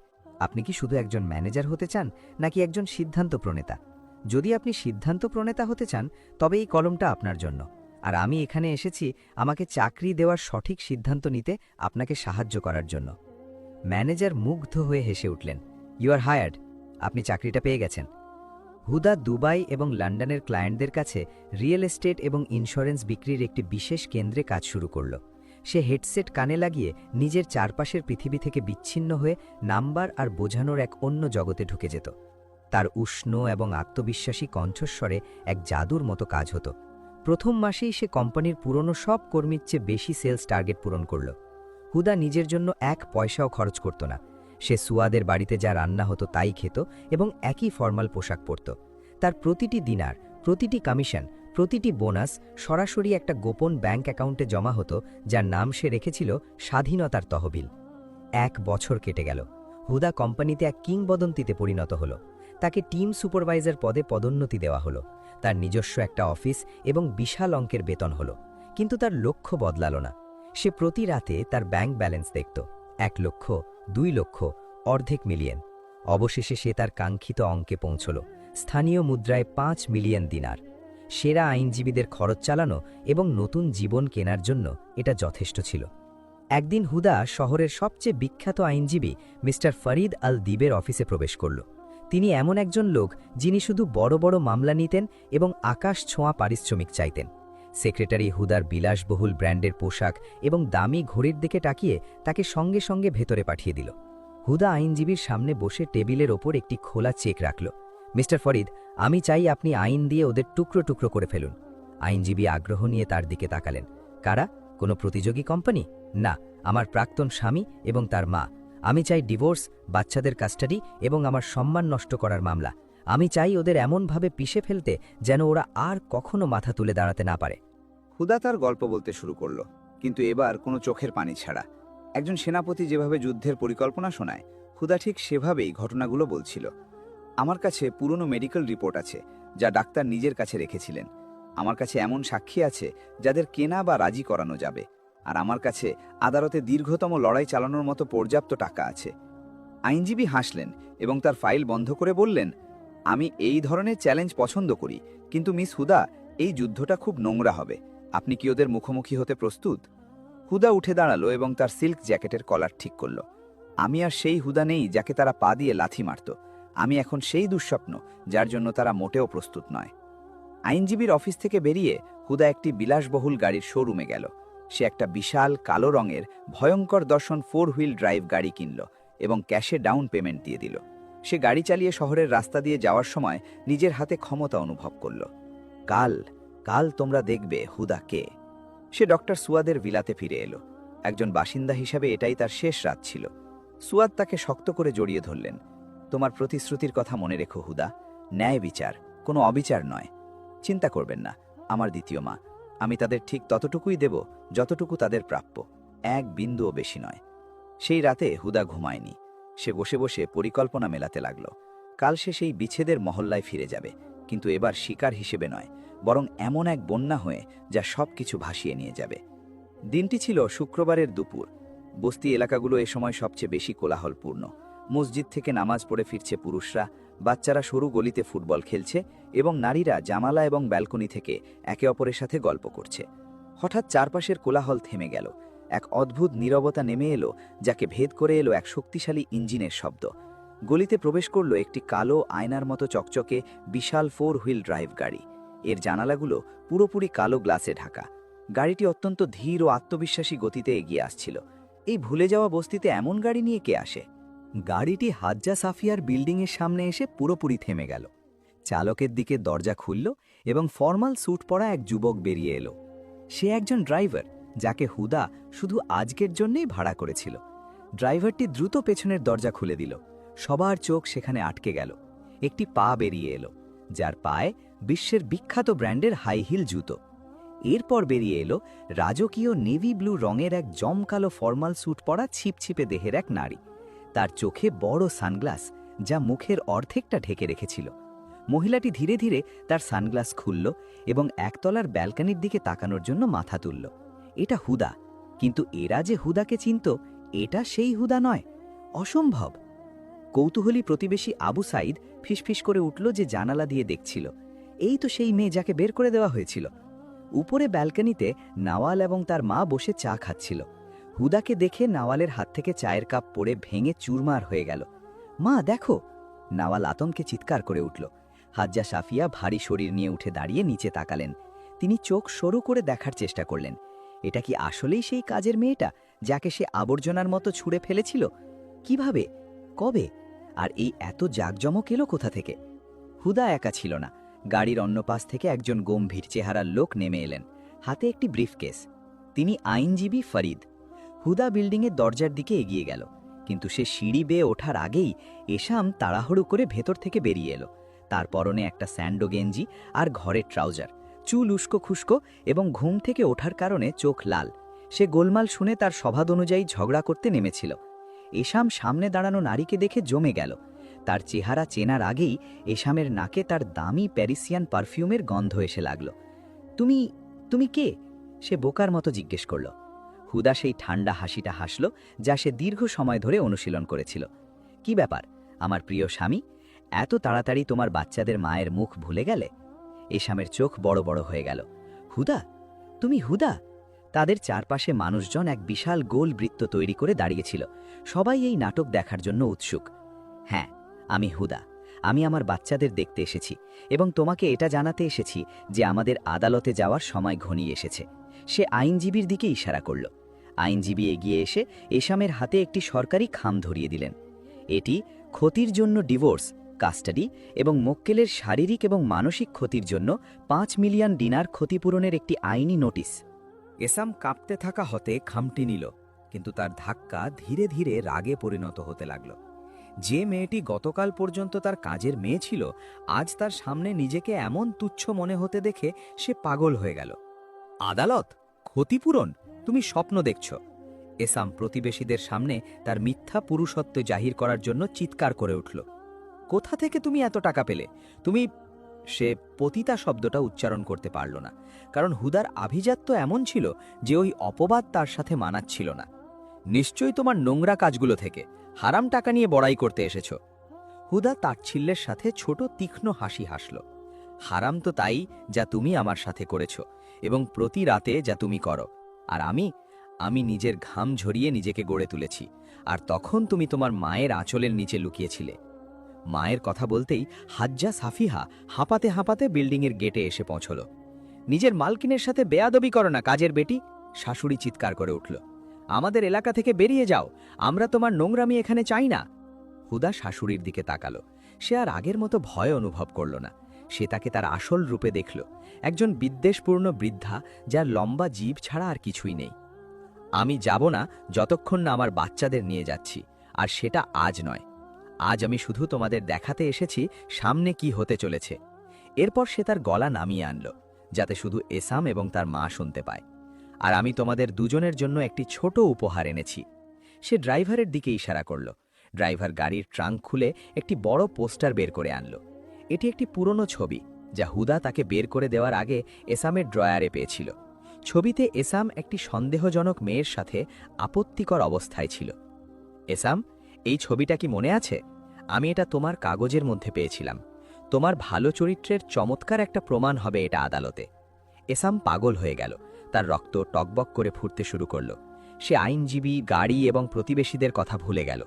আপনি কি শুধু একজন ম্যানেজার হতে চান, নাকি একজন সিদ্ধান্ত প্রণেতা? যদি আপনি সিদ্ধান্ত প্রণেতা হতে চান, তবে এই কলমটা আপনার জন্য। আর আমি এখানে এসেছি আমাকে চাকরি দেওয়ার সঠিক সিদ্ধান্ত নিতে আপনাকে সাহায্য করার জন্য। ম্যানেজার মুগ্ধ হয়ে হেসে উঠলেন। You are hired. আপনি চাকরিটা পেয়ে গেছেন। হুদা দুবাই এবং লন্ডনের ক্লায়েন্টদের কাছে রিয়েল এস্টেট এবং ইন্স্যুরেন্স বিক্রির একটি বিশেষ কেন্দ্রে কাজ শুরু করল। সে হেডসেট কানে লাগিয়ে নিজের চারপাশের পৃথিবী থেকে বিচ্ছিন্ন হয়ে নাম্বার আর বোঝানোর এক অন্য জগতে ঢুকে যেত। তার উষ্ণ এবং আত্মবিশ্বাসী কণ্ঠস্বরে এক জাদুর মতো কাজ হতো। প্রথম মাসেই সে কোম্পানির পুরনো সব কর্মীর চেয়ে বেশি সেলস টার্গেট পূরণ করল। হুদা নিজের জন্য 1 পয়সাও খরচ করত না। সে সুয়াদের বাড়িতে যা রান্না হতো তাই খেত এবং একই ফর্মাল পোশাক পরত। তার প্রতিটি দিনার, প্রতিটি কমিশন, প্রতিটি বোনাস সরাসরি একটা গোপন ব্যাংক অ্যাকাউন্টে জমা হতো, যার নাম সে রেখেছিল স্বাধীনতার তহবিল। 1 বছর কেটে গেল। হুদা কোম্পানিতে এক কিংবদন্তিতে পরিণত হল। তাকে টিম সুপারভাইজার পদে পদোন্নতি দেওয়া হলো। তার নিজস্ব একটা অফিস এবং বিশাল অঙ্কের বেতন হলো। কিন্তু তার লক্ষ্য বদলালো না। সে প্রতি রাতে তার ব্যাংক ব্যালেন্স দেখত। 1 লক্ষ, 2 লক্ষ, অর্ধেক মিলিয়ন। অবশেষে সে তার কাঙ্ক্ষিত অঙ্কে পৌঁছল, স্থানীয় মুদ্রায় 5 মিলিয়ন দিনার। সেরা আইনজীবীদের খরচ চালানো এবং নতুন জীবন কেনার জন্য এটা যথেষ্ট ছিল। একদিন হুদা শহরের সবচেয়ে বিখ্যাত আইনজীবী মিস্টার ফরিদ আল দিবের অফিসে প্রবেশ করল। তিনি এমন একজন লোক যিনি শুধু বড় বড় মামলা নিতেন এবং আকাশ ছোঁয়া পারিশ্রমিক চাইতেন। সেক্রেটারি হুদার বিলাসবহুল ব্র্যান্ডের পোশাক এবং দামি ঘড়ির দিকে তাকিয়ে তাকে সঙ্গে সঙ্গে ভেতরে পাঠিয়ে দিল। হুদা আইনজীবীর সামনে বসে টেবিলের ওপর একটি খোলা চেক রাখল। মিস্টার ফরিদ, আমি চাই আপনি আইন দিয়ে ওদের টুকরো টুকরো করে ফেলুন। আইনজীবী আগ্রহ নিয়ে তার দিকে তাকালেন। কারা? কোনো প্রতিযোগী কোম্পানি? না, আমার প্রাক্তন স্বামী এবং তার মা। আমি চাই ডিভোর্স, বাচ্চাদের কাস্টাডি এবং আমার সম্মান নষ্ট করার মামলা। আমি চাই ওদের এমনভাবে পিষে ফেলতে যেন ওরা আর কখনো মাথা তুলে দাঁড়াতে না পারে। হুদা তার গল্প বলতে শুরু করল, কিন্তু এবার কোনো চোখের পানি ছাড়া। একজন সেনাপতি যেভাবে যুদ্ধের পরিকল্পনা শোনায়, হুদা ঠিক সেভাবেই ঘটনাগুলো বলছিল। আমার কাছে পুরনো মেডিকেল রিপোর্ট আছে, যা ডাক্তার নিজের কাছে রেখেছিলেন। আমার কাছে এমন সাক্ষী আছে যাদের কেনা বা রাজি করানো যাবে। আর আমার কাছে আদালতে দীর্ঘতম লড়াই চালানোর মতো পর্যাপ্ত টাকা আছে। আইনজীবী হাসলেন এবং তার ফাইল বন্ধ করে বললেন, আমি এই ধরনের চ্যালেঞ্জ পছন্দ করি, কিন্তু মিস হুদা, এই যুদ্ধটা খুব নোংরা হবে। আপনি কি ওদের মুখোমুখি হতে প্রস্তুত? হুদা উঠে দাঁড়ালো এবং তার সিল্ক জ্যাকেটের কলার ঠিক করল। আমি আর সেই হুদা নেই যাকে তারা পা দিয়ে লাথি মারত। আমি এখন সেই দুঃস্বপ্ন যার জন্য তারা মোটেও প্রস্তুত নয়। আইনজীবীর অফিস থেকে বেরিয়ে হুদা একটি বিলাসবহুল গাড়ির শোরুমে গেল। সে একটা বিশাল কালো রঙের ভয়ঙ্কর দর্শন 4 হুইল ড্রাইভ গাড়ি কিনল এবং ক্যাশে ডাউন পেমেন্ট দিয়ে দিল। সে গাড়ি চালিয়ে শহরের রাস্তা দিয়ে যাওয়ার সময় নিজের হাতে ক্ষমতা অনুভব করল। কাল কাল তোমরা দেখবে হুদা কে। সে ডক্টর সুয়াদের ভিলাতে ফিরে এলো। একজন বাসিন্দা হিসাবে এটাই তার শেষ রাত ছিল। সুয়াদ তাকে শক্ত করে জড়িয়ে ধরলেন। তোমার প্রতিশ্রুতির কথা মনে রেখো হুদা। ন্যায় বিচার, কোনো অবিচার নয়। চিন্তা করবেন না, আমার দ্বিতীয় মা। আমি তাদের ঠিক ততটুকুই দেব যতটুকু তাদের প্রাপ্য, 1 বিন্দুও বেশি নয়। সেই রাতে হুদা ঘুমায়নি। সে বসে বসে পরিকল্পনা মেলাতে লাগল। কাল সে সেই বিচ্ছেদের মহল্লায় ফিরে যাবে, কিন্তু এবার শিকার হিসেবে নয়, বরং এমন এক বন্যা হয়ে যা সবকিছু ভাসিয়ে নিয়ে যাবে। দিনটি ছিল শুক্রবারের দুপুর। বস্তি এলাকাগুলো এ সময় সবচেয়ে বেশি কোলাহলপূর্ণ। মসজিদ থেকে নামাজ পড়ে ফিরছে পুরুষরা, বাচ্চারা সরু গলিতে ফুটবল খেলছে এবং নারীরা জানালা এবং ব্যালকনি থেকে একে অপরের সাথে গল্প করছে। হঠাৎ চারপাশের কোলাহল থেমে গেল। এক অদ্ভুত নীরবতা নেমে এলো, যাকে ভেদ করে এলো এক শক্তিশালী ইঞ্জিনের শব্দ। গলিতে প্রবেশ করল একটি কালো আয়নার মতো চকচকে বিশাল 4 হুইল ড্রাইভ গাড়ি। এর জানালাগুলো পুরোপুরি কালো গ্লাসে ঢাকা। গাড়িটি অত্যন্ত ধীর ও আত্মবিশ্বাসী গতিতে এগিয়ে আসছিল। এই ভুলে যাওয়া বস্তিতে এমন গাড়ি নিয়ে কে আসে? গাড়িটি হাজ্জা সাফিয়ার বিল্ডিংয়ের সামনে এসে পুরোপুরি থেমে গেল। চালকের দিকে দরজা খুলল এবং ফর্মাল স্যুট পরা এক যুবক বেরিয়ে এলো। সে একজন ড্রাইভার, যাকে হুদা শুধু আজকের জন্যই ভাড়া করেছিল। ড্রাইভারটি দ্রুত পেছনের দরজা খুলে দিল। সবার চোখ সেখানে আটকে গেল। একটি পা বেরিয়ে এলো, যার পায়ে বিশ্বের বিখ্যাত ব্র্যান্ডের হাই হিল জুতো। এরপর বেরিয়ে এলো রাজকীয় নেভি ব্লু রঙের এক জমকালো ফর্মাল স্যুট পরা ছিপছিপে দেহের এক নারী। তার চোখে বড় সানগ্লাস, যা মুখের অর্ধেকটা ঢেকে রেখেছিল। মহিলাটি ধীরে ধীরে তার সানগ্লাস খুলল এবং একতলার ব্যালকনির দিকে তাকানোর জন্য মাথা তুলল। এটা হুদা, কিন্তু এরা যে হুদাকে চিনত, এটা সেই হুদা নয়। অসম্ভব। কৌতূহলী প্রতিবেশী আবু সাইদ ফিসফিস করে উঠল যে জানালা দিয়ে দেখছিল, এই তো সেই মেয়ে যাকে বের করে দেওয়া হয়েছিল। উপরে ব্যালকনিতে নাওয়াল এবং তার মা বসে চা খাচ্ছিল। হুদাকে দেখে নাওয়ালের হাত থেকে চায়ের কাপ পড়ে ভেঙে চুরমার হয়ে গেল। মা দেখো! নাওয়াল আতঙ্কে চিৎকার করে উঠল। হাজ্জা সাফিয়া ভারী শরীর নিয়ে উঠে দাঁড়িয়ে নিচে তাকালেন। তিনি চোখ সরু করে দেখার চেষ্টা করলেন। এটা কি আসলেই সেই কাজের মেয়েটা, যাকে সে আবর্জনার মতো ছুঁড়ে ফেলেছিল? কিভাবে? কবে? আর এই এত জাঁকজমক এলো কোথা থেকে? হুদা একা ছিল না। গাড়ির অন্য পাশ থেকে একজন গম্ভীর চেহারার লোক নেমে এলেন, হাতে একটি ব্রিফকেস। তিনি আইনজীবী ফরিদ। হুদা বিল্ডিংয়ের দরজার দিকে এগিয়ে গেল, কিন্তু সে সিঁড়ি বেয়ে ওঠার আগেই এসাম তাড়াহুড়ো করে ভেতর থেকে বেরিয়ে এলো। তার পরনে একটা স্যান্ডো গেঞ্জি আর ঘরের ট্রাউজার, চুল উস্কো খুস্কো এবং ঘুম থেকে ওঠার কারণে চোখ লাল। সে গোলমাল শুনে তার স্বভাব অনুযায়ী ঝগড়া করতে নেমেছিল। এসাম সামনে দাঁড়ানো নারীকে দেখে জমে গেল। তার চেহারা চেনার আগেই এসামের নাকে তার দামি প্যারিসিয়ান পারফিউমের গন্ধ এসে লাগল। তুমি তুমি কে? সে বোকার মতো জিজ্ঞেস করল। হুদা সেই ঠান্ডা হাসিটা হাসল, যা সে দীর্ঘ সময় ধরে অনুশীলন করেছিল। কি ব্যাপার আমার প্রিয় স্বামী, এত তাড়াতাড়ি তোমার বাচ্চাদের মায়ের মুখ ভুলে গেলে? এসামের চোখ বড় বড় হয়ে গেল। হুদা, তুমি হুদা? তাদের চারপাশে মানুষজন এক বিশাল গোল বৃত্ত তৈরি করে দাঁড়িয়েছিল। সবাই এই নাটক দেখার জন্য উৎসুক। হ্যাঁ, আমি হুদা। আমি আমার বাচ্চাদের দেখতে এসেছি এবং তোমাকে এটা জানাতে এসেছি যে আমাদের আদালতে যাওয়ার সময় ঘনিয়ে এসেছে। সে আইনজীবীর দিকে ইশারা করল। আইনজীবী এগিয়ে এসে এসামের হাতে একটি সরকারি খাম ধরিয়ে দিলেন। এটি ক্ষতির জন্য ডিভোর্স, কাস্টাডি এবং মক্কেলের শারীরিক এবং মানসিক ক্ষতির জন্য 5 মিলিয়ন ডিনার ক্ষতিপূরণের একটি আইনি নোটিশ। এসাম কাঁপতে থাকা হতে খামটি নিল, কিন্তু তার ধাক্কা ধীরে ধীরে রাগে পরিণত হতে লাগল। যে মেয়েটি গতকাল পর্যন্ত তার কাজের মেয়ে ছিল, আজ তার সামনে নিজেকে এমন তুচ্ছ মনে হতে দেখে সে পাগল হয়ে গেল। আদালত? ক্ষতিপূরণ? তুমি স্বপ্ন দেখছ? এসাম প্রতিবেশীদের সামনে তার মিথ্যা পুরুষত্ব জাহির করার জন্য চিৎকার করে উঠল। কোথা থেকে তুমি এত টাকা পেলে? তুমি... সে পতিতা শব্দটা উচ্চারণ করতে পারল না, কারণ হুদার আভিজাত্য এমন ছিল যে ওই অপবাদ তার সাথে মানাচ্ছিল না। নিশ্চয়ই তোমার নোংরা কাজগুলো থেকে হারাম টাকা নিয়ে বড়াই করতে এসেছ। হুদা তাচ্ছিল্যের সাথে ছোট তীক্ষ্ণ হাসি হাসল। হারাম তো তাই যা তুমি আমার সাথে করেছ এবং প্রতি রাতে যা তুমি করো। আর আমি নিজের ঘাম ঝরিয়ে নিজেকে গড়ে তুলেছি, আর তখন তুমি তোমার মায়ের আঁচলের নিচে লুকিয়েছিলে। মায়ের কথা বলতেই হাজ্জা সাফিহা হাঁপাতে হাঁপাতে বিল্ডিংয়ের গেটে এসে পৌঁছল। নিজের মালকিনের সাথে বেয়াদবি করো না, কাজের বেটি! শাশুড়ি চিৎকার করে উঠল। আমাদের এলাকা থেকে বেরিয়ে যাও, আমরা তোমার নোংরামি এখানে চাই না। হুদা শাশুড়ির দিকে তাকালো। সে আর আগের মতো ভয় অনুভব করল না। সে তাকে তার আসল রূপে দেখল, একজন বিদ্বেষপূর্ণ বৃদ্ধা যার লম্বা জিভ ছাড়া আর কিছুই নেই। আমি যাব না যতক্ষণ না আমার বাচ্চাদের নিয়ে যাচ্ছি, আর সেটা আজ নয়। আজ আমি শুধু তোমাদের দেখাতে এসেছি সামনে কি হতে চলেছে। এরপর সে তার গলা নামিয়ে আনল, যাতে শুধু এসাম এবং তার মা শুনতে পায়। আর আমি তোমাদের দুজনের জন্য একটি ছোট উপহার এনেছি। সে ড্রাইভারের দিকে ইশারা করল। ড্রাইভার গাড়ির ট্রাঙ্ক খুলে একটি বড় পোস্টার বের করে আনল। এটি একটি পুরনো ছবি, যা হুদা তাকে বের করে দেওয়ার আগে এসামের ড্রয়ারে পেয়েছিল। ছবিতে এসাম একটি সন্দেহজনক মেয়ের সাথে আপত্তিকর অবস্থায় ছিল। এসাম, এই ছবিটা কি মনে আছে? আমি এটা তোমার কাগজের মধ্যে পেয়েছিলাম। তোমার ভালো চরিত্রের চমৎকার একটা প্রমাণ হবে এটা আদালতে। এসাম পাগল হয়ে গেল। তার রক্ত টকবক করে ফুটতে শুরু করল। সে আইনজীবী, গাড়ি এবং প্রতিবেশীদের কথা ভুলে গেল।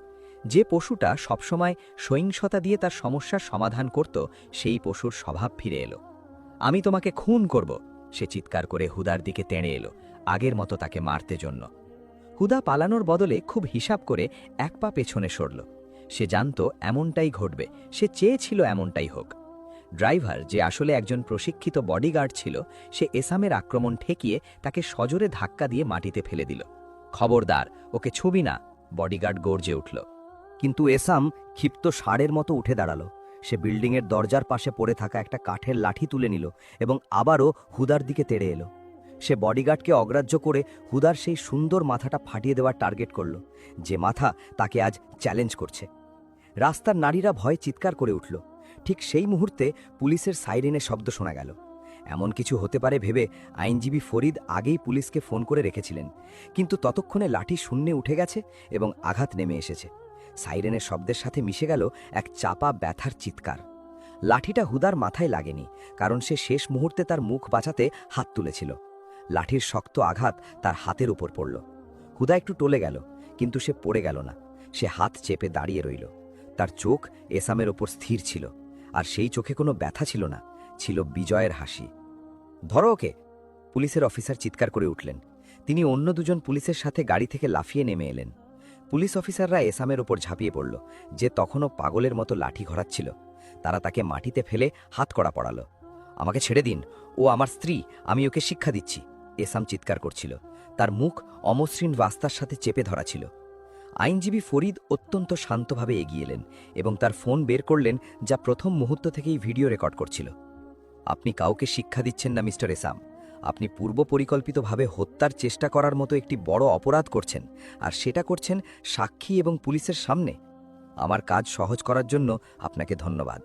যে পশুটা সবসময় সহিংসতা দিয়ে তার সমস্যার সমাধান করত, সেই পশুর স্বভাব ফিরে এলো। আমি তোমাকে খুন করব, সে চিৎকার করে হুদার দিকে তেড়ে এলো, আগের মতো তাকে মারতে জন্য। হুদা পালানোর বদলে খুব হিসাব করে এক পা পেছনে সরল। সে জানত এমনটাই ঘটবে, সে চেয়েছিল এমনটাই হোক। ড্রাইভার, যে আসলে একজন প্রশিক্ষিত বডিগার্ড ছিল, সে এসামের আক্রমণ ঠেকিয়ে তাকে সজোরে ধাক্কা দিয়ে মাটিতে ফেলে দিল। খবরদার, ওকে ছুবি না, বডিগার্ড গর্জে উঠল। কিন্তু এসাম ক্ষিপ্ত ষাঁড়ের মতো উঠে দাঁড়ালো। সে বিল্ডিংয়ের দরজার পাশে পড়ে থাকা একটা কাঠের লাঠি তুলে নিল এবং আবারও হুদার দিকে তেড়ে এলো। সে বডিগার্ডকে অগ্রাহ্য করে হুদার সেই সুন্দর মাথাটা ফাটিয়ে দেওয়ার টার্গেট করল, যে মাথা তাকে আজ চ্যালেঞ্জ করছে। রাস্তার নারীরা ভয়ে চিৎকার করে উঠল। ঠিক সেই মুহূর্তে পুলিশের সাইরেনের শব্দ শোনা গেল। এমন কিছু হতে পারে ভেবে আইনজীবী ফরিদ আগেই পুলিশকে ফোন করে রেখেছিলেন, কিন্তু ততক্ষণে লাঠি শূন্যে উঠে গেছে এবং আঘাত নেমে এসেছে। সাইরেনের শব্দের সাথে মিশে গেল এক চাপা ব্যথার চিৎকার। লাঠিটা হুদার মাথায় লাগেনি, কারণ সে শেষ মুহূর্তে তার মুখ বাঁচাতে হাত তুলেছিল। লাঠির শক্ত আঘাত তার হাতের উপর পড়ল। হুদা একটু টলে গেল, কিন্তু সে পড়ে গেল না। সে হাত চেপে দাঁড়িয়ে রইল। তার চোখ এসামের ওপর স্থির ছিল, আর সেই চোখে কোনো ব্যথা ছিল না, ছিল বিজয়ের হাসি। ধরো ওকে, পুলিশের অফিসার চিৎকার করে উঠলেন। তিনি অন্য দুজন পুলিশের সাথে গাড়ি থেকে লাফিয়ে নেমে এলেন। পুলিশ অফিসাররা এসামের ওপর ঝাঁপিয়ে পড়ল, যে তখনও পাগলের মতো লাঠি ঘোরাচ্ছিল। তারা তাকে মাটিতে ফেলে হাতকড়া পড়ালো। আমাকে ছেড়ে দিন, ও আমার স্ত্রী, আমি ওকে শিক্ষা দিচ্ছি, এসাম চিৎকার করছিল। তার মুখ অমসৃণ রাস্তার সাথে চেপে ধরা ছিল। আইনজীবী ফরিদ অত্যন্ত শান্তভাবে এগিয়ে এলেন এবং তার ফোন বের করলেন, যা প্রথম মুহূর্ত থেকেই ভিডিও রেকর্ড করছিল। আপনি কাউকে শিক্ষা দিচ্ছেন না মিস্টার এসাম, আপনি পূর্ব পরিকল্পিতভাবে হত্যার চেষ্টা করার মতো একটি বড় অপরাধ করছেন, আর সেটা করছেন সাক্ষী এবং পুলিশের সামনে। আমার কাজ সহজ করার জন্য আপনাকে ধন্যবাদ।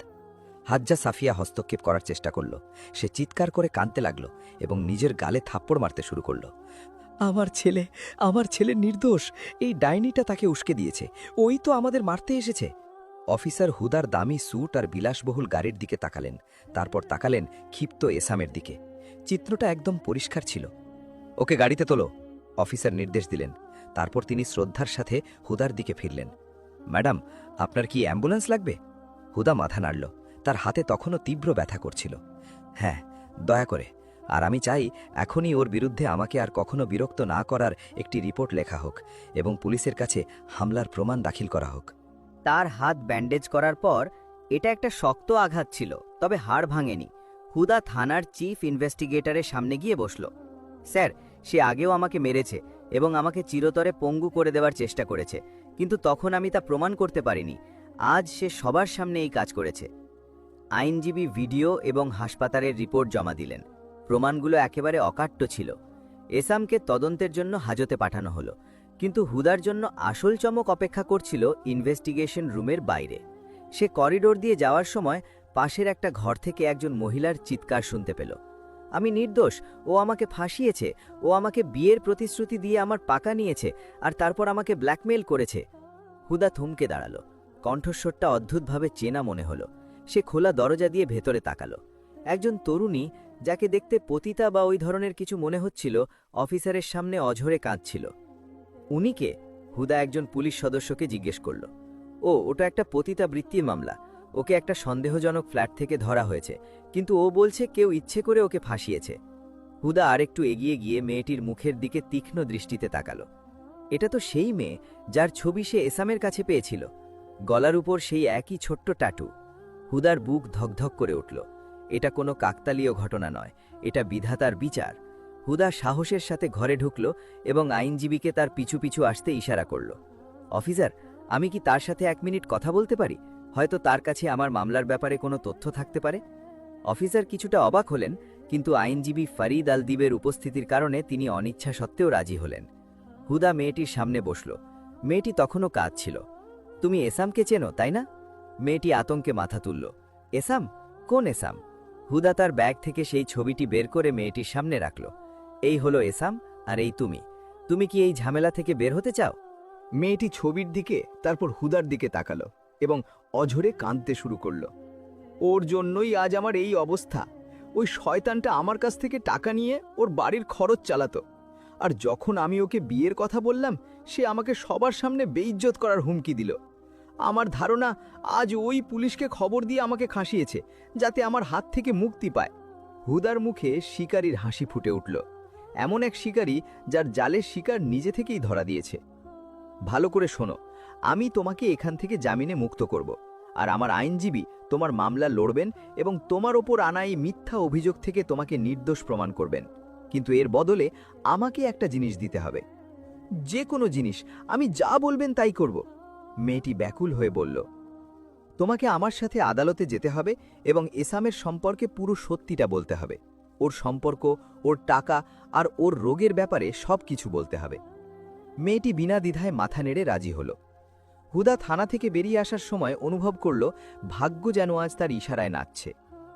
হাজ্জা সাফিয়া হস্তক্ষেপ করার চেষ্টা করল। সে চিৎকার করে কাঁদতে লাগল এবং নিজের গালে থাপ্পড় মারতে শুরু করল। আমার ছেলে নির্দোষ, এই ডাইনিটা তাকে উস্কে দিয়েছে, ওই তো আমাদের মারতে এসেছে। অফিসার হুদার দামি স্যুট আর বিলাসবহুল গাড়ির দিকে তাকালেন, তারপর তাকালেন ক্ষিপ্ত এসামের দিকে। চিত্রটা একদম পরিষ্কার ছিল। ওকে গাড়িতে তোলো, অফিসার নির্দেশ দিলেন। তারপর তিনি শ্রদ্ধার সাথে হুদার দিকে ফিরলেন। ম্যাডাম, আপনার কি অ্যাম্বুলেন্স লাগবে? হুদা মাথা নাড়ল। তার হাতে তখনও তীব্র ব্যথা করছিল। হ্যাঁ, দয়া করে। আর আমি চাই এখনই ওর বিরুদ্ধে আমাকে আর কখনো বিরক্ত না করার একটি রিপোর্ট লেখা হোক এবং পুলিশের কাছে হামলার প্রমাণ দাখিল করা হোক। তার হাত ব্যান্ডেজ করার পর এটা একটা শক্ত আঘাত ছিল, তবে হাড় ভাঙেনি। হুদা থানার চিফ ইনভেস্টিগেটরের সামনে গিয়ে বসল। স্যার, সে আগেও আমাকে মেরেছে এবং আমাকে চিরতরে পঙ্গু করে দেওয়ার চেষ্টা করেছে, কিন্তু তখন আমি তা প্রমাণ করতে পারিনি। আজ সে সবার সামনে এই কাজ করেছে। আইনজীবী ভিডিও এবং হাসপাতালের রিপোর্ট জমা দিলেন। প্রমাণগুলো একেবারে অকাট্য ছিল। এসামকে তদন্তের জন্য হাজতে পাঠানো হলো, কিন্তু হুদার জন্য আসল চমক অপেক্ষা করছিল ইনভেস্টিগেশন রুমের বাইরে। সে করিডোর দিয়ে যাওয়ার সময় পাশের একটা ঘর থেকে একজন মহিলার চিৎকার শুনতে পেল। আমি নির্দোষ, ও আমাকে ফাঁসিয়েছে, ও আমাকে বিয়ের প্রতিশ্রুতি দিয়ে আমার পাকা নিয়েছে, আর তারপর আমাকে ব্ল্যাকমেইল করেছে। হুদা থমকে দাঁড়ালো। কণ্ঠস্বরটা অদ্ভুতভাবে চেনা মনে হলো। সে খোলা দরজা দিয়ে ভেতরে তাকালো। একজন তরুণী, যাকে দেখতে পতিতা বা ওই ধরনের কিছু মনে হচ্ছিল, অফিসারের সামনে অঝরে কাঁদছিল। উনি কে? হুদা একজন পুলিশ সদস্যকে জিজ্ঞেস করল। ও, ওটা একটা পতিতা বৃত্তির মামলা। ওকে একটা সন্দেহজনক ফ্ল্যাট থেকে ধরা হয়েছে, কিন্তু ও বলছে কেউ ইচ্ছে করে ওকে ফাঁসিয়েছে। হুদা আরেকটু এগিয়ে গিয়ে মেয়েটির মুখের দিকে তীক্ষ্ণ দৃষ্টিতে তাকালো। এটা তো সেই মেয়ে যার ছবি সে এসামের কাছে পেয়েছিল। গলার উপর সেই একই ছোট্ট ট্যাটু। হুদার বুক ধকধক করে উঠল। এটা কোনো কাকতালীয় ঘটনা নয়, এটা বিধাতার বিচার। হুদা সাহসের সাথে ঘরে ঢুকল এবং আইনজীবীকে তার পিছু পিছু আসতে ইশারা করল। অফিসার, আমি কি তার সাথে 1 মিনিট কথা বলতে পারি? হয়তো তার কাছে আমার মামলার ব্যাপারে কোনো তথ্য থাকতে পারে। অফিসার কিছুটা অবাক হলেন, কিন্তু আইনজীবী ফরিদ আলদিবের উপস্থিতির কারণে তিনি অনিচ্ছা সত্ত্বেও রাজি হলেন। হুদা মেয়েটির সামনে বসল। মেয়েটি তখনও কাঁদছিল। তুমি এসামকে চেনো, তাই না? মেয়েটি আতঙ্কে মাথা তুলল। এসাম? কোন এসাম? হুদা তার ব্যাগ থেকে সেই ছবিটি বের করে মেয়েটির সামনে রাখল। এই হলো এসাম, আর এই তুমি। তুমি কি এই ঝামেলা থেকে বের হতে চাও? মেয়েটি ছবির দিকে, তারপর হুদার দিকে তাকালো এবং অঝরে কাঁদতে শুরু করল। ওর জন্যই আজ আমার এই অবস্থা। ওই শয়তানটা আমার কাছ থেকে টাকা নিয়ে ওর বাড়ির খরচ চালাতো, আর যখন আমি ওকে বিয়ের কথা বললাম, সে আমাকে সবার সামনে বেইজ্জত করার হুমকি দিল। আমার ধারণা আজ ওই পুলিশকে খবর দিয়ে আমাকে ফাঁসিয়েছে, যাতে আমার হাত থেকে মুক্তি পায়। হুদার মুখে শিকারীর হাসি ফুটে উঠল, এমন এক শিকারী যার জালের শিকার নিজে থেকেই ধরা দিয়েছে। ভালো করে শোনো, আমি তোমাকে এখান থেকে জামিনে মুক্ত করব, আর আমার আইনজীবী তোমার মামলা লড়বেন এবং তোমার ওপর আনা এই মিথ্যা অভিযোগ থেকে তোমাকে নির্দোষ প্রমাণ করবেন। কিন্তু এর বদলে আমাকে একটা জিনিস দিতে হবে, যে কোনো জিনিস, আমি যা বলবেন তাই করব। মেয়েটি ব্যাকুল হয়ে বলল, তোমাকে আমার সাথে আদালতে যেতে হবে এবং এসামের সম্পর্কে পুরো সত্যিটা বলতে হবে। ওর সম্পর্ক, ওর টাকা আর ওর রোগের ব্যাপারে সব কিছু বলতে হবে। মেয়েটি বিনা দ্বিধায় মাথা নেড়ে রাজি হল। হুদা থানা থেকে বেরিয়ে আসার সময় অনুভব করল ভাগ্য যেন আজ তার ইশারায় নাচছে।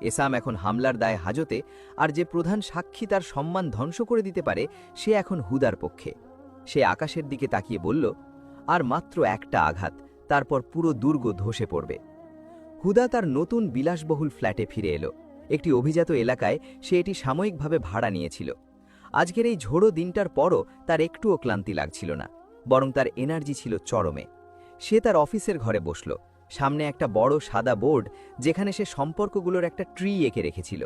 এসাম এখন হামলার দায়ে হাজতে, আর যে প্রধান সাক্ষী তার সম্মান ধ্বংস করে দিতে পারে সে এখন হুদার পক্ষে। সে আকাশের দিকে তাকিয়ে বলল, আর মাত্র একটা আঘাত, তারপর পুরো দুর্গ ধসে পড়বে। হুদা তার নতুন বিলাসবহুল ফ্ল্যাটে ফিরে এলো। একটি অভিজাত এলাকায় সে এটি সাময়িকভাবে ভাড়া নিয়েছিল। আজকের এই ঝোড়ো দিনটার পরও তার একটুও ক্লান্তি লাগছিল না, বরং তার এনার্জি ছিল চরমে। সে তার অফিসের ঘরে বসল। সামনে একটা বড় সাদা বোর্ড, যেখানে সে সম্পর্কগুলোর একটা ট্রি এঁকে রেখেছিল।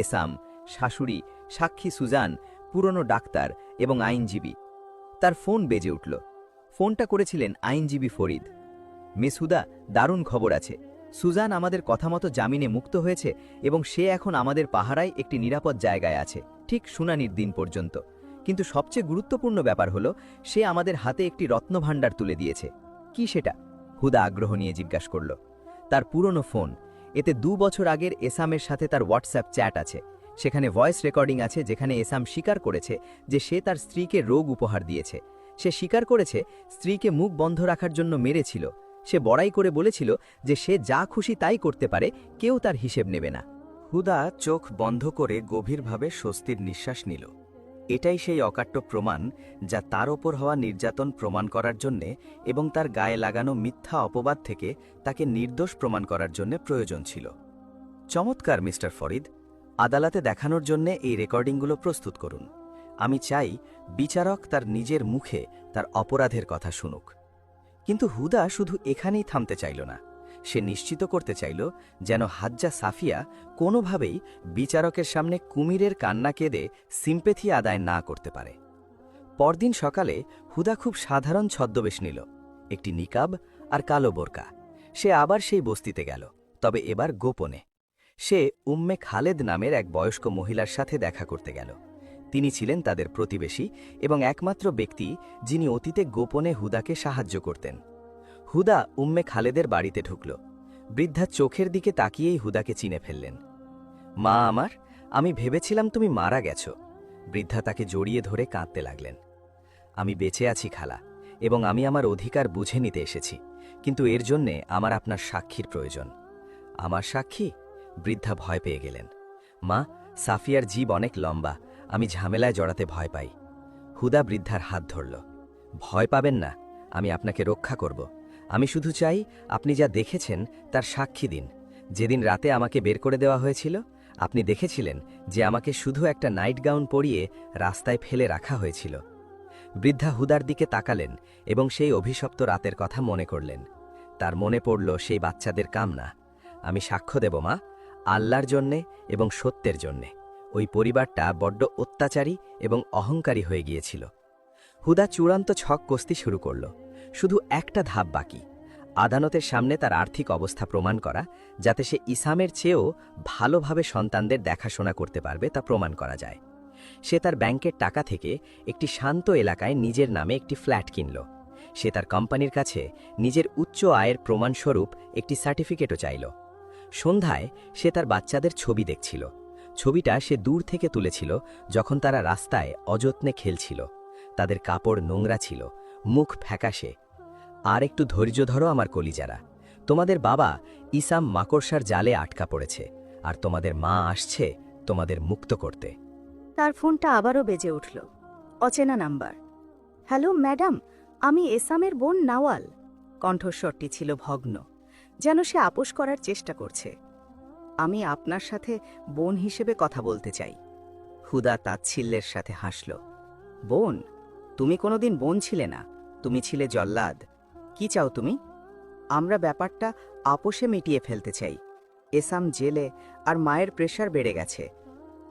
এসাম, শাশুড়ি, সাক্ষী সুজান, পুরনো ডাক্তার এবং আইনজীবী। তার ফোন বেজে উঠল। ফোনটা করেছিলেন আইনজীবী ফরিদ। মিস হুদা, দারুণ খবর আছে। সুজান আমাদের কথা মতো জামিনে মুক্ত হয়েছে এবং সে এখন আমাদের পাহারায় একটি নিরাপদ জায়গায় আছে, ঠিক শুনানির দিন পর্যন্ত। কিন্তু সবচেয়ে গুরুত্বপূর্ণ ব্যাপার হলো সে আমাদের হাতে একটি রত্নভাণ্ডার তুলে দিয়েছে। কি সেটা? হুদা আগ্রহ নিয়ে জিজ্ঞাসা করল। তার পুরনো ফোন, এতে 2 বছর আগের এসামের সাথে তার হোয়াটসঅ্যাপ চ্যাট আছে। সেখানে ভয়েস রেকর্ডিং আছে, যেখানে এসাম স্বীকার করেছে যে সে তার স্ত্রীকে রোগ উপহার দিয়েছে। সে স্বীকার করেছে স্ত্রীকে মুখ বন্ধ রাখার জন্য মেরেছিল। সে বড়াই করে বলেছিল যে সে যা খুশি তাই করতে পারে, কেউ তার হিসেব নেবে না। হুদা চোখ বন্ধ করে গভীরভাবে স্বস্তির নিঃশ্বাস নিল। এটাই সেই অকাট্য প্রমাণ যা তার ওপর হওয়া নির্যাতন প্রমাণ করার জন্যে এবং তার গায়ে লাগানো মিথ্যা অপবাদ থেকে তাকে নির্দোষ প্রমাণ করার জন্য প্রয়োজন ছিল। চমৎকার মিস্টার ফরিদ, আদালতে দেখানোর জন্যে এই রেকর্ডিংগুলো প্রস্তুত করুন। আমি চাই বিচারক তার নিজের মুখে তার অপরাধের কথা শুনুক। কিন্তু হুদা শুধু এখানেই থামতে চাইল না। সে নিশ্চিত করতে চাইল যেন হাজ্জা সাফিয়া কোনোভাবেই বিচারকের সামনে কুমিরের কান্না কেঁদে সিম্পেথি আদায় না করতে পারে। পরদিন সকালে হুদা খুব সাধারণ ছদ্মবেশ নিল, একটি নিকাব আর কালো বোরকা। সে আবার সেই বস্তিতে গেল, তবে এবার গোপনে। সে উম্মে খালেদ নামের এক বয়স্ক মহিলার সাথে দেখা করতে গেল। তিনি ছিলেন তাদের প্রতিবেশী এবং একমাত্র ব্যক্তি যিনি অতীতে গোপনে হুদাকে সাহায্য করতেন। হুদা উম্মে খালেদের বাড়িতে ঢুকল। বৃদ্ধা চোখের দিকে তাকিয়েই হুদাকে চিনে ফেললেন। মা আমার, আমি ভেবেছিলাম তুমি মারা গেছো। বৃদ্ধা তাকে জড়িয়ে ধরে কাঁদতে লাগলেন। আমি বেঁচে আছি খালা, এবং আমি আমার অধিকার বুঝে নিতে এসেছি, কিন্তু এর জন্যে আমার আপনার সাক্ষীর প্রয়োজন। আমার সাক্ষী? বৃদ্ধা ভয় পেয়ে গেলেন। মা, সাফিয়ার জীব অনেক লম্বা, আমি ঝামেলায় জড়াতে ভয় পাই। হুদা বৃদ্ধার হাত ধরল। ভয় পাবেন না, আমি আপনাকে রক্ষা করব। আমি শুধু চাই আপনি যা দেখেছেন তার সাক্ষী দিন। যেদিন রাতে আমাকে বের করে দেওয়া হয়েছিল, আপনি দেখেছিলেন যে আমাকে শুধু একটা নাইট গাউন পরিয়ে রাস্তায় ফেলে রাখা হয়েছিল। বৃদ্ধা হুদার দিকে তাকালেন এবং সেই অভিশপ্ত রাতের কথা মনে করলেন। তার মনে পড়ল সেই বাচ্চাদের কামনা। আমি সাক্ষ্য দেব মা, আল্লাহর জন্যে এবং সত্যের জন্যে। ওই পরিবারটা বড্ড অত্যাচারী এবং অহংকারী হয়ে গিয়েছিল। হুদা চূড়ান্ত ছক কষতে শুরু করল। শুধু একটা ধাপ বাকি, আদালতের সামনে তার আর্থিক অবস্থা প্রমাণ করা, যাতে সে ইসামের চেয়েও ভালোভাবে সন্তানদের দেখাশোনা করতে পারবে তা প্রমাণ করা যায়। সে তার ব্যাংকের টাকা থেকে একটি শান্ত এলাকায় নিজের নামে একটি ফ্ল্যাট কিনল। সে তার কোম্পানির কাছে নিজের উচ্চ আয়ের প্রমাণস্বরূপ একটি সার্টিফিকেটও চাইল। সন্ধ্যায় সে তার বাচ্চাদের ছবি দেখছিল। ছবিটা সে দূর থেকে তুলেছিল যখন তারা রাস্তায় অযত্নে খেলছিল। তাদের কাপড় নোংরা ছিল, মুখ ফ্যাকাশে। আর একটু ধৈর্য ধরো আমার কলিজারা, তোমাদের বাবা ইসাম মাকড়সার জালে আটকা পড়েছে, আর তোমাদের মা আসছে তোমাদের মুক্ত করতে। তার ফোনটা আবারও বেজে উঠল। অচেনা নাম্বার। হ্যালো ম্যাডাম, আমি এসামের বোন নাওয়াল। কণ্ঠস্বরটি ছিল ভগ্ন, যেন সে আপোষ করার চেষ্টা করছে। আমি আপনার সাথে বোন হিসেবে কথা বলতে চাই। হুদা তাচ্ছিল্যের সাথে হাসল। বোন? তুমি কোনোদিন বোন ছিলে না, তুমি ছিলে জল্লাদ। কি চাও তুমি? আমরা ব্যাপারটা আপোষে মিটিয়ে ফেলতে চাই। এসাম জেলে, আর মায়ের প্রেশার বেড়ে গেছে।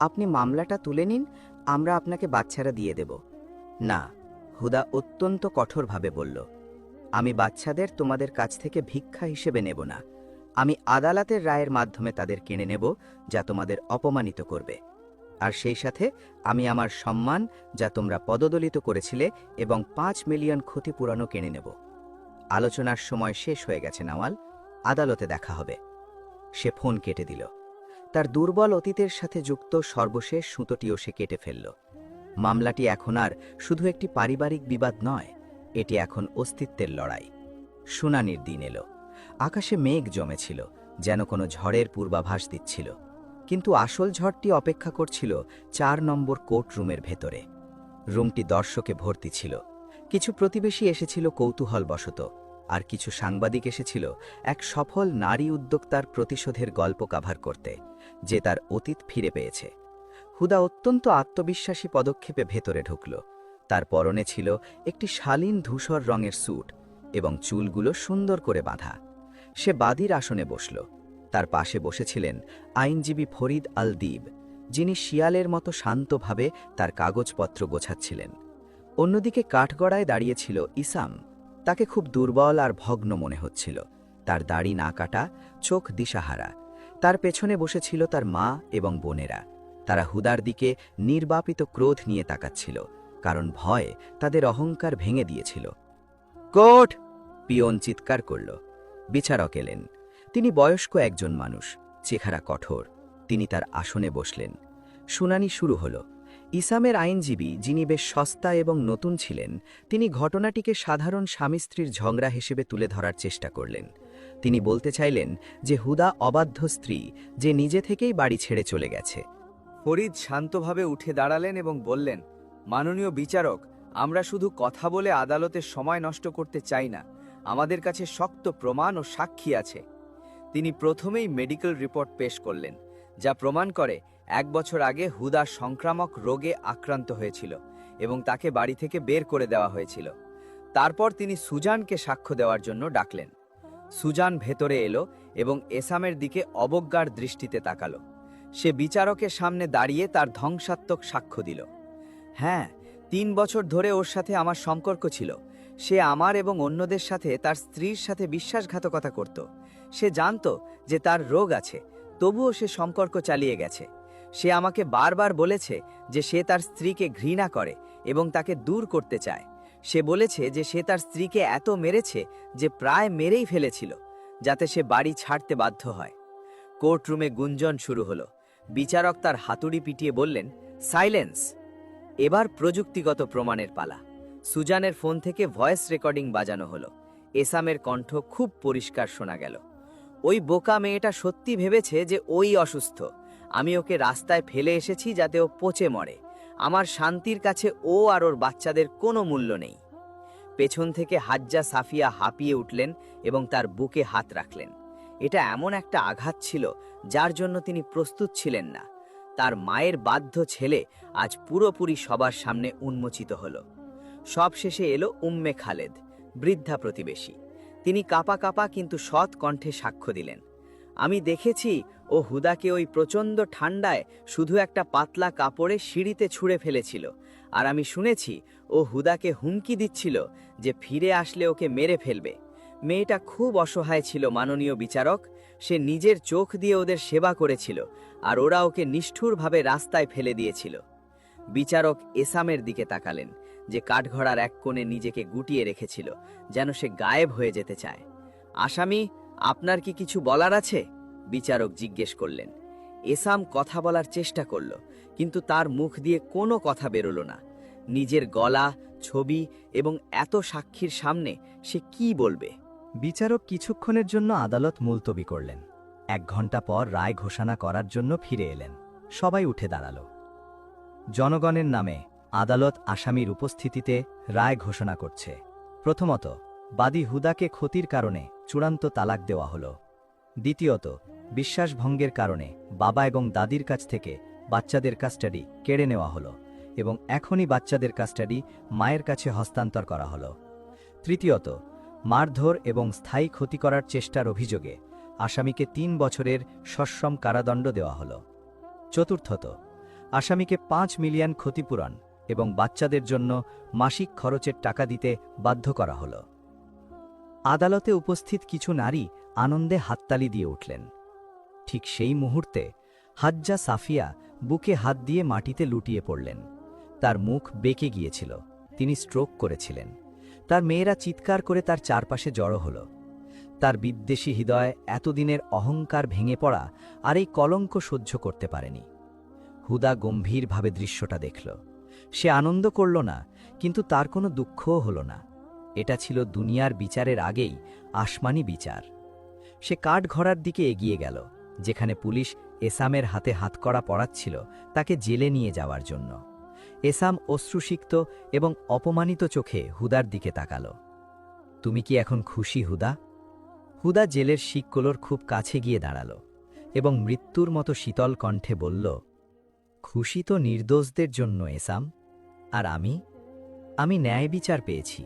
আপনি মামলাটা তুলে নিন, আমরা আপনাকে বাচ্চারা দিয়ে দেব। না, হুদা অত্যন্ত কঠোরভাবে বলল। আমি বাচ্চাদের তোমাদের কাছ থেকে ভিক্ষা হিসেবে নেব না। আমি আদালতের রায়ের মাধ্যমে তাদের কিনে নেব, যা তোমাদের অপমানিত করবে। আর সেই সাথে আমি আমার সম্মান, যা তোমরা পদদলিত করেছিলে, এবং 5 মিলিয়ন ক্ষতিপূরণও কিনে নেব। আলোচনার সময় শেষ হয়ে গেছে নওয়াল, আদালতে দেখা হবে। সে ফোন কেটে দিল। তার দুর্বল অতীতের সাথে যুক্ত সর্বশেষ সুতোটিও সে কেটে ফেলল। মামলাটি এখন আর শুধু একটি পারিবারিক বিবাদ নয়, এটি এখন অস্তিত্বের লড়াই। শুনানির দিন এলো। আকাশে মেঘ জমেছিল, যেন কোনো ঝড়ের পূর্বাভাস দিচ্ছিল। কিন্তু আসল ঝড়টি অপেক্ষা করছিল 4 নম্বর কোর্ট রুমের ভেতরে। রুমটি দর্শকে ভর্তি ছিল। কিছু প্রতিবেশী এসেছিল কৌতূহলবশত, আর কিছু সাংবাদিক এসেছিল এক সফল নারী উদ্যোক্তার প্রতিশোধের গল্প কাভার করতে, যে তার অতীত ফিরে পেয়েছে। হুদা অত্যন্ত আত্মবিশ্বাসী পদক্ষেপে ভেতরে ঢুকল। তার পরনে ছিল একটি শালীন ধূসর রঙের স্যুট এবং চুলগুলো সুন্দর করে বাঁধা। সে বাদীর আসনে বসল। তার পাশে বসেছিলেন আইনজীবী ফরিদ আল দীব, যিনি শিয়ালের মতো শান্তভাবে তার কাগজপত্র গোছাচ্ছিলেন। অন্যদিকে কাঠগড়ায় দাঁড়িয়েছিল ইসাম। তাকে খুব দুর্বল আর ভগ্ন মনে হচ্ছিল। তার দাড়ি না কাটা, চোখ দিশাহারা। তার পেছনে বসেছিল তার মা এবং বোনেরা। তারা হুদার দিকে নির্বাপিত ক্রোধ নিয়ে তাকাচ্ছিল, কারণ ভয় তাদের অহংকার ভেঙে দিয়েছিল। কোর্ট! পিয়ন চিৎকার করল। বিচারক এলেন। তিনি বয়স্ক একজন মানুষ, চেহারা কঠোর। তিনি তার আসনে বসলেন। শুনানি শুরু হল। ইসামের আইনজীবী, যিনি বেশ সস্তা এবং নতুন ছিলেন, তিনি ঘটনাটিকে সাধারণ স্বামী স্ত্রীর ঝগড়া হিসেবে তুলে ধরার চেষ্টা করলেন। তিনি বলতে চাইলেন যে হুদা অবাধ্য স্ত্রী, যে নিজে থেকেই বাড়ি ছেড়ে চলে গেছে। ফরিদ শান্তভাবে উঠে দাঁড়ালেন এবং বললেন, মাননীয় বিচারক, আমরা শুধু কথা বলে আদালতের সময় নষ্ট করতে চাই না। আমাদের কাছে শক্ত প্রমাণ ও সাক্ষী আছে। তিনি প্রথমেই মেডিকেল রিপোর্ট পেশ করলেন, যা প্রমাণ করে 1 বছর আগে হুদা সংক্রামক রোগে আক্রান্ত হয়েছিল এবং তাকে বাড়ি থেকে বের করে দেওয়া হয়েছিল। তারপর তিনি সুজানকে সাক্ষ্য দেওয়ার জন্য ডাকলেন। সুজান ভেতরে এলো এবং এসামের দিকে অবজ্ঞার দৃষ্টিতে তাকালো। সে বিচারকের সামনে দাঁড়িয়ে তার ধ্বংসাত্মক সাক্ষ্য দিল। হ্যাঁ, 3 বছর ধরে ওর সাথে আমার সম্পর্ক ছিল। সে আমার এবং অন্যদের সাথে তার স্ত্রীর সাথে বিশ্বাসঘাতকতা করত। সে জানত যে তার রোগ আছে, তবুও সে সম্পর্ক চালিয়ে গেছে। সে আমাকে বারবার বলেছে যে সে তার স্ত্রীকে ঘৃণা করে এবং তাকে দূর করতে চায়। সে বলেছে যে সে তার স্ত্রীকে এত মেরেছে যে প্রায় মেরেই ফেলেছিল, যাতে সে বাড়ি ছাড়তে বাধ্য হয়। কোর্টরুমে গুঞ্জন শুরু হলো। বিচারক তার হাতুড়ি পিটিয়ে বললেন, সাইলেন্স! এবার প্রযুক্তিগত প্রমাণের পালা। সুজানের ফোন থেকে ভয়েস রেকর্ডিং বাজানো হলো। এসামের কণ্ঠ খুব পরিষ্কার শোনা গেল। ওই বোকা মেয়েটা সত্যি ভেবেছে যে ওই অসুস্থ। আমি ওকে রাস্তায় ফেলে এসেছি যাতে ও পচে মরে। আমার শান্তির কাছে ও আর ওর বাচ্চাদের কোনো মূল্য নেই। পেছন থেকে হাজ্জা সাফিয়া হাঁপিয়ে উঠলেন এবং তার বুকে হাত রাখলেন। এটা এমন একটা আঘাত ছিল যার জন্য তিনি প্রস্তুত ছিলেন না। তার মায়ের বাধ্য ছেলে আজ পুরোপুরি সবার সামনে উন্মোচিত হল। সবশেষে এলো উম্মে খালেদ, বৃদ্ধা প্রতিবেশী। তিনি কাঁপা কাঁপা কিন্তু সৎ কণ্ঠে সাক্ষ্য দিলেন। আমি দেখেছি ও হুদাকে ওই প্রচণ্ড ঠান্ডায় শুধু একটা পাতলা কাপড়ে সিঁড়িতে ছুঁড়ে ফেলেছিল। আর আমি শুনেছি ও হুদাকে হুমকি দিচ্ছিল যে ফিরে আসলে ওকে মেরে ফেলবে। মেয়েটা খুব অসহায় ছিল মাননীয় বিচারক। সে নিজের চোখ দিয়ে ওদের সেবা করেছিল, আর ওরা ওকে নিষ্ঠুরভাবে রাস্তায় ফেলে দিয়েছিল। বিচারক এসামের দিকে তাকালেন, যে কাঠঘড়ার এক কোণে নিজেকে গুটিয়ে রেখেছিল, যেন সে গায়েব হয়ে যেতে চায়। আসামি, আপনার কি কিছু বলার আছে? বিচারক জিজ্ঞেস করলেন। এসাম কথা বলার চেষ্টা করল, কিন্তু তার মুখ দিয়ে কোনো কথা বেরোলো না। নিজের গলা, ছবি এবং এত সাক্ষীর সামনে সে কি বলবে? বিচারক কিছুক্ষণের জন্য আদালত মুলতবি করলেন। 1 ঘন্টা পর রায় ঘোষণা করার জন্য ফিরে এলেন। সবাই উঠে দাঁড়াল। জনগণের নামে আদালত আসামির উপস্থিতিতে রায় ঘোষণা করছে। প্রথমত, বাদী হুদাকে ক্ষতির কারণে চূড়ান্ত তালাক দেওয়া হলো। দ্বিতীয়ত, বিশ্বাসভঙ্গের কারণে বাবা এবং দাদির কাছ থেকে বাচ্চাদের কাস্টাডি কেড়ে নেওয়া হলো এবং এখনই বাচ্চাদের কাস্টাডি মায়ের কাছে হস্তান্তর করা হলো। তৃতীয়ত, মারধর এবং স্থায়ী ক্ষতি করার চেষ্টার অভিযোগে আসামিকে 3 বছরের সশ্রম কারাদণ্ড দেওয়া হলো। চতুর্থত, আসামিকে 5 মিলিয়ন ক্ষতিপূরণ এবং বাচ্চাদের জন্য মাসিক খরচের টাকা দিতে বাধ্য করা হলো। আদালতে উপস্থিত কিছু নারী আনন্দে হাততালি দিয়ে উঠলেন। ঠিক সেই মুহূর্তে হাজ্জা সাফিয়া বুকে হাত দিয়ে মাটিতে লুটিয়ে পড়লেন। তার মুখ বেঁকে গিয়েছিল, তিনি স্ট্রোক করেছিলেন। তার মেয়েরা চিৎকার করে তার চারপাশে জড়ো হল। তার বিদ্বেষী হৃদয় এতদিনের অহংকার ভেঙে পড়া আর এই কলঙ্ক সহ্য করতে পারেনি। হুদা গম্ভীরভাবে দৃশ্যটা দেখল। সে আনন্দ করল না, কিন্তু তার কোনো দুঃখও হল না। এটা ছিল দুনিয়ার বিচারের আগেই আসমানি বিচার। সে কাঠঘড়ার দিকে এগিয়ে গেল, যেখানে পুলিশ এসামের হাতে হাতকড়া পরাচ্ছিল তাকে জেলে নিয়ে যাওয়ার জন্য। এসাম অশ্রুসিক্ত এবং অপমানিত চোখে হুদার দিকে তাকাল। তুমি কি এখন খুশি হুদা? হুদা জেলের শিককোলোর খুব কাছে গিয়ে দাঁড়াল এবং মৃত্যুর মতো শীতল কণ্ঠে বলল, খুশি তো নির্দোষদের জন্য এসাম, আর আমি ন্যায় বিচার পেয়েছি,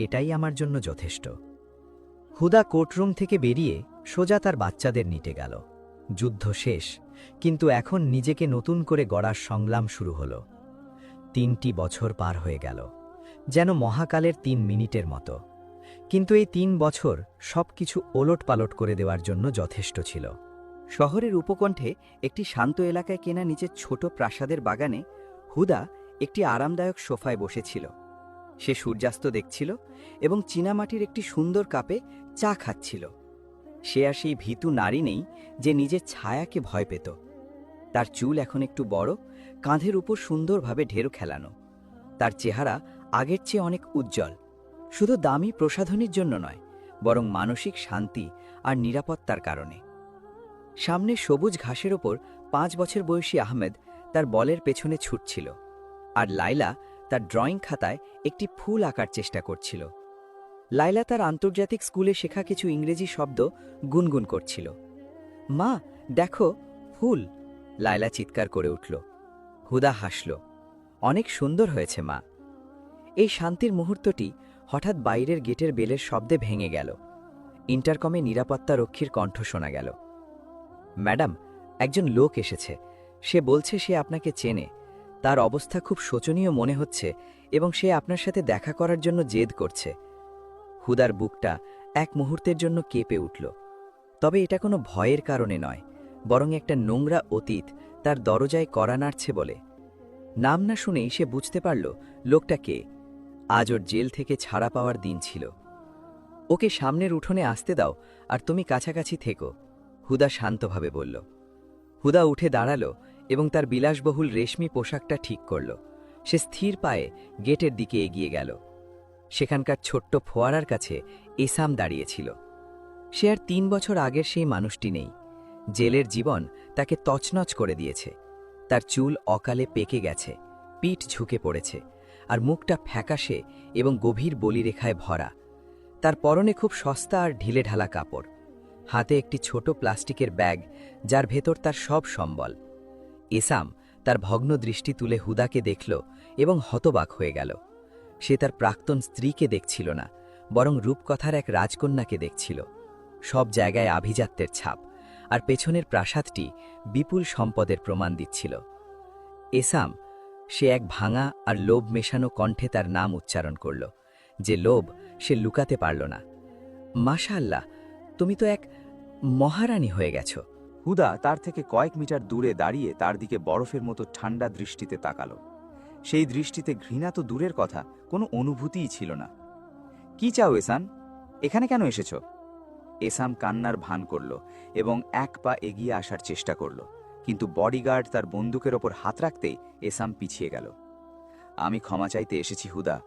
এটাই আমার জন্য যথেষ্ট। হুদা কোর্টরুম থেকে বেরিয়ে সোজা তার বাচ্চাদের নিতে গেল। যুদ্ধ শেষ, কিন্তু এখন নিজেকে নতুন করে গড়ার সংগ্রাম শুরু হল। 3টি বছর পার হয়ে গেল, যেন মহাকালের 3 মিনিটের মতো। কিন্তু এই 3 বছর সবকিছু ওলটপালট করে দেওয়ার জন্য যথেষ্ট ছিল। শহরের উপকণ্ঠে একটি শান্ত এলাকায় কেনা নিচের ছোট প্রাসাদের বাগানে হুদা একটি আরামদায়ক সোফায় বসেছিল। সে সূর্যাস্ত দেখছিল এবং চীনামাটির একটি সুন্দর কাপে চা খাচ্ছিল। সে আর সেই ভীতু নারী নেই যে নিজের ছায়াকে ভয় পেত। তার চুল এখন একটু বড়, কাঁধের উপর সুন্দরভাবে ঢেউ খেলানো। তার চেহারা আগের চেয়ে অনেক উজ্জ্বল, শুধু দামি প্রসাধনীর জন্য নয়, বরং মানসিক শান্তি আর নিরাপত্তার কারণে। সামনে সবুজ ঘাসের ওপর 5 বছর বয়সী আহমেদ তার বলের পেছনে ছুটছিল, আর লাইলা তার ড্রয়িং খাতায় একটি ফুল আঁকার চেষ্টা করছিল। লাইলা তার আন্তর্জাতিক স্কুলে শেখা কিছু ইংরেজি শব্দ গুনগুন করছিল। মা, দেখো ফুল, লাইলা চিৎকার করে উঠল। হুদা হাসল। অনেক সুন্দর হয়েছে মা। এই শান্তির মুহূর্তটি হঠাৎ বাইরের গেটের বেলের শব্দে ভেঙে গেল। ইন্টারকমে নিরাপত্তা রক্ষীর কণ্ঠ শোনা গেল। ম্যাডাম, একজন লোক এসেছে। সে বলছে সে আপনাকে চেনে। তার অবস্থা খুব শোচনীয় মনে হচ্ছে এবং সে আপনার সাথে দেখা করার জন্য জেদ করছে। হুদার বুকটা এক মুহূর্তের জন্য কেঁপে উঠল। তবে এটা কোনো ভয়ের কারণে নয়, বরং একটা নোংরা অতীত তার দরজায় কড়া নাড়ছে বলে। নাম না শুনেই সে বুঝতে পারল লোকটা কে। আজ ওর জেল থেকে ছাড়া পাওয়ার দিন ছিল। ওকে সামনের উঠোনে আসতে দাও আর তুমি কাছাকাছি থেকো, হুদা শান্তভাবে বলল। হুদা উঠে দাঁড়ালো এবং তার বিলাসবহুল রেশমি পোশাকটা ঠিক করল। সে স্থির পায়ে গেটের দিকে এগিয়ে গেল। সেখানকার ছোট্ট ফোয়ারার কাছে এসাম দাঁড়িয়েছিল। সে আর 3 বছর আগের সেই মানুষটি নেই। জেলের জীবন তাকে তছনছ করে দিয়েছে। তার চুল অকালে পেকে গেছে, পিঠ ঝুঁকে পড়েছে, আর মুখটা ফ্যাকাশে এবং গভীর বলিরেখায় ভরা। তার পরনে খুব সস্তা আর ঢিলেঢালা কাপড়, হাতে একটি ছোট প্লাস্টিকের ব্যাগ যার ভেতর তার সব সম্বল। এসাম তার ভগ্ন দৃষ্টি তুলে হুদাকে দেখল এবং হতবাক হয়ে গেল। সে তার প্রাক্তন স্ত্রীকে দেখছিল না, বরং রূপকথার এক রাজকন্যাকে দেখছিল। সব জায়গায় আভিজাত্যের ছাপ, আর পেছনের প্রাসাদটি বিপুল সম্পদের প্রমাণ দিচ্ছিল। এসাম, সে এক ভাঙা আর লোভ মেশানো কণ্ঠে তার নাম উচ্চারণ করল, যে লোভ সে লুকাতে পারল না। মাশাআল্লাহ, তুমি তো এক মহারানী হয়ে গেছ। হুদা তার থেকে কয়েক মিটার দূরে দাঁড়িয়ে তার দিকে বরফের মতো ঠান্ডা দৃষ্টিতে তাকালো। সেই দৃষ্টিতে ঘৃণা তো দূরের কথা, কোনো অনুভূতিই ছিল না। কি চাও এসান? এখানে কেন এসেছ? এসাম কান্নার ভান করল এবং এক পা এগিয়ে আসার চেষ্টা করল, কিন্তু বডিগার্ড তার বন্দুকের ওপর হাত রাখতেই এসাম পিছিয়ে গেল। আমি ক্ষমা চাইতে এসেছি হুদা।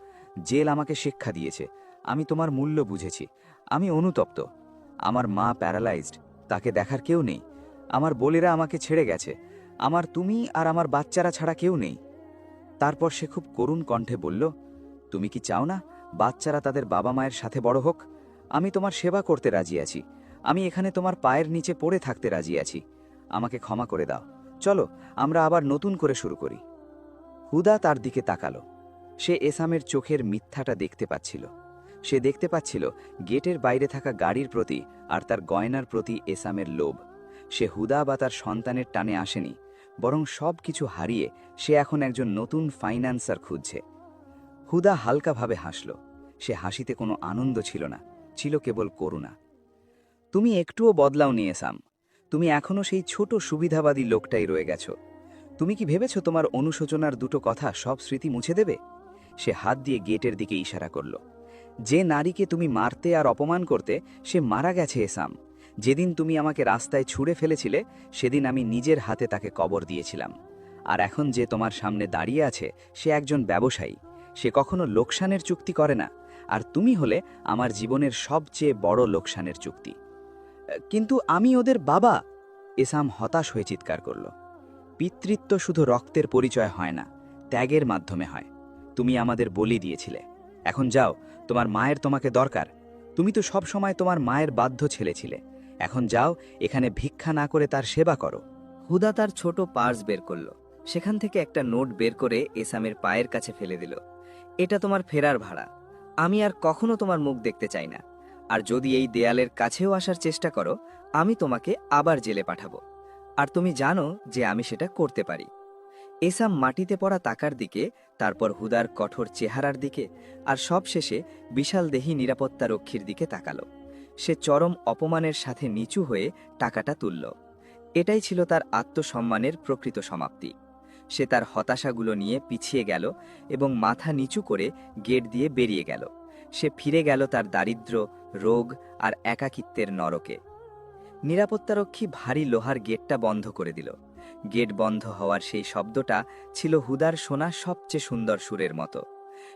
জেল আমাকে শিক্ষা দিয়েছে। আমি তোমার মূল্য বুঝেছি। আমি অনুতপ্ত। আমার মা প্যারালাইজড, তাকে দেখার কেউ নেই। আমার বোলেরা আমাকে ছেড়ে গেছে। আমার তুমি আর আমার বাচ্চারা ছাড়া কেউ নেই। তারপর সে খুব করুণ কণ্ঠে বলল, তুমি কি চাও না বাচ্চারা তাদের বাবা মায়ের সাথে বড় হোক? আমি তোমার সেবা করতে রাজি আছি। আমি এখানে তোমার পায়ের নিচে পড়ে থাকতে রাজি আছি। আমাকে ক্ষমা করে দাও। চলো আমরা আবার নতুন করে শুরু করি। হুদা তার দিকে তাকালো। সে এসামের চোখের মিথ্যাটা দেখতে পাচ্ছিল। সে দেখতে পাচ্ছিল গেটের বাইরে থাকা গাড়ির প্রতি আর তার গয়নার প্রতি এসামের লোভ। সে হুদা বা তার সন্তানের টানে আসেনি, বরং সব কিছু হারিয়ে সে এখন একজন নতুন ফাইন্যান্সার খুঁজছে। হুদা হালকাভাবে হাসল। সে হাসিতে কোনো আনন্দ ছিল না, ছিল কেবল করুণা। তুমি একটুও বদলাওনি এসাম। তুমি এখনো সেই ছোট সুবিধাবাদী লোকটাই রয়ে গেছো। তুমি কি ভেবেছো তোমার অনুশোচনার দুটো কথা সব স্মৃতি মুছে দেবে? সে হাত দিয়ে গেটের দিকে ইশারা করল। যে নারীকে তুমি মারতে আর অপমান করতে, সে মারা গেছে এসাম। যেদিন তুমি আমাকে রাস্তায় ছুঁড়ে ফেলেছিলে, সেদিন আমি নিজের হাতে তাকে কবর দিয়েছিলাম। আর এখন যে তোমার সামনে দাঁড়িয়ে আছে, সে একজন ব্যবসায়ী। সে কখনো লোকসানের চুক্তি করে না, আর তুমি হলে আমার জীবনের সবচেয়ে বড় লোকসানের চুক্তি। কিন্তু আমি ওদের বাবা! এসাম হতাশ হয়ে চিৎকার করল। পিতৃত্ব শুধু রক্তের পরিচয় হয় না, ত্যাগের মাধ্যমে হয়। তুমি আমাদের বলি দিয়েছিলে। এখন যাও, তোমার মায়ের তোমাকে দরকার। তুমি তো সব সময় তোমার মায়ের বাধ্য ছেলে ছিলে। এখন যাও, এখানে ভিক্ষা না করে তার সেবা করো। হুদা তার ছোট পার্স বের করল। সেখান থেকে একটা নোট বের করে এসামের পায়ের কাছে ফেলে দিল। এটা তোমার ফেরার ভাড়া। আমি আর কখনো তোমার মুখ দেখতে চাই না। আর যদি এই দেয়ালের কাছেও আসার চেষ্টা করো, আমি তোমাকে আবার জেলে পাঠাবো। আর তুমি জানো যে আমি সেটা করতে পারি। এসাম মাটিতে পড়া তাকার দিকে, তারপর হুদার কঠোর চেহারার দিকে, আর সবশেষে বিশাল দেহী নিরাপত্তা রক্ষীর দিকে তাকালো। সে চরম অপমানের সাথে নিচু হয়ে টাকাটা তুলল। এটাই ছিল তার আত্মসম্মানের প্রকৃত সমাপ্তি। সে তার হতাশাগুলো নিয়ে পিছিয়ে গেল এবং মাথা নিচু করে গেট দিয়ে বেরিয়ে গেল। সে ফিরে গেল তার দারিদ্র্য, রোগ আর একাকিত্বের নরকে। নিরাপত্তারক্ষী ভারী লোহার গেটটা বন্ধ করে দিল। গেট বন্ধ হওয়ার সেই শব্দটা ছিল হুদার শোনা সবচেয়ে সুন্দর সুরের মতো।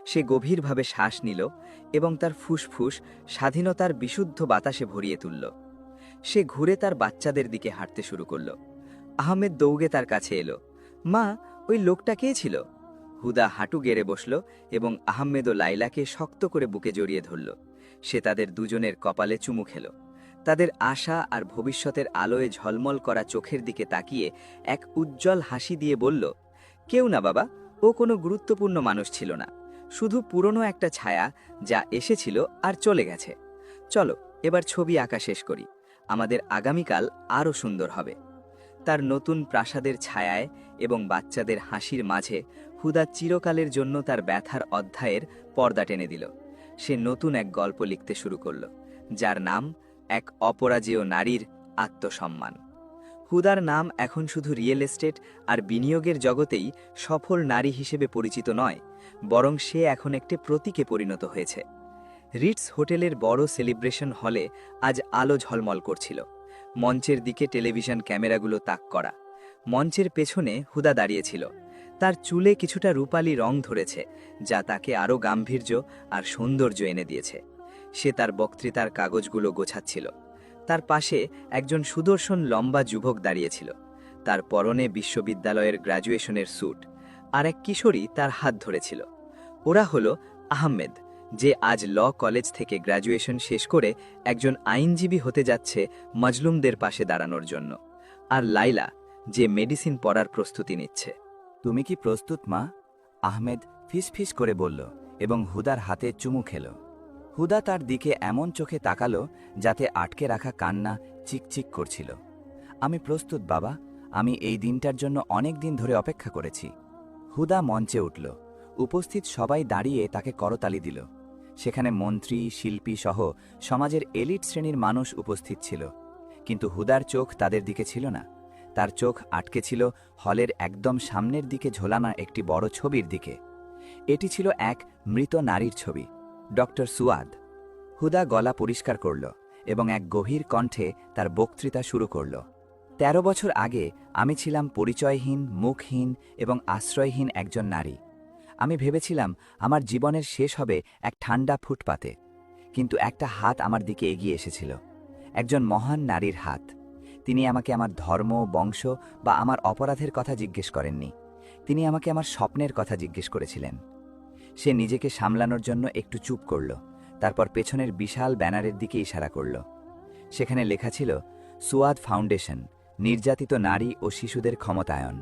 সে গভীরভাবে শ্বাস নিল এবং তার ফুসফুস স্বাধীনতার বিশুদ্ধ বাতাসে ভরিয়ে তুলল। সে ঘুরে তার বাচ্চাদের দিকে হাঁটতে শুরু করল। আহমেদ দৌড়ে তার কাছে এলো। মা, ওই লোকটা কে ছিল? হুদা হাঁটু গেড়ে বসল এবং আহমেদ ও লাইলাকে শক্ত করে বুকে জড়িয়ে ধরল। সে তাদের দুজনের কপালে চুমু খেল। তাদের আশা আর ভবিষ্যতের আলোয় ঝলমল করা চোখের দিকে তাকিয়ে এক উজ্জ্বল হাসি দিয়ে বলল, কেউ না বাবা, ও কোনো গুরুত্বপূর্ণ মানুষ ছিল না। শুধু পুরনো একটা ছায়া, যা এসেছিল আর চলে গেছে। চলো এবার ছবি আঁকা শেষ করি। আমাদের আগামীকাল আরও সুন্দর হবে। তার নতুন প্রাসাদের ছায়ায় এবং বাচ্চাদের হাসির মাঝে হুদা চিরকালের জন্য তার ব্যথার অধ্যায়ের পর্দা টেনে দিল। সে নতুন এক গল্প লিখতে শুরু করল, যার নাম এক অপরাজেয় নারীর আত্মসম্মান। হুদার নাম এখন শুধু রিয়েল এস্টেট আর বিনিয়োগের জগতেই সফল নারী হিসেবে পরিচিত নয়, বরং সে এখন একটি প্রতীকে পরিণত হয়েছে। রিটস হোটেলের বড় সেলিব্রেশন হলে আজ আলো ঝলমল করছিল। মঞ্চের দিকে টেলিভিশন ক্যামেরাগুলো তাক করা। মঞ্চের পেছনে হুদা দাঁড়িয়েছিল। তার চুলে কিছুটা রূপালী রং ধরেছে, যা তাকে আরও গাম্ভীর্য আর সৌন্দর্য এনে দিয়েছে। সে তার বক্তৃতার কাগজগুলো গোছাচ্ছিল। তার পাশে একজন সুদর্শন লম্বা যুবক দাঁড়িয়েছিল। তার পরনে বিশ্ববিদ্যালয়ের গ্র্যাজুয়েশনের স্যুট, আর এক কিশোরী তার হাত ধরেছিল। ওরা হলো আহমেদ, যে আজ ল কলেজ থেকে গ্র্যাজুয়েশন শেষ করে একজন আইনজীবী হতে যাচ্ছে মজলুমদের পাশে দাঁড়ানোর জন্য, আর লাইলা, যে মেডিসিন পড়ার প্রস্তুতি নিচ্ছে। তুমি কি প্রস্তুত মা? আহমেদ ফিসফিস করে বলল এবং হুদার হাতে চুমু খেল। হুদা তার দিকে এমন চোখে তাকালো যাতে আটকে রাখা কান্না চিকচিক করছিল। আমি প্রস্তুত বাবা, আমি এই দিনটার জন্য অনেক দিন ধরে অপেক্ষা করেছি। হুদা মঞ্চে উঠল। উপস্থিত সবাই দাঁড়িয়ে তাকে করতালি দিল। সেখানে মন্ত্রী, শিল্পী সহ সমাজের এলিট শ্রেণীর মানুষ উপস্থিত ছিল, কিন্তু হুদার চোখ তাদের দিকে ছিল না। তার চোখ আটকে ছিল হলের একদম সামনের দিকে ঝোলানো একটি বড় ছবির দিকে। এটি ছিল এক মৃত নারীর ছবি, ডক্টর সুয়াদ। হুদা গলা পরিষ্কার করল এবং এক গভীর কণ্ঠে তার বক্তৃতা শুরু করল। ১৩ বছর আগে আমি ছিলাম পরিচয়হীন, মুখহীন এবং আশ্রয়হীন একজন নারী। আমি ভেবেছিলাম আমার জীবনের শেষ হবে এক ঠান্ডা ফুটপাতে, কিন্তু একটা হাত আমার দিকে এগিয়ে এসেছিল, একজন মহান নারীর হাত। তিনি আমাকে আমার ধর্ম, বংশ বা আমার অপরাধের কথা জিজ্ঞেস করেননি। তিনি আমাকে আমার স্বপ্নের কথা জিজ্ঞেস করেছিলেন। সে নিজেকে সামলানোর জন্য একটু চুপ করল, তারপর পেছনের বিশাল ব্যানারের দিকে ইশারা করল। সেখানে লেখা ছিল, সুয়াদ ফাউন্ডেশন, নির্যাতিত নারী ও শিশুদের ক্ষমতায়ন।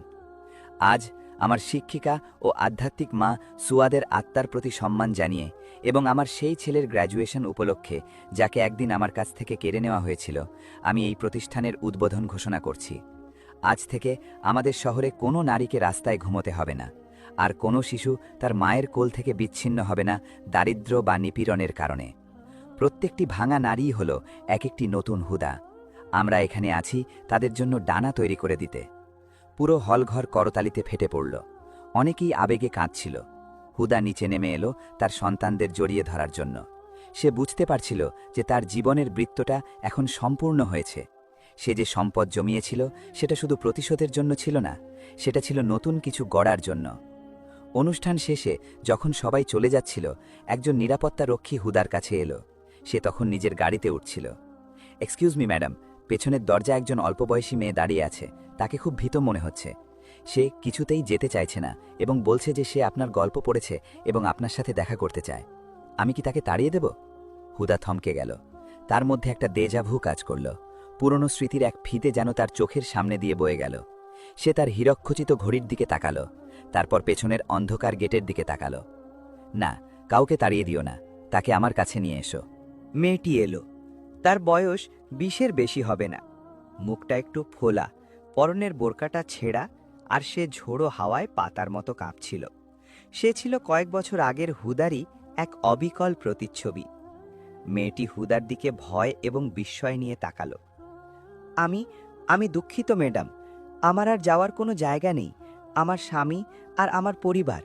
আজ আমার শিক্ষিকা ও আধ্যাত্মিক মা সুয়াদের আত্মার প্রতি সম্মান জানিয়ে এবং আমার সেই ছেলের গ্র্যাজুয়েশন উপলক্ষে, যাকে একদিন আমার কাছ থেকে কেড়ে নেওয়া হয়েছিল, আমি এই প্রতিষ্ঠানের উদ্বোধন ঘোষণা করছি। আজ থেকে আমাদের শহরে কোনো নারীকে রাস্তায় ঘুমোতে হবে না, আর কোনো শিশু তার মায়ের কোল থেকে বিচ্ছিন্ন হবে না দারিদ্র্য বা নিপীড়নের কারণে। প্রত্যেকটি ভাঙা নারীই হলো এক একটি নতুন হুদা। আমরা এখানে আছি তাদের জন্য ডানা তৈরি করে দিতে। পুরো হলঘর করতালিতে ফেটে পড়ল। অনেকেই আবেগে কাঁদছিল। হুদা নিচে নেমে এলো তার সন্তানদের জড়িয়ে ধরার জন্য। সে বুঝতে পারছিল যে তার জীবনের বৃত্তটা এখন সম্পূর্ণ হয়েছে। সে যে সম্পদ জমিয়েছিল সেটা শুধু প্রতিশোধের জন্য ছিল না, সেটা ছিল নতুন কিছু গড়ার জন্য। অনুষ্ঠান শেষে যখন সবাই চলে যাচ্ছিল, একজন নিরাপত্তারক্ষী হুদার কাছে এলো। সে তখন নিজের গাড়িতে উঠছিল। এক্সকিউজ মি ম্যাডাম, পেছনের দরজা একজন অল্পবয়সী মেয়ে দাঁড়িয়ে আছে। তাকে খুব ভীত মনে হচ্ছে। সে কিছুতেই যেতে চাইছে না এবং বলছে যে সে আপনার গল্প পড়েছে এবং আপনার সাথে দেখা করতে চায়। আমি কি তাকে তাড়িয়ে দেব? হুদা থমকে গেল। তার মধ্যে একটা দেজাভু কাজ করল। পুরনো স্মৃতির এক ফিতে যেন তার চোখের সামনে দিয়ে বয়ে গেল। সে তার হীরকখচিত ঘড়ির দিকে তাকালো, তারপর পেছনের অন্ধকার গেটের দিকে তাকালো। না, কাউকে তাড়িয়ে দিও না, তাকে আমার কাছে নিয়ে এসো। মেয়েটি এলো। তার বয়স 20-এর বেশি হবে না। মুখটা একটু ফোলা, পরনের বোরকাটা ছেঁড়া, আর সে ঝোড়ো হাওয়ায় পাতার মতো কাঁপছিল। সে ছিল কয়েক বছর আগের হুদারই এক অবিকল প্রতিচ্ছবি। মেয়েটি হুদার দিকে ভয় এবং বিস্ময় নিয়ে তাকালো। আমি দুঃখিত ম্যাডাম, আমার আর যাওয়ার কোনো জায়গা নেই। আমার স্বামী আর আমার পরিবার।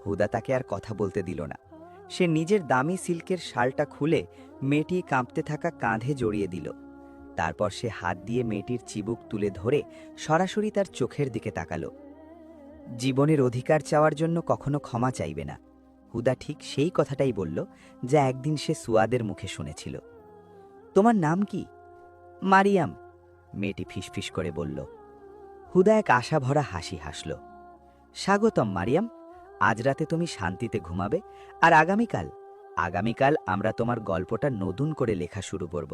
হুদা তাকে আর কথা বলতে দিল না। সে নিজের দামি সিল্কের শালটা খুলে মেয়েটি কাঁপতে থাকা কাঁধে জড়িয়ে দিল। তারপর সে হাত দিয়ে মেয়েটির চিবুক তুলে ধরে সরাসরি তার চোখের দিকে তাকালো। জীবনের অধিকার চাওয়ার জন্য কখনো ক্ষমা চাইবে না। হুদা ঠিক সেই কথাটাই বলল যা একদিন সে সুয়াদের মুখে শুনেছিল। তোমার নাম কি? মারিয়াম, মেয়েটি ফিসফিস করে বলল। হুদা এক আশা ভরা হাসি হাসল। স্বাগতম মারিয়াম, আজ রাতে তুমি শান্তিতে ঘুমাবে, আর আগামীকাল আমরা তোমার গল্পটা নতুন করে লেখা শুরু করব।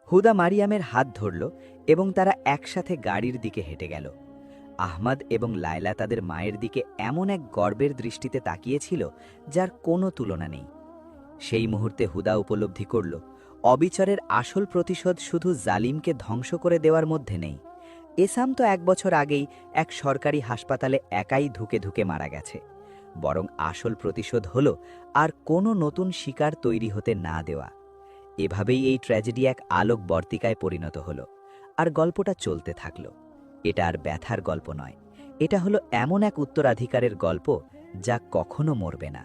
হুদা মারিয়ামের হাত ধরল এবং তারা একসাথে গাড়ির দিকে হেঁটে গেল। আহমদ এবং লায়লা তাদের মায়ের দিকে এমন এক গর্বের দৃষ্টিতে তাকিয়েছিল যার কোনো তুলনা নেই। সেই মুহূর্তে হুদা উপলব্ধি করল, অবিচারের আসল প্রতিশোধ শুধু জালিমকে ধ্বংস করে দেওয়ার মধ্যে নেই। এসাম তো 1 বছর আগেই এক সরকারি হাসপাতালে একাই ধুকে ধুকে মারা গেছে। বরং আসল প্রতিশোধ হল আর কোনো নতুন শিকার তৈরি হতে না দেওয়া। এভাবেই এই ট্র্যাজেডি এক আলোক বর্তিকায় পরিণত হল, আর গল্পটা চলতে থাকল। এটা আর ব্যথার গল্প নয়, এটা হলো এমন এক উত্তরাধিকারের গল্প যা কখনো মরবে না।